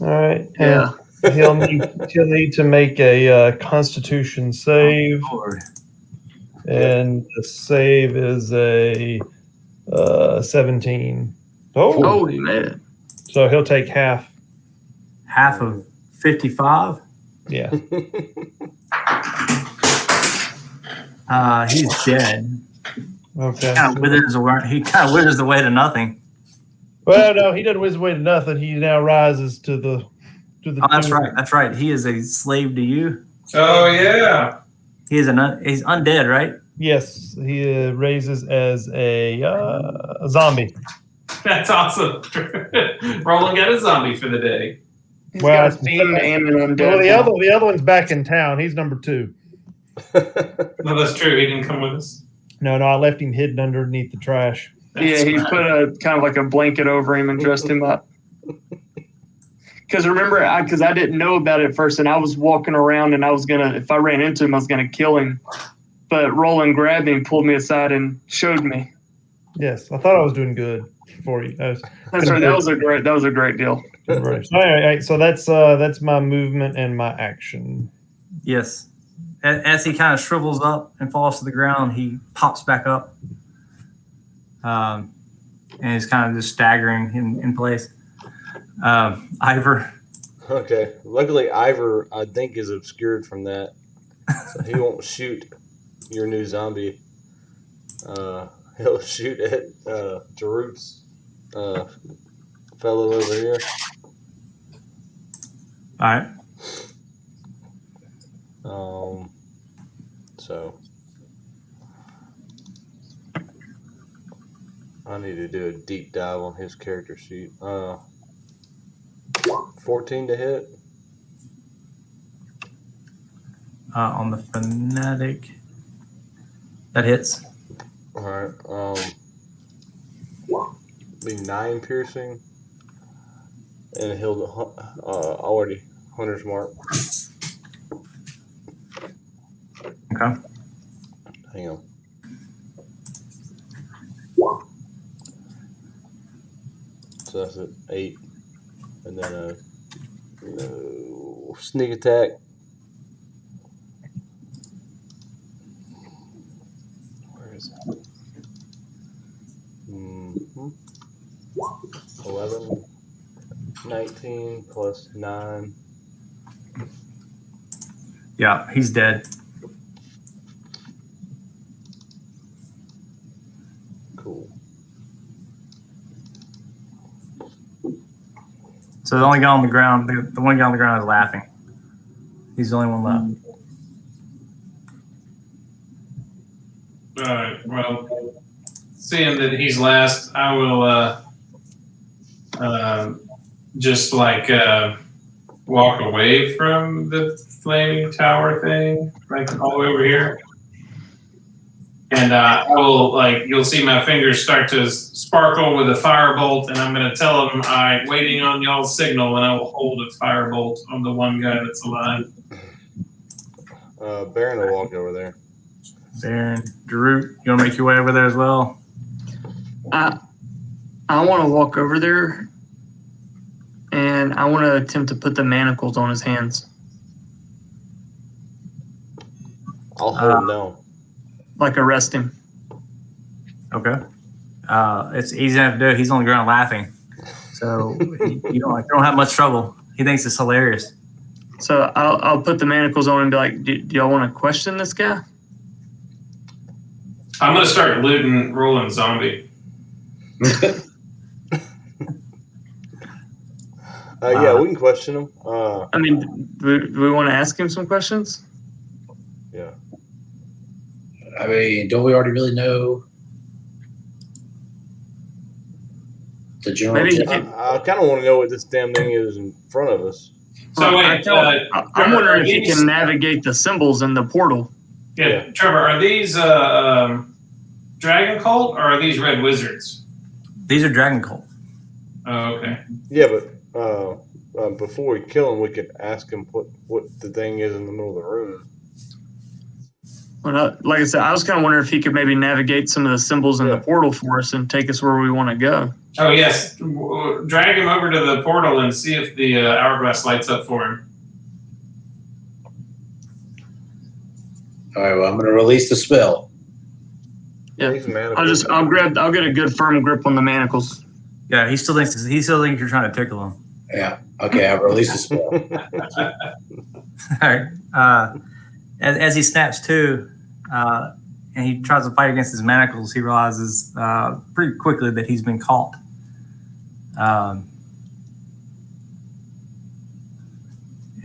right. Yeah. He'll need to make a Constitution save, and the save is a 17. Oh, he made it. So he'll take half. Half of 55. Yeah. He's dead. Okay. He kind of withers away to nothing. Well, no, he doesn't whiz away to nothing. He now rises to the. Oh, that's right. That's right. He is a slave to you. Oh, yeah. He's undead, right? Yes, he raises as a zombie. That's awesome. Roland got a zombie for the day. He's Well, got a fiend and an undead. Well, the other one's back in town. He's number 2. No, that's true. He didn't come with us. No, I left him hidden underneath the trash. Yeah, he put a kind of like a blanket over him and dressed him up. Because remember, because I didn't know about it at first, and I was walking around, and I was gonna, if I ran into him, I was gonna kill him. But Roland grabbed me and pulled me aside and showed me. Yes, I thought I was doing good for you. That's right. That was a great deal. Right. So anyway, so that's my movement and my action. Yes. As he kind of shrivels up and falls to the ground, he pops back up, and he's kind of just staggering in place. Ivor. Okay. Luckily, Ivor, I think, is obscured from that. So he won't shoot your new zombie. He'll shoot at Jarut's fellow over here. All right. So I need to do a deep dive on his character sheet. 14 to hit. On the fanatic, that hits. All right. Be 9 piercing, and he'll already hunter's mark. Okay. Hang on. So that's an 8, and then a sneak attack. Where is it? 11. 19 plus 9. Yeah, he's dead. Cool. So the only guy on the ground, the one guy on the ground is laughing. He's the only one left. All right. Well, seeing that he's last, I will just like walk away from the flaming tower thing, like all the way over here. And I will, like, you'll see my fingers start to sparkle with a firebolt, and I'm going to tell him I'm waiting on y'all's signal, and I will hold a firebolt on the one guy that's alive. Baron will walk over there. Baron, Darut, you want to make your way over there as well? I want to walk over there, and I want to attempt to put the manacles on his hands. I'll hold him down. Like arrest him. Okay. It's easy enough to do. He's on the ground laughing. So you don't have much trouble. He thinks it's hilarious. So I'll put the manacles on and be like, do y'all want to question this guy? I'm going to start looting Roland Zombie. Yeah, we can question him. I mean, do we want to ask him some questions? Yeah. I mean, don't we already really know the general? Maybe he intent? can- I kind of want to know what this damn thing is in front of us. So wait, I'm wondering if he can navigate the symbols in the portal. yeah, Trevor, are these Dragon Cult or are these Red Wizards? These are Dragon Cult. Oh, okay. Yeah, but before we kill him, we could ask him what the thing is in the middle of the room. Well, like I said, I was kind of wondering if he could maybe navigate some of the symbols in the portal for us and take us where we want to go. Oh, yes. Drag him over to the portal and see if the hourglass lights up for him. All right, well, I'm going to release the spell. Yeah. He's manacled. I'll get a good firm grip on the manacles. Yeah, he still thinks you're trying to tickle him. Yeah. Okay, I've released the spell. All right. As he snaps to, and he tries to fight against his manacles, he realizes pretty quickly that he's been caught.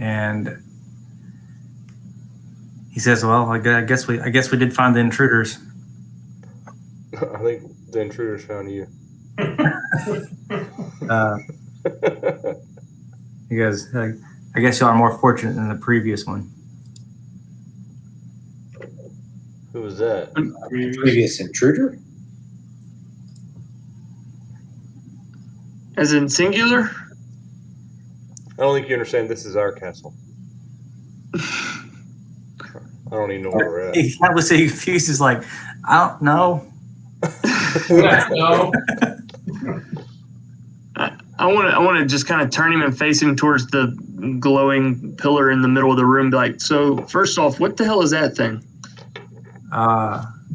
And he says, "Well, I guess we did find the intruders." I think the intruders found you. He goes, "I guess y'all are more fortunate than the previous one." Who was that? Previous intruder? As in singular? I don't think you understand. This is our castle. I don't even know where we're at. He was confused. He's like, "I don't know." No. I want to just kind of turn him and face him towards the glowing pillar in the middle of the room. Be like, so first off, what the hell is that thing?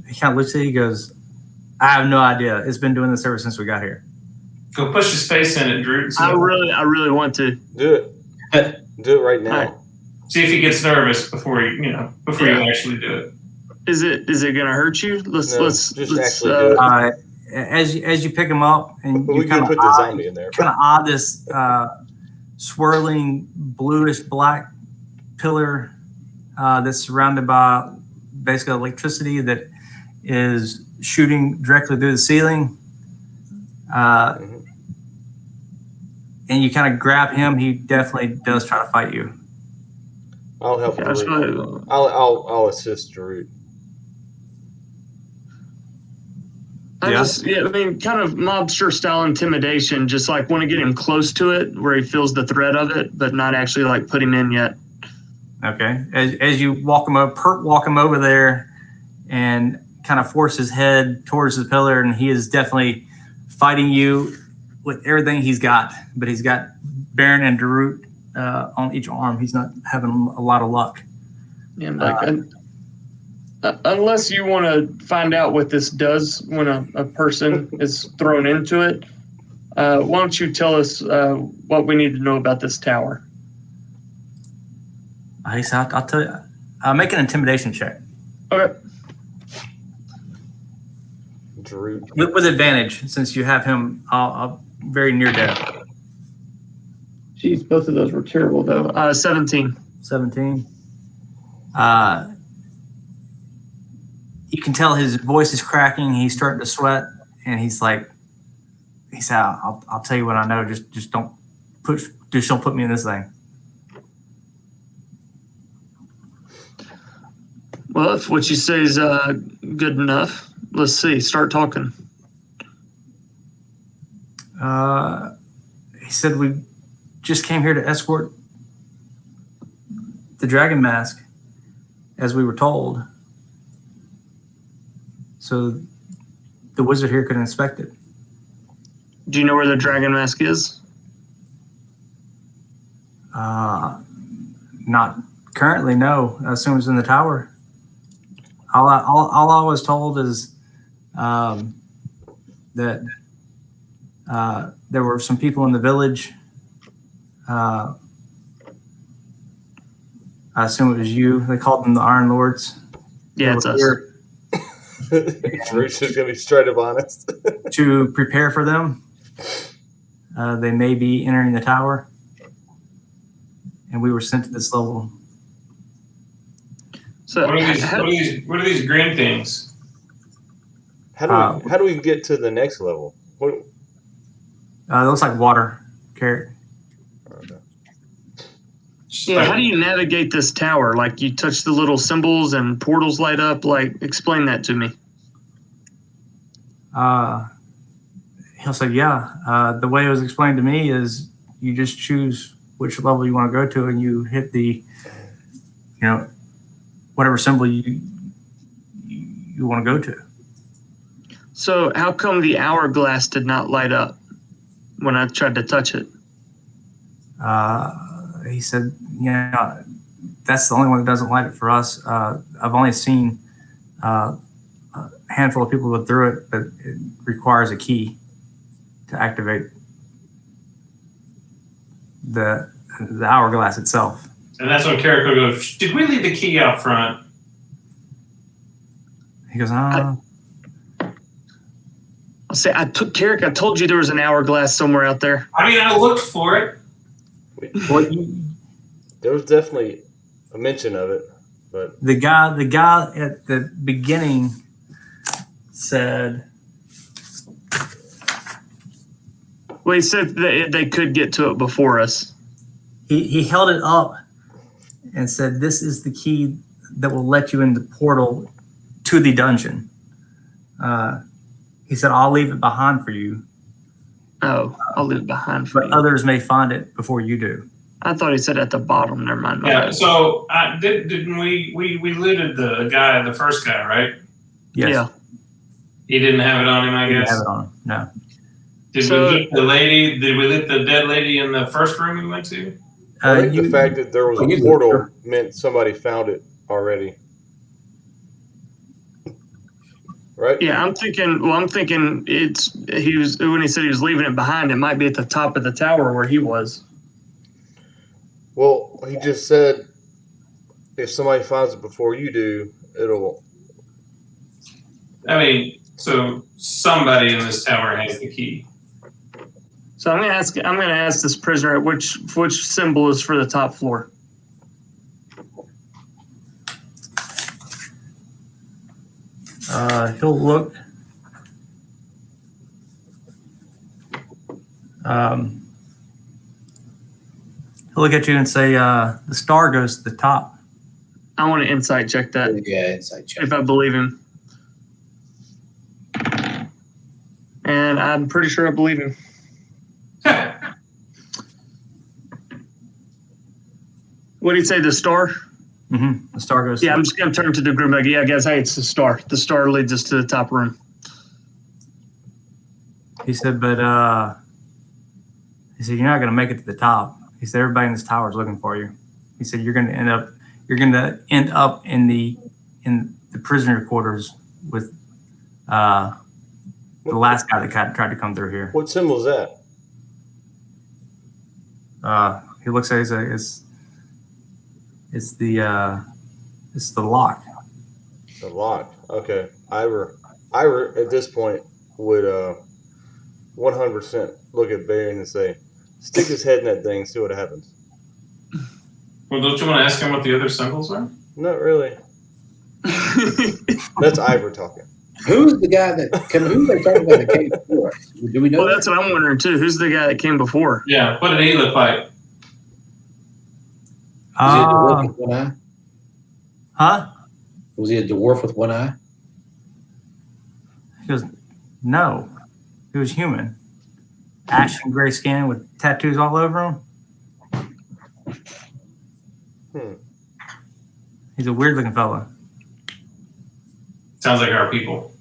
He kind of looks at it. He goes, "I have no idea. It's been doing this ever since we got here." Go push his face in it, Drew. I really want to. Do it. Do it right now. All right. See if he gets nervous before you actually do it. Is it going to hurt you? Let's actually do it. As you pick him up and But you we can put the zombie in there. kind of eye this swirling bluish black pillar that's surrounded by basically electricity that is shooting directly through the ceiling. And you kind of grab him. He definitely does try to fight you. I'll help Yeah, that's Darut. right. I'll assist Darut. I mean, kind of mobster style intimidation. Just like want to get him close to it, where he feels the threat of it, but not actually like put him in yet. Okay. As you walk him over there, and kind of force his head towards the pillar, and he is definitely fighting you with everything he's got. But he's got Baron and Darut on each arm. He's not having a lot of luck. Yeah, like unless you want to find out what this does when a person is thrown into it, Why don't you tell us what we need to know about this tower? He said, I'll tell you. Make an intimidation check Okay. Drew. with advantage, since you have him very near death. Jeez, both of those were terrible, though. 17. 17. You can tell his voice is cracking. He's starting to sweat, and he said, I'll tell you what I know. Just don't put me in this thing. Well, if what you say is good enough, let's see. Start talking. He said we just came here to escort the dragon mask, as we were told, so the wizard here could inspect it. Do you know where the dragon mask is? Not currently, no. I assume it's in the tower. All I was told is that there were some people in the village. I assume it was you. They called them the Iron Lords. Yeah, it's us. Drew's just gonna be straight up honest. To prepare for them. They may be entering the tower, and we were sent to this level. So, What are these green things? How do we get to the next level? What? It looks like water, Carrot. yeah, how do you navigate this tower? Like, you touch the little symbols and portals light up? Like, explain that to me. He'll say, yeah. The way it was explained to me is you just choose which level you want to go to, and you hit the, whatever symbol you want to go to. So, how come the hourglass did not light up when I tried to touch it? He said, that's the only one that doesn't light it for us. I've only seen a handful of people go through it, but it requires a key to activate the hourglass itself. And that's when Carrico goes, did we leave the key out front? He goes, I'll say, Carrick, I told you there was an hourglass somewhere out there. I mean, I looked for it. There was definitely a mention of it, but the guy at the beginning said, Well, he said that they could get to it before us. he held it up and said, this is the key that will let you in the portal to the dungeon. He said, I'll leave it behind for you, Oh, I'll leave it behind for but you. others may find it before you do. I thought he said at the bottom. Never mind. Yeah. So didn't we looted the first guy, right? Yes. Yeah. He didn't have it on him, I He didn't guess. have it on him. No. Did we loot the lady? Did we loot the dead lady in the first room we went to? I think the fact that there was a portal meant somebody found it already. Right? Yeah, I'm thinking when he said he was leaving it behind, it might be at the top of the tower where he was. Well, he just said if somebody finds it before you do, it'll. I mean, so somebody in this tower has the key. So I'm gonna ask this prisoner which symbol is for the top floor. He'll look. He'll look at you and say, the star goes to the top. I want to insight check that Yeah, inside check. if I believe him. And I'm pretty sure I believe him. What did he say? The star? Mm-hmm. The star goes. Yeah, I'm just gonna turn to the group like, yeah, guys, hey, it's the star. The star leads us to the top room. He said, but he said you're not going to make it to the top. He said everybody in this tower is looking for you. He said you're going to end up in the prisoner quarters with the last guy that tried to come through here. What symbol is that? He looks at it's the lock. The lock. Okay. Ivor at this point would 100% look at Baron and say, "Stick his head in that thing, see what happens." Well, don't you want to ask him what the other symbols are? Not really. That's Ivor talking. Who's the guy who they talking about that came before us? Do we know? Well, that's what I'm wondering too. Who's the guy that came before? Yeah. What did he look like? Was he a dwarf with one eye? Huh? Was he a dwarf with one eye? He goes, no. He was human. Ash and gray skin with tattoos all over him. He's a weird looking fella. Sounds like our people.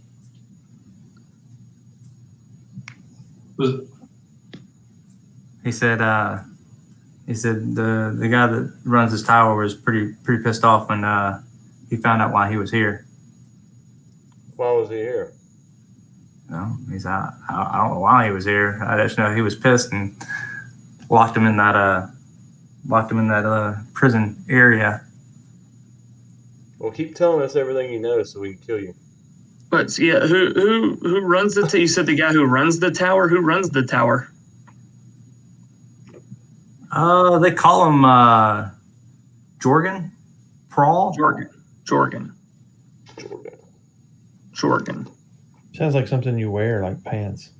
He said the guy that runs this tower was pretty pissed off when he found out why he was here. Why was he here? No, he's I don't know why he was here. I just know he was pissed and locked him in that prison area. Well, keep telling us everything you know so we can kill you. But yeah, who runs the? You said the guy who runs the tower. Who runs the tower? They call him Jorgen. Prawl. Jorgen. Sounds like something you wear, like pants.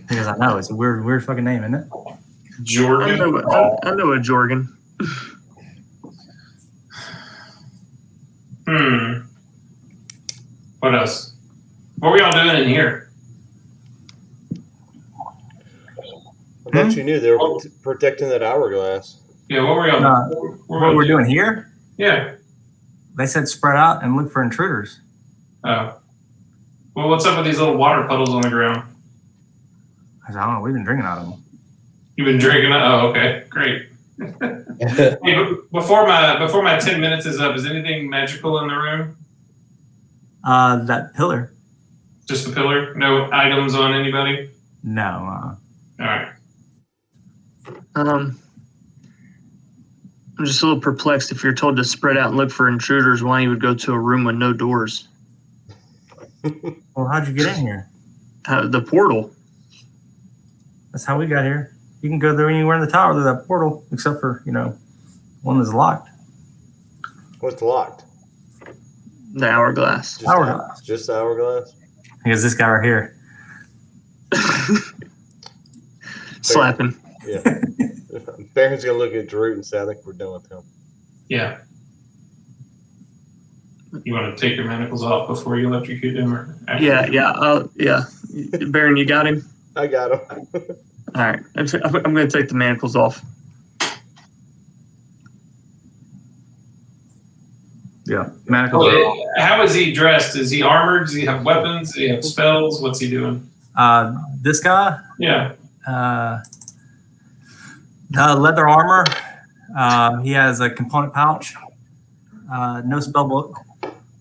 Because I know it's a weird fucking name, isn't it? Jordan. I know a Jorgen. What else? What were y'all doing in here? I thought you knew they were protecting that hourglass. Yeah, what were y'all? What we're doing here? Yeah. They said spread out and look for intruders. Oh. Well, what's up with these little water puddles on the ground? I said, I don't know. We've been drinking out of them. You've been drinking it? Oh, okay. Great. Hey, before my 10 minutes is up, is anything magical in the room? That pillar. Just the pillar? No items on anybody? No. All right. I'm just a little perplexed. If you're told to spread out and look for intruders, why you would go to a room with no doors? Well, how'd you get in here? The portal. That's how we got here. You can go there anywhere in the tower through that portal, except for one that's locked. What's locked? The hourglass. Just the hourglass? Because this guy right here. Slapping. Yeah. Baron's going to look at Drew and say, I think we're done with him. Yeah. You want to take your manacles off before you electrocute him? Or after? Yeah. Baron, you got him? I got him. All right. I'm going to take the manacles off. Yeah. Manacles are off. How is he dressed? Is he armored? Does he have weapons? Does he have spells? What's he doing? This guy? Yeah. Leather armor. He has a component pouch. No spell book.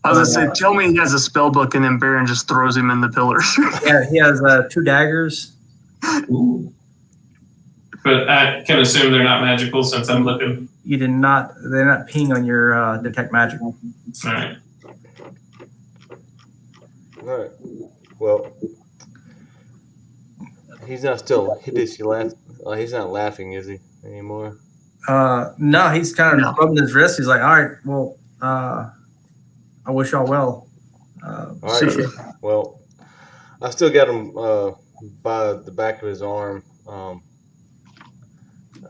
I was going to say, tell me he has a spell book, and then Baron just throws him in the pillars. Yeah, he has 2 daggers. Ooh. But I can assume they're not magical since I'm looking. They're not peeing on your detect magic. All right. All right. Well, he's not still hideously laughing. He's not laughing, is he, anymore? No, he's kind of rubbing his wrist. He's like, all right, well, I wish y'all well. All right. Well, I still got him by the back of his arm.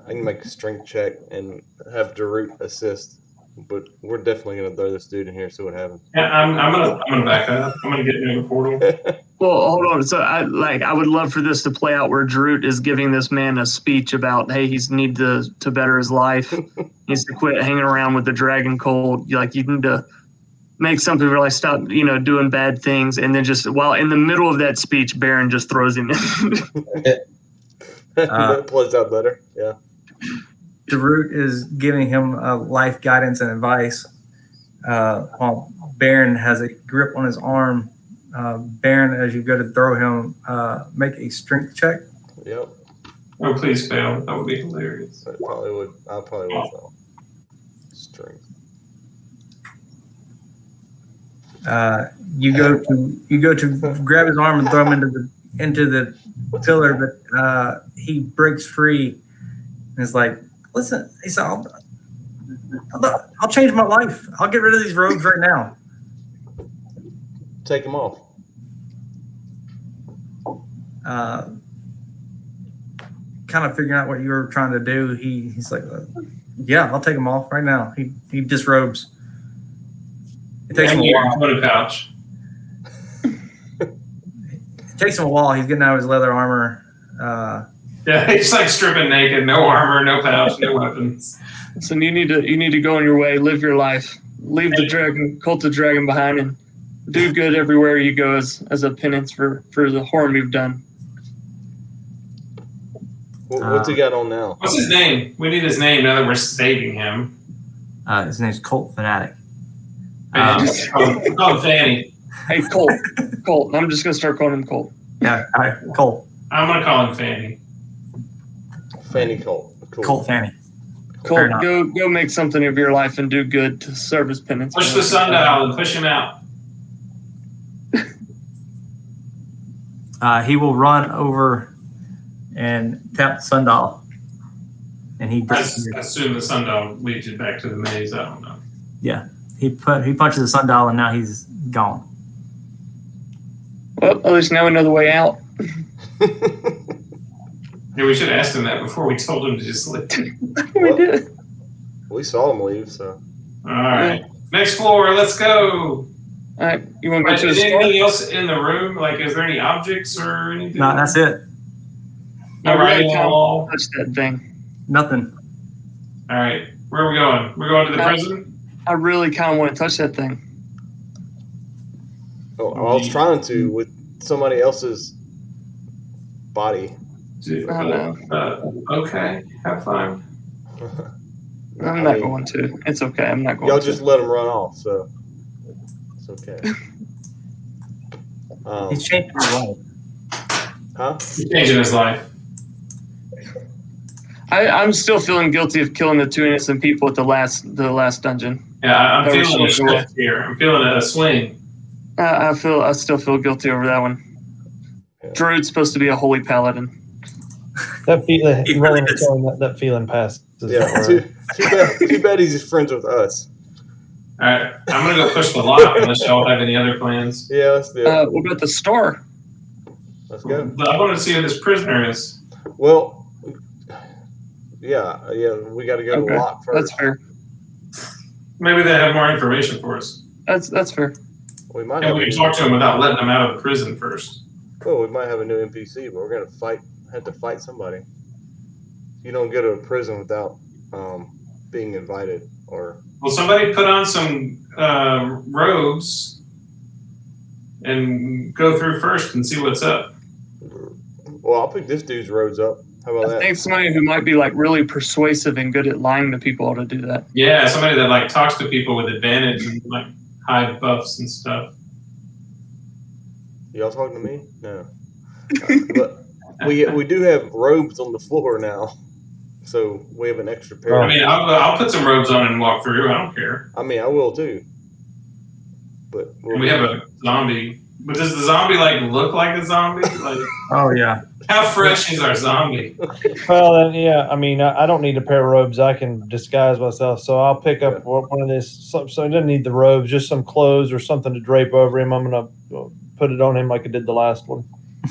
I can make a strength check and have Darut assist, but we're definitely gonna throw this dude in here. See what happens. Yeah, I'm gonna back up. I'm gonna get into the portal. Well, hold on. So I would love for this to play out where Darut is giving this man a speech about, hey, he's need to better his life. He needs to quit hanging around with the dragon cult. You need to make something really stop, doing bad things. And then just while in the middle of that speech, Baron just throws him in. That plays out better. Yeah. Darut is giving him life guidance and advice, while Baron has a grip on his arm. Baron, as you go to throw him, make a strength check. Yep. Oh, please fail. That would be hilarious. I probably would fail. Strength. You go to grab his arm and throw him into the pillar, but he breaks free and is like, "Listen," he said, "I'll change my life. I'll get rid of these robes right now." Take them off. Kind of figuring out what you were trying to do, he's like, "Yeah, I'll take them off right now." He disrobes. It takes him a while. Put a pouch. It takes him a while. He's getting out of his leather armor. Yeah, he's like stripping naked, no armor, no pouch, no weapons. So you need to go on your way, live your life, leave the cult of dragon behind, and do good everywhere you go as a penance for the harm you've done. What's he got on now? What's his name? We need his name now that we're saving him. His name's Colt Fanatic. Call him Fanny. Hey, Colt. I'm just gonna start calling him Colt. Yeah, all right, Colt. I'm gonna call him Fanny. Fanny Colt. Cool. Colt Fanny. Colt, go make something of your life and do good to serve as penance. Push the sundial and push him out. He will run over and tap the sundial, and he I disappears. assume the sundial leads you back to the maze. I don't know. Yeah, he punches the sundial, and now he's gone. Well, at least now we know the way out. Yeah, we should have asked him that before we told him to just leave. We did. We saw him leave, so. All right. Next floor, let's go. All right, you want to go to the Is there store? anything else in the room? Like, is there any objects or anything? No, that's it. No I really writing on the can't wall? touch that thing. Nothing. All right. Where are we going? We're going to the prison? I really kind of want to touch that thing. Oh, I was trying to with somebody else's body. I know. Okay. Have fun. I'm not going to. It's okay. I'm not going Y'all to. just let him run off, so it's okay. He's changing his life. Huh? He's changing his life. I'm still feeling guilty of killing the 2 innocent people at the last dungeon. Yeah, I'm That was feeling a so cool. shift here. I'm feeling a swing. I still feel guilty over that one. Yeah. Druid's supposed to be a holy paladin. That feeling, He really is. that feeling passed. Yeah. Too bad he's just friends with us. All right. I'm going to go push the lock unless y'all have any other plans. Yeah, let's do it. What about the store? Let's go. But I want to see who this prisoner is. Well, yeah, we got to go to Okay, the lock first. that's fair. Maybe they have more information for us. That's fair. We might And have. we can talk to him without letting him out of the prison first. We might have a new NPC, but we're gonna have to fight somebody. You don't go to a prison without being invited, or Well, somebody put on some robes and go through first and see what's up. well, I'll pick this dude's robes up. How about I that? think somebody who might be like really persuasive and good at lying to people ought to do that. Yeah, somebody that like talks to people with advantage and like hide buffs and stuff. Y'all talking to me? No. But we do have robes on the floor now, so we have an extra pair. I mean, I'll put some robes on and walk through. I don't care. I will too. But And we have a zombie. But does the zombie like look like a zombie? Like, Oh yeah. how fresh is our zombie? Well, then, yeah. I mean, I don't need a pair of robes. I can disguise myself, so I'll pick up one of this. So he doesn't need the robes, just some clothes or something to drape over him. I'm gonna put it on him like I did the last one.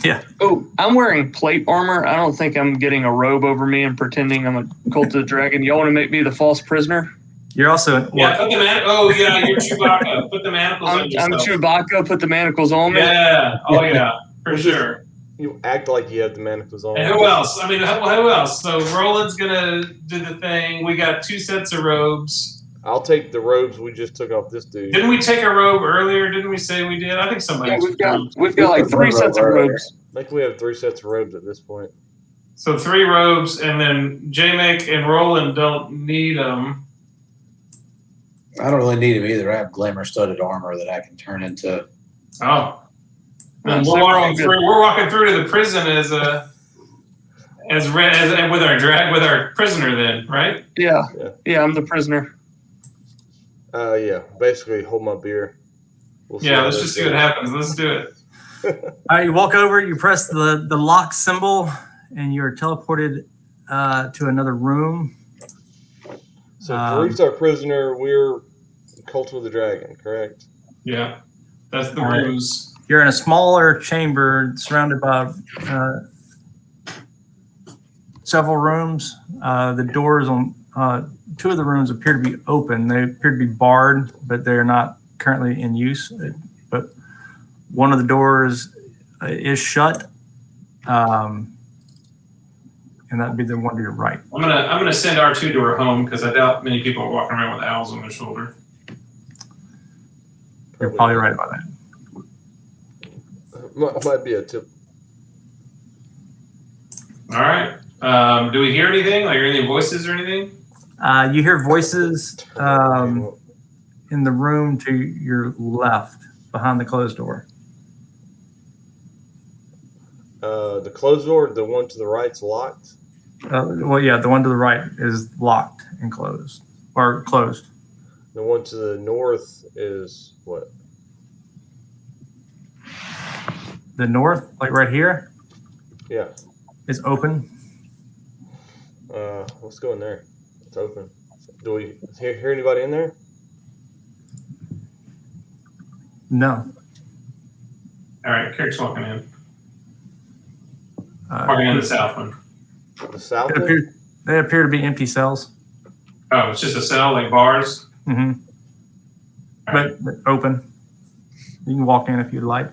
Yeah. Oh, I'm wearing plate armor. I don't think I'm getting a robe over me and pretending I'm a cult of the dragon. Y'all want to make me the false prisoner? You're also Yeah, put the oh yeah, you're Chewbacca. Put the manacles on I'm yourself. Chewbacca. Put the manacles on me. Yeah. Oh yeah, for sure. you act like you have the manacles on. And who else? I mean, who else? So Roland's gonna do the thing. We got 2 sets of robes. I'll take the robes we just took off this dude. Didn't we take a robe earlier? Didn't we say we did? I think somebody. Yeah, we've got like 3 sets of robes. I think we have 3 sets of robes at this point. So 3 robes, and then J-Make and Roland don't need them. I don't really need him either. I have glamour studded armor that I can turn into. Oh. And So we're walking through to the prison as with our prisoner then, right? Yeah. Yeah. Yeah, I'm the prisoner. Yeah. Basically, hold my beer. We'll Yeah, how let's this just see what goes. happens. Let's do it. All right, you walk over, you press the lock symbol, and you're teleported to another room. So Farouk's our prisoner. We're Cult of the Dragon, correct? Yeah, that's the All right. ruse. You're in a smaller chamber surrounded by several rooms. The doors on two of the rooms appear to be open. They appear to be barred, but they're not currently in use. But one of the doors is shut, and that'd be the one to your right. I'm gonna send R2 to her home because I doubt many people are walking around with owls on their shoulder. You're probably right about that. Might be a tip. All right. Do we hear anything? Like any voices or anything? You hear voices in the room to your left, behind the closed door. The closed door, the one to the right's locked. Well, yeah, the one to the right is locked and closed, or closed. The one to the north is what? The north, like right here, Yeah. is open. Let's go in there. It's open. Do we hear anybody in there? No. All right, Carrick's walking in. Uh, Walking in the south one. The south They one? appear to be empty cells. Oh, it's just a cell, like bars. Mm-hmm. All right. But open. You can walk in if you'd like.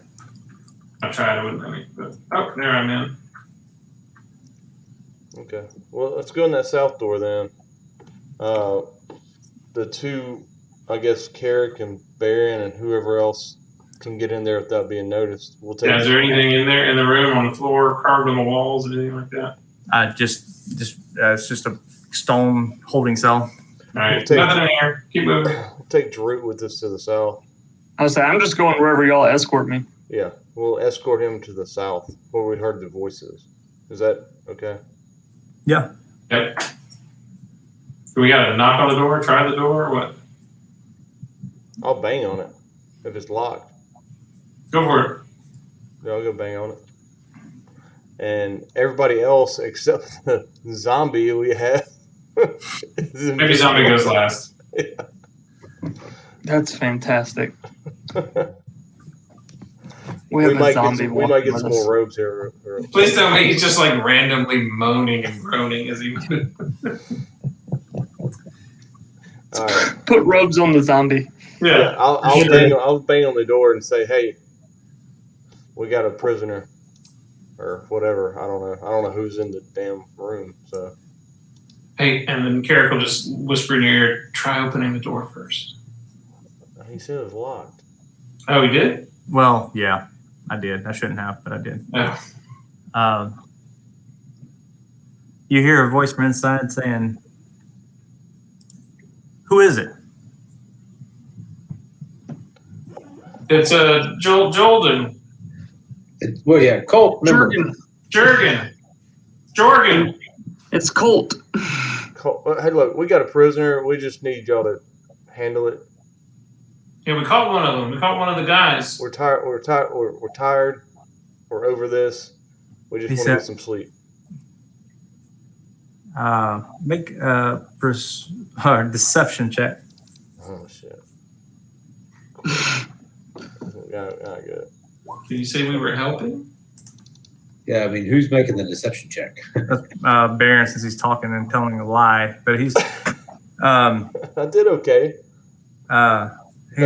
I tried. It wouldn't let me. But, oh, there I'm in. Okay. Well, let's go in that south door then. The two, I guess, Carrick and Baron and whoever else can get in there without being noticed. We'll take. Yeah, is there anything in there in the room, on the floor, carved on the walls, anything like that? It's just a stone holding cell. All right, We'll take- nothing in here. Keep moving. We'll take Drew with us to the south. I was saying, I'm just going wherever y'all escort me. Yeah, we'll escort him to the south where we heard the voices. Is that okay? Yeah. Yep. Do we got to knock on the door, try the door, or what? I'll bang on it if it's locked. Go for it. Yeah, I'll go bang on it. And everybody else except the zombie we have. is Maybe zombie goes last. That's fantastic. We have a might zombie get some walking with more us. robes here. Please tell me he's just like randomly moaning and groaning as he. All right. Put robes on the zombie. Yeah, I'll Sure. bang on the door and say, "Hey, we got a prisoner, or whatever. I don't know who's in the damn room." So Hey, and then Carrick will just whisper in your ear, "Try opening the door first." he said it was locked. Oh, he did? Well, yeah, I did. I shouldn't have, but I did. Oh. You hear a voice from inside saying, "Who is it?" It's Jolden. Well, yeah, Colt. Remember, Jorgen. It's Colt. Hey, look, we got a prisoner. We just need y'all to handle it. Yeah, we caught one of them. We caught one of the guys. We're tired. We're tired. We're over this. We just He want to said- get some sleep. Make a deception check. Oh shit. Got good. Did you say we were helping? yeah, I mean, who's making the deception check? Baron, since he's talking and telling a lie, but he's I did okay. Better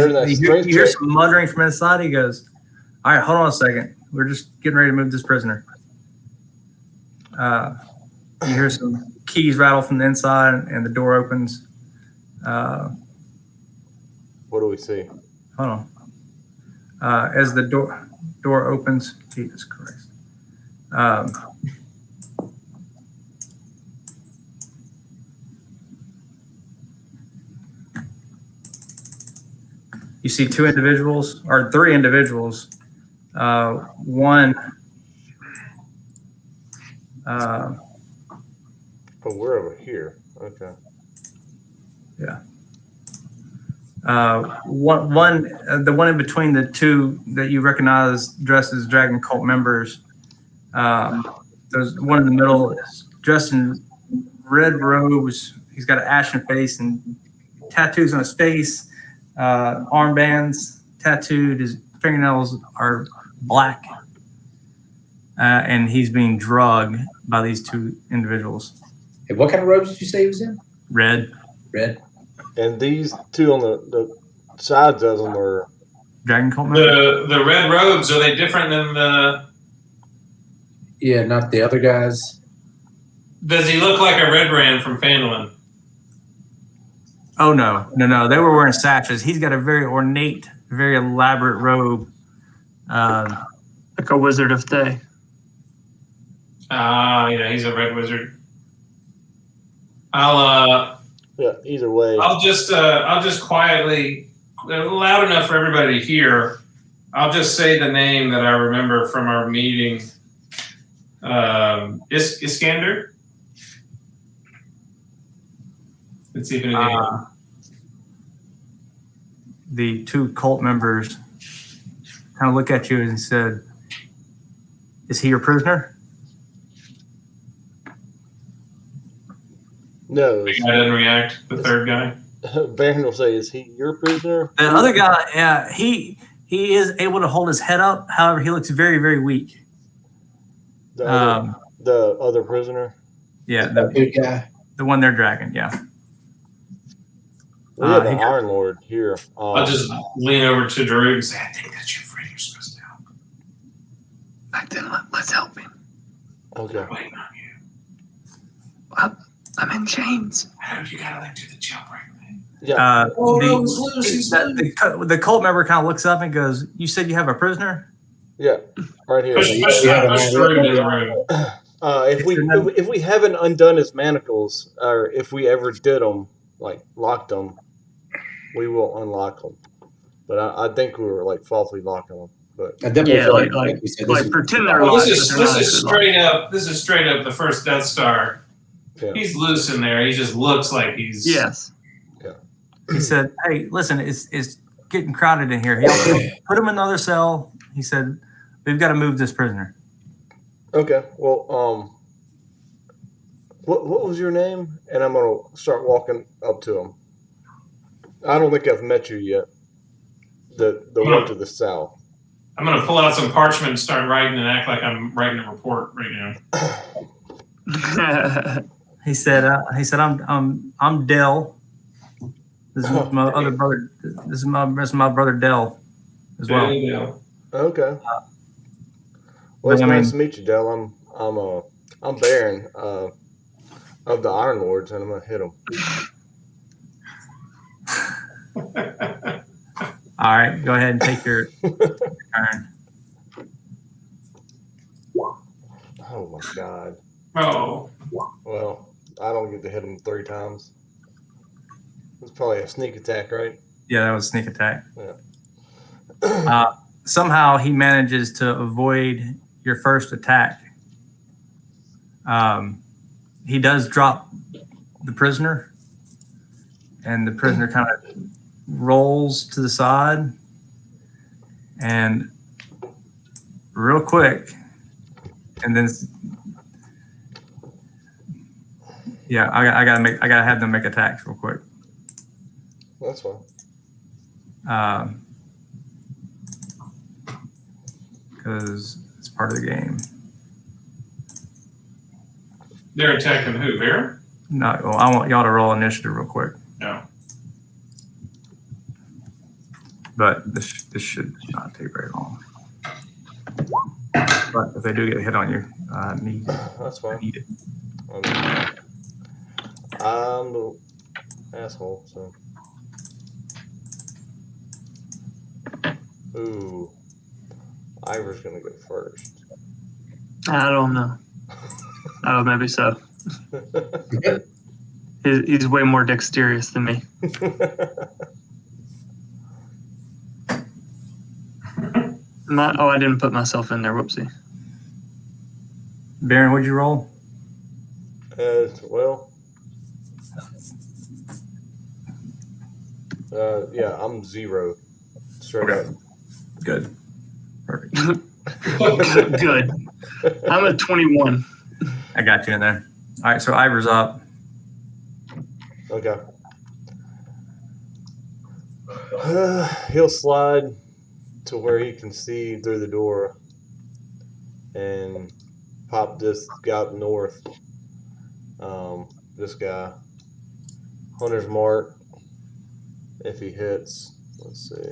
than that you strength hear check. some muttering from inside. He goes, "All right, hold on a second. We're just getting ready to move this prisoner." You hear some keys rattle from the inside, and the door opens. What do we see? Hold on. As the door opens, Jesus Christ. You see two individuals, or three individuals. One Oh, we're over here. Okay. The one in between the two that you recognize dressed as Dragon Cult members. There's one in the middle is dressed in red robes. He's got an ashen face and tattoos on his face, armbands tattooed. His fingernails are black, and he's being drugged by these two individuals. Hey, what kind of robes did you say he was in? Red. And these two on the sides of them are Dragon Cult members. The red robes, are they different than the? Yeah, not the other guys. Does he look like a Red Brand from Phandalin? Oh no. They were wearing sashes. He's got a very ornate, very elaborate robe. Like a Wizard of Day. Yeah, he's a red wizard. I'll either way. I'll just quietly, loud enough for everybody to hear. I'll just say the name that I remember from our meeting. Iskander. It's even a name. The two cult members kind of look at you and said, "Is he your prisoner?" No. The guy doesn't react. The third guy. Baron will say, "Is he your prisoner?" The other guy, yeah, he is able to hold his head up. However, he looks very, very weak. The other prisoner. Yeah, That big guy. the one they're dragging. Yeah. We have he an got- Iron Lord here. I'll just lean over to Darug and say, I think that's your friend. You're supposed to help. Like then let's help him. Okay. We're waiting on you. I'm in chains. I hope you gotta do the jailbreak thing. Yeah. The cult member kind of looks up and goes, "You said you have a prisoner?" Yeah. Right here. Push Darug into the room. If we haven't undone his manacles, or if we ever did them, like locked them, we will unlock them. But I think we were like falsely locking them. But I definitely Yeah, feel like you said, this is- pretend they're Well, locked. this but they're not is actually straight up. This is straight up the first Death Star. yeah. He's loose in there. He just looks like he's. locked. Yes. He said, "Hey, listen, it's getting crowded in here. He put him in another cell." He said, "We've got to move this prisoner." Okay. Well, what was your name? And I'm gonna start walking up to him. I don't think I've met you yet. The one to the south. I'm gonna pull out some parchment and start writing and act like I'm writing a report right now. He said, I'm Dell. This is my other brother. This is my brother Dell as well." Yeah. Okay. Well, it's But, I nice mean- to meet you, Dell. I'm Baron of the Iron Lords, and I'm gonna hit him. All right, go ahead and take your turn. Oh my god. Oh. Well, I don't get to hit him 3 times. It's probably a sneak attack, right? Yeah, that was a sneak attack. Yeah. Somehow he manages to avoid your first attack. He does drop the prisoner, and the prisoner kind of rolls to the side, and real quick, and then yeah, I gotta have them make attacks real quick. That's fine. Because it's part of the game. They're attacking who? Baron? No, well, I want y'all to roll initiative real quick. No. But this should not take very long. But if they do get a hit on you, I need That's fine. it. I'm the asshole, so. Ooh. Ivor's gonna go first. I don't know. Oh, maybe so. He's way more dexterous than me. I didn't put myself in there. Whoopsie. Baron, what'd you roll? Well. Yeah, I'm 0. Straight Okay. up. Good. Perfect. Good. I'm at 21. I got you in there. All right, so Ivor's up. Okay. He'll slide to where he can see through the door and pop this guy up north. This guy. Hunter's mark. If he hits, let's see.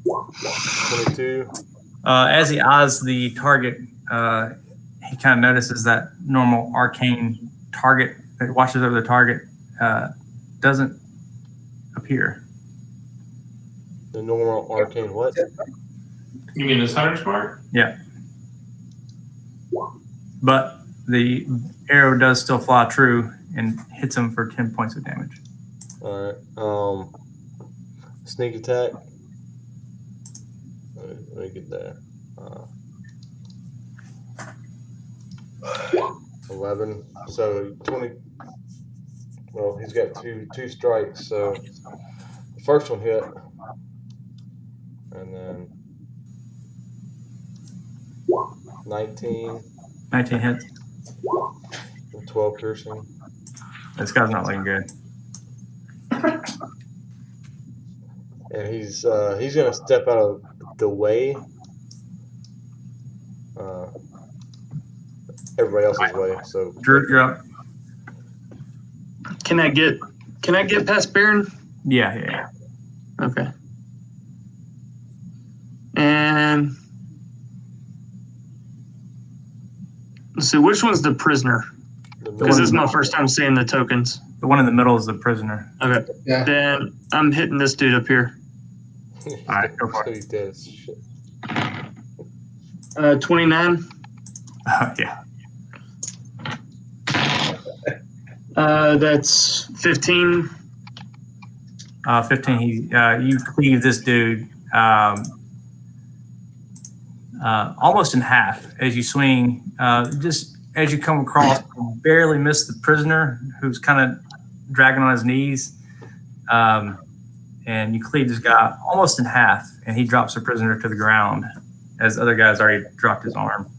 22. As he eyes the target, he kind of notices that normal arcane target that watches over the target doesn't appear. The normal arcane what? You mean his hunter's mark? Yeah. But the arrow does still fly true and hits him for 10 points of damage. All right. Sneak attack. Let me get there. 11. So 20. Well, he's got two strikes. So the first one hit, and then 19. 19 hits. 12 piercing. This guy's not looking good. And he's gonna step out of the way. Everybody else's way. So Drew, you're up. Can I get past Baron? Yeah. Okay. And let's see, which one's the prisoner? Because this is my first time seeing the tokens. The one in the middle is the prisoner. Okay. Yeah. Then I'm hitting this dude up here. All right, go for it. He's dead as shit. 29. Yeah. That's 15. 15. You cleave this dude almost in half as you swing. Just as you come across, you barely miss the prisoner who's kind of dragging on his knees, and you cleave this guy almost in half, and he drops the prisoner to the ground as the other guy's already dropped his arm.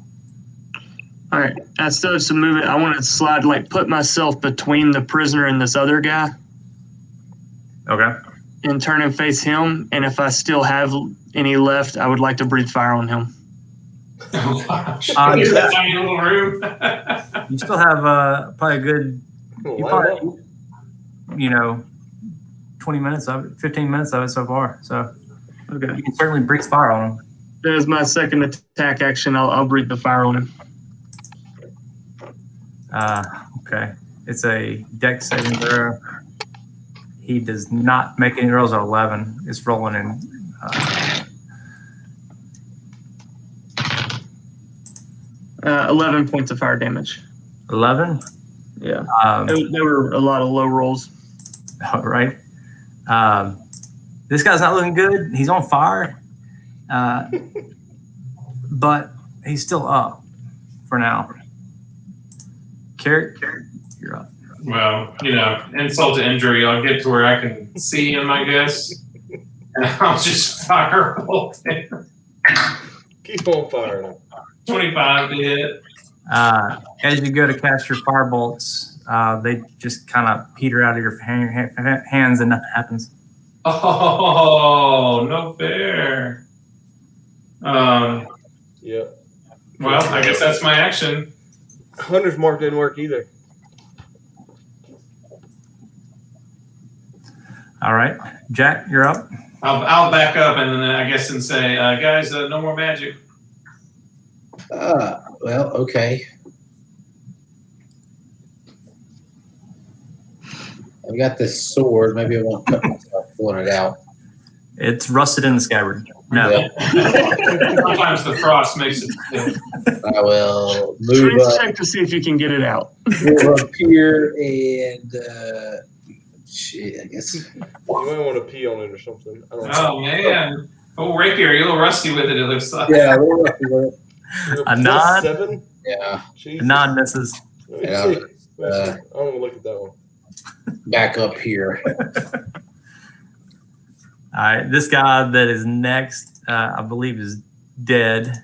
All right. I still have some movement. I want to slide, put myself between the prisoner and this other guy Okay. and turn and face him. And if I still have any left, I would like to breathe fire on him. Oh gosh. Yeah. He's that tiny little room. You still have probably a good, you probably, 20 minutes of it, 15 minutes of it so far. So Okay. you can certainly breathe fire on him. That is my second attack action. I'll breathe the fire on him. Okay. It's a dex saving throw. He does not make any rolls at 11. It's rolling in. 11 points of fire damage. 11? Yeah. There were a lot of low rolls. All right. This guy's not looking good. He's on fire. But he's still up for now. Carrot, you're up. Well, insult to injury. I'll get to where I can see him, I guess. And I'll just firebolt him. Keep on firing. 25 to hit. As you go to cast your firebolts, they just kind of peter out of your hands and nothing happens. Oh, no fair. Yep. Well, I guess that's my action. Hunter's mark didn't work either. All right. Jack, you're up. I'll back up and then I guess and say, guys, no more magic. Well, okay. I've got this sword. Maybe I won't cut myself pulling it out. It's rusted in the scabbard. No. Yeah. Sometimes the frost makes it thick. I will move Strength up, check to see if you can get it out. move up here, and shit, I guess. You might want to pee on it or something. I don't know. Oh, man. Oh, rapier, you're a little rusty with it, it looks like. Yeah, we're up here. You're A plus nod? 7? Yeah. The Jesus. nod misses. Let me Yeah. see. Let me see. I don't want to look at that one. Back up here. All right, this guy that is next, I believe, is dead.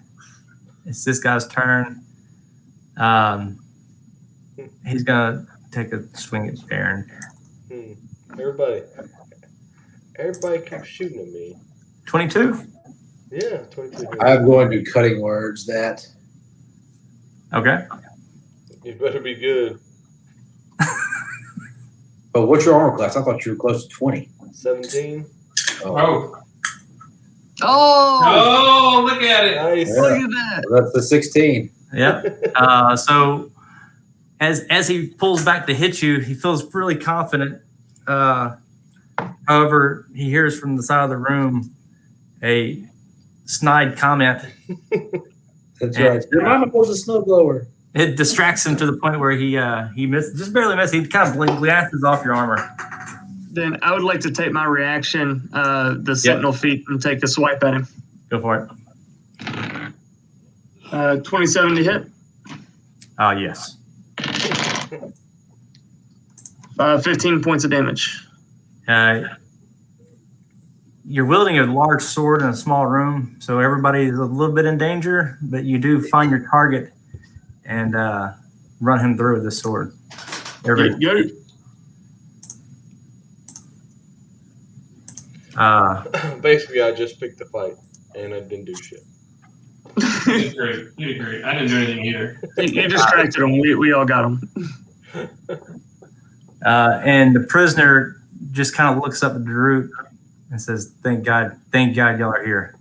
It's this guy's turn. He's gonna take a swing at Baron. Everybody keeps shooting at me. 22. Yeah, 22. I'm going to cutting words that. Okay. You better be good. But what's your armor class? I thought you were close to 20. 17. Oh. Oh, Oh, look at it. Nice. look at that. That's the 16. Yep. So as he pulls back to hit you, he feels really confident. However, he hears from the side of the room a snide comment. That's right. Your mama pulls a snowblower. It distracts him to the point where he missed, just barely missed. He kind of glances off your armor. Then I would like to take my reaction, the Sentinel feat, and take a swipe at him. Go for it. 27 to hit. Yes. 15 points of damage. You're wielding a large sword in a small room, so everybody is a little bit in danger, but you do find your target and run him through with the sword. Everybody. Go. Basically, I just picked the fight, and I didn't do shit. You did great. You did great. I didn't do anything either. You distracted him. We all got him. And the prisoner just kind of looks up at Darut and says, thank God y'all are here.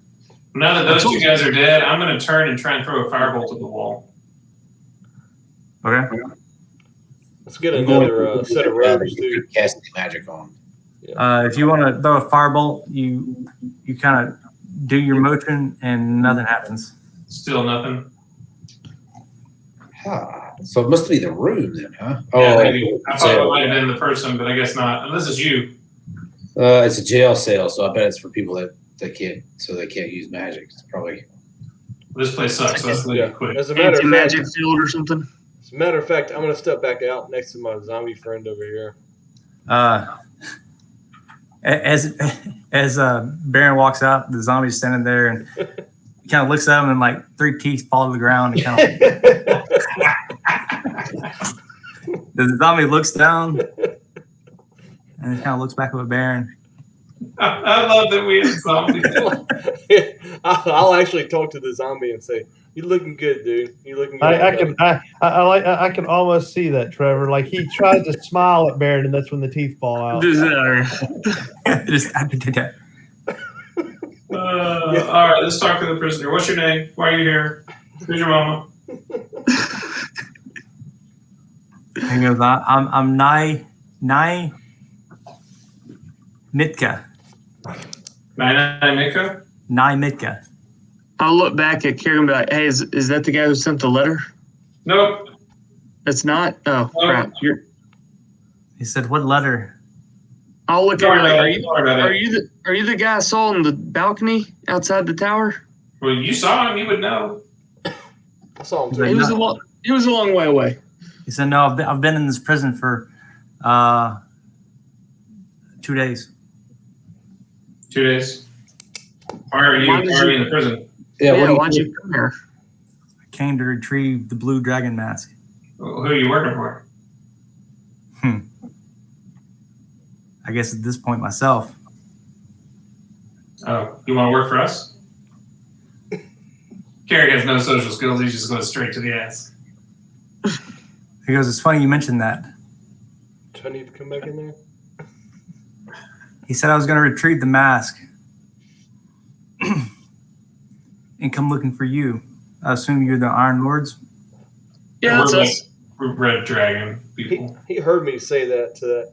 Now that those two guys are dead, I'm going to turn and try and throw a firebolt at the wall. Okay. Let's get another set of robes, too. Casting magic on. If you want to throw a firebolt, you kind of do your motion and nothing happens. Still nothing. So it must be the room then, huh? Yeah, maybe. I thought it might have been the person, but I guess not. Unless it's you. It's a jail cell, so I bet it's for people that can't use magic. It's probably. This place sucks. So let's leave it quick. As a matter of fact, Anti-magic field or something. as a matter of fact, I'm going to step back out next to my zombie friend over here. As Baron walks out, the zombie's standing there and he kind of looks at him and like 3 teeth fall to the ground. And kind of, the zombie looks down and he kind of looks back up at Baron. I love that we have zombies. I'll actually talk to the zombie and say, "You looking good, dude. You looking good." I can almost see that, Trevor. Like he tries to smile at Baron, and that's when the teeth fall out. Just All right, let's talk to the prisoner. What's your name? Why are you here? Who's your mama? He goes, I'm Nye Mitka. Mitka? Nye Mitka. I'll look back at Kieran and be like, hey, is that the guy who sent the letter? Nope. That's not? Oh, crap. He said, what letter? I'll look at her like, are you the guy I saw on the balcony outside the tower? Well, you saw him. You would know. I saw him. He was a long way away. He said, no, I've been in this prison for 2 days. 2 days. Why are you in the prison? Yeah, why'd you come here? I came to retrieve the blue dragon mask. Who are you working for? I guess at this point myself. Oh, you want to work for us? Carrie has no social skills. He just goes straight to the ass. He goes, it's funny you mentioned that. Do I need to come back in there? He said I was going to retrieve the mask and come looking for you. I assume you're the Iron Lords? Yeah, that's us. Like Red Dragon people. He heard me say that to that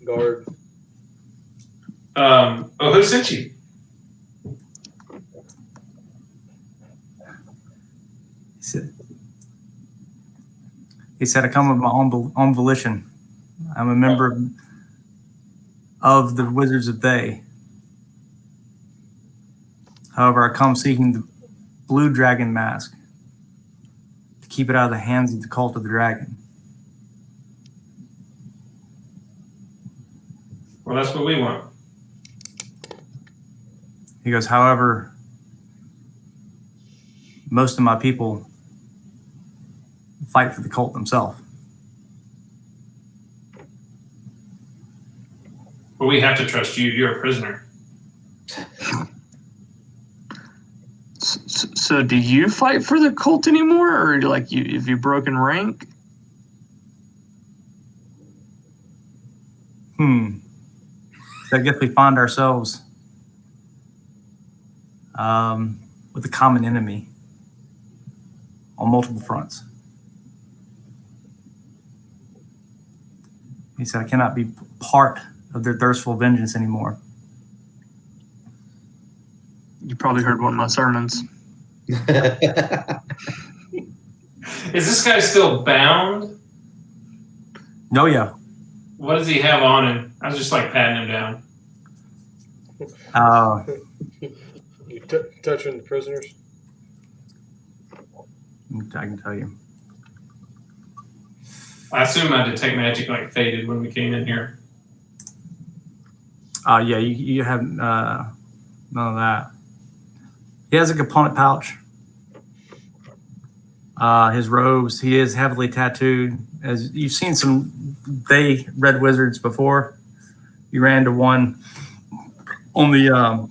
guard. Who sent you? He said I come with my own volition. I'm a member of the Wizards of Thay. However, I come seeking the blue dragon mask to keep it out of the hands of the cult of the dragon. Well, that's what we want. He goes, however, most of my people fight for the cult themselves. But we have to trust you. You're a prisoner. So do you fight for the cult anymore, or like if you broken rank? So I guess we find ourselves with a common enemy on multiple fronts. He said, I cannot be part of their thirstful vengeance anymore. You probably heard one of my sermons. Is this guy still bound? No, yeah. What does he have on him? I was just like patting him down. You touching the prisoners? I can tell you. I assume my detect magic like faded when we came in here. Yeah, you have none of that. He has a component pouch. His robes, he is heavily tattooed. As you've seen some red wizards before. You ran to one on the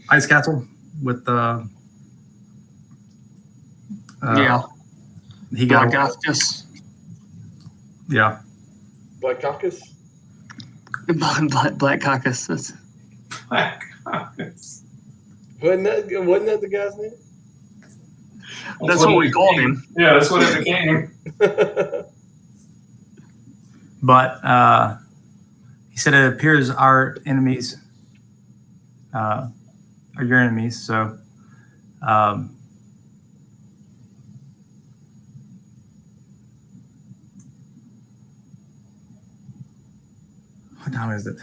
ice castle with Yeah. He got Black yeah. Black Caucus? Black Caucus. Black Caucus. Wasn't that the guy's name? That's what we called him. Yeah, that's what it became. But he said it appears our enemies are your enemies. So what time is it?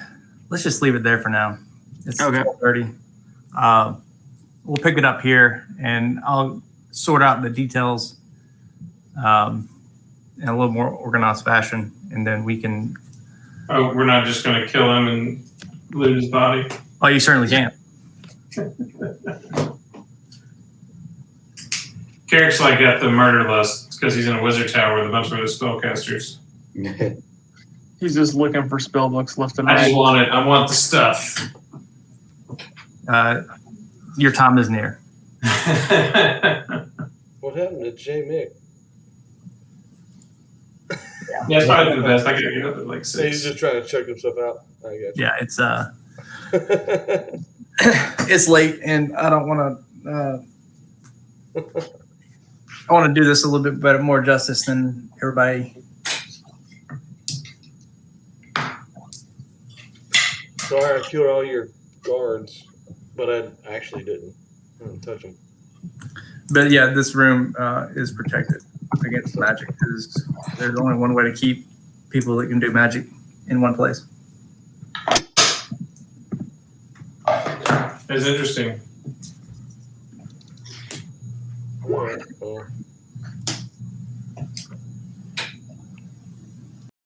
Let's just leave it there for now. It's Okay. 12:30. We'll pick it up here, and I'll sort out the details in a little more organized fashion, and then we can. Oh, we're not just going to kill him and loot his body. Oh, you certainly can. Carrick's like got the murder lust because he's in a wizard tower with a bunch of other spellcasters. He's just looking for spell books left and I just right. want it. I want the stuff. Your time is near. What happened to J. Mick? Yeah, it's probably the best. I gotta get up at like He's 6. just trying to check himself out. I got you. Yeah, it's it's late, and I don't want to. I want to do this a little bit better, more justice than everybody. Sorry, I killed all your guards, but I actually didn't. I didn't touch them. But yeah, this room is protected against magic because there's only one way to keep people that can do magic in one place. It's interesting. All right, well,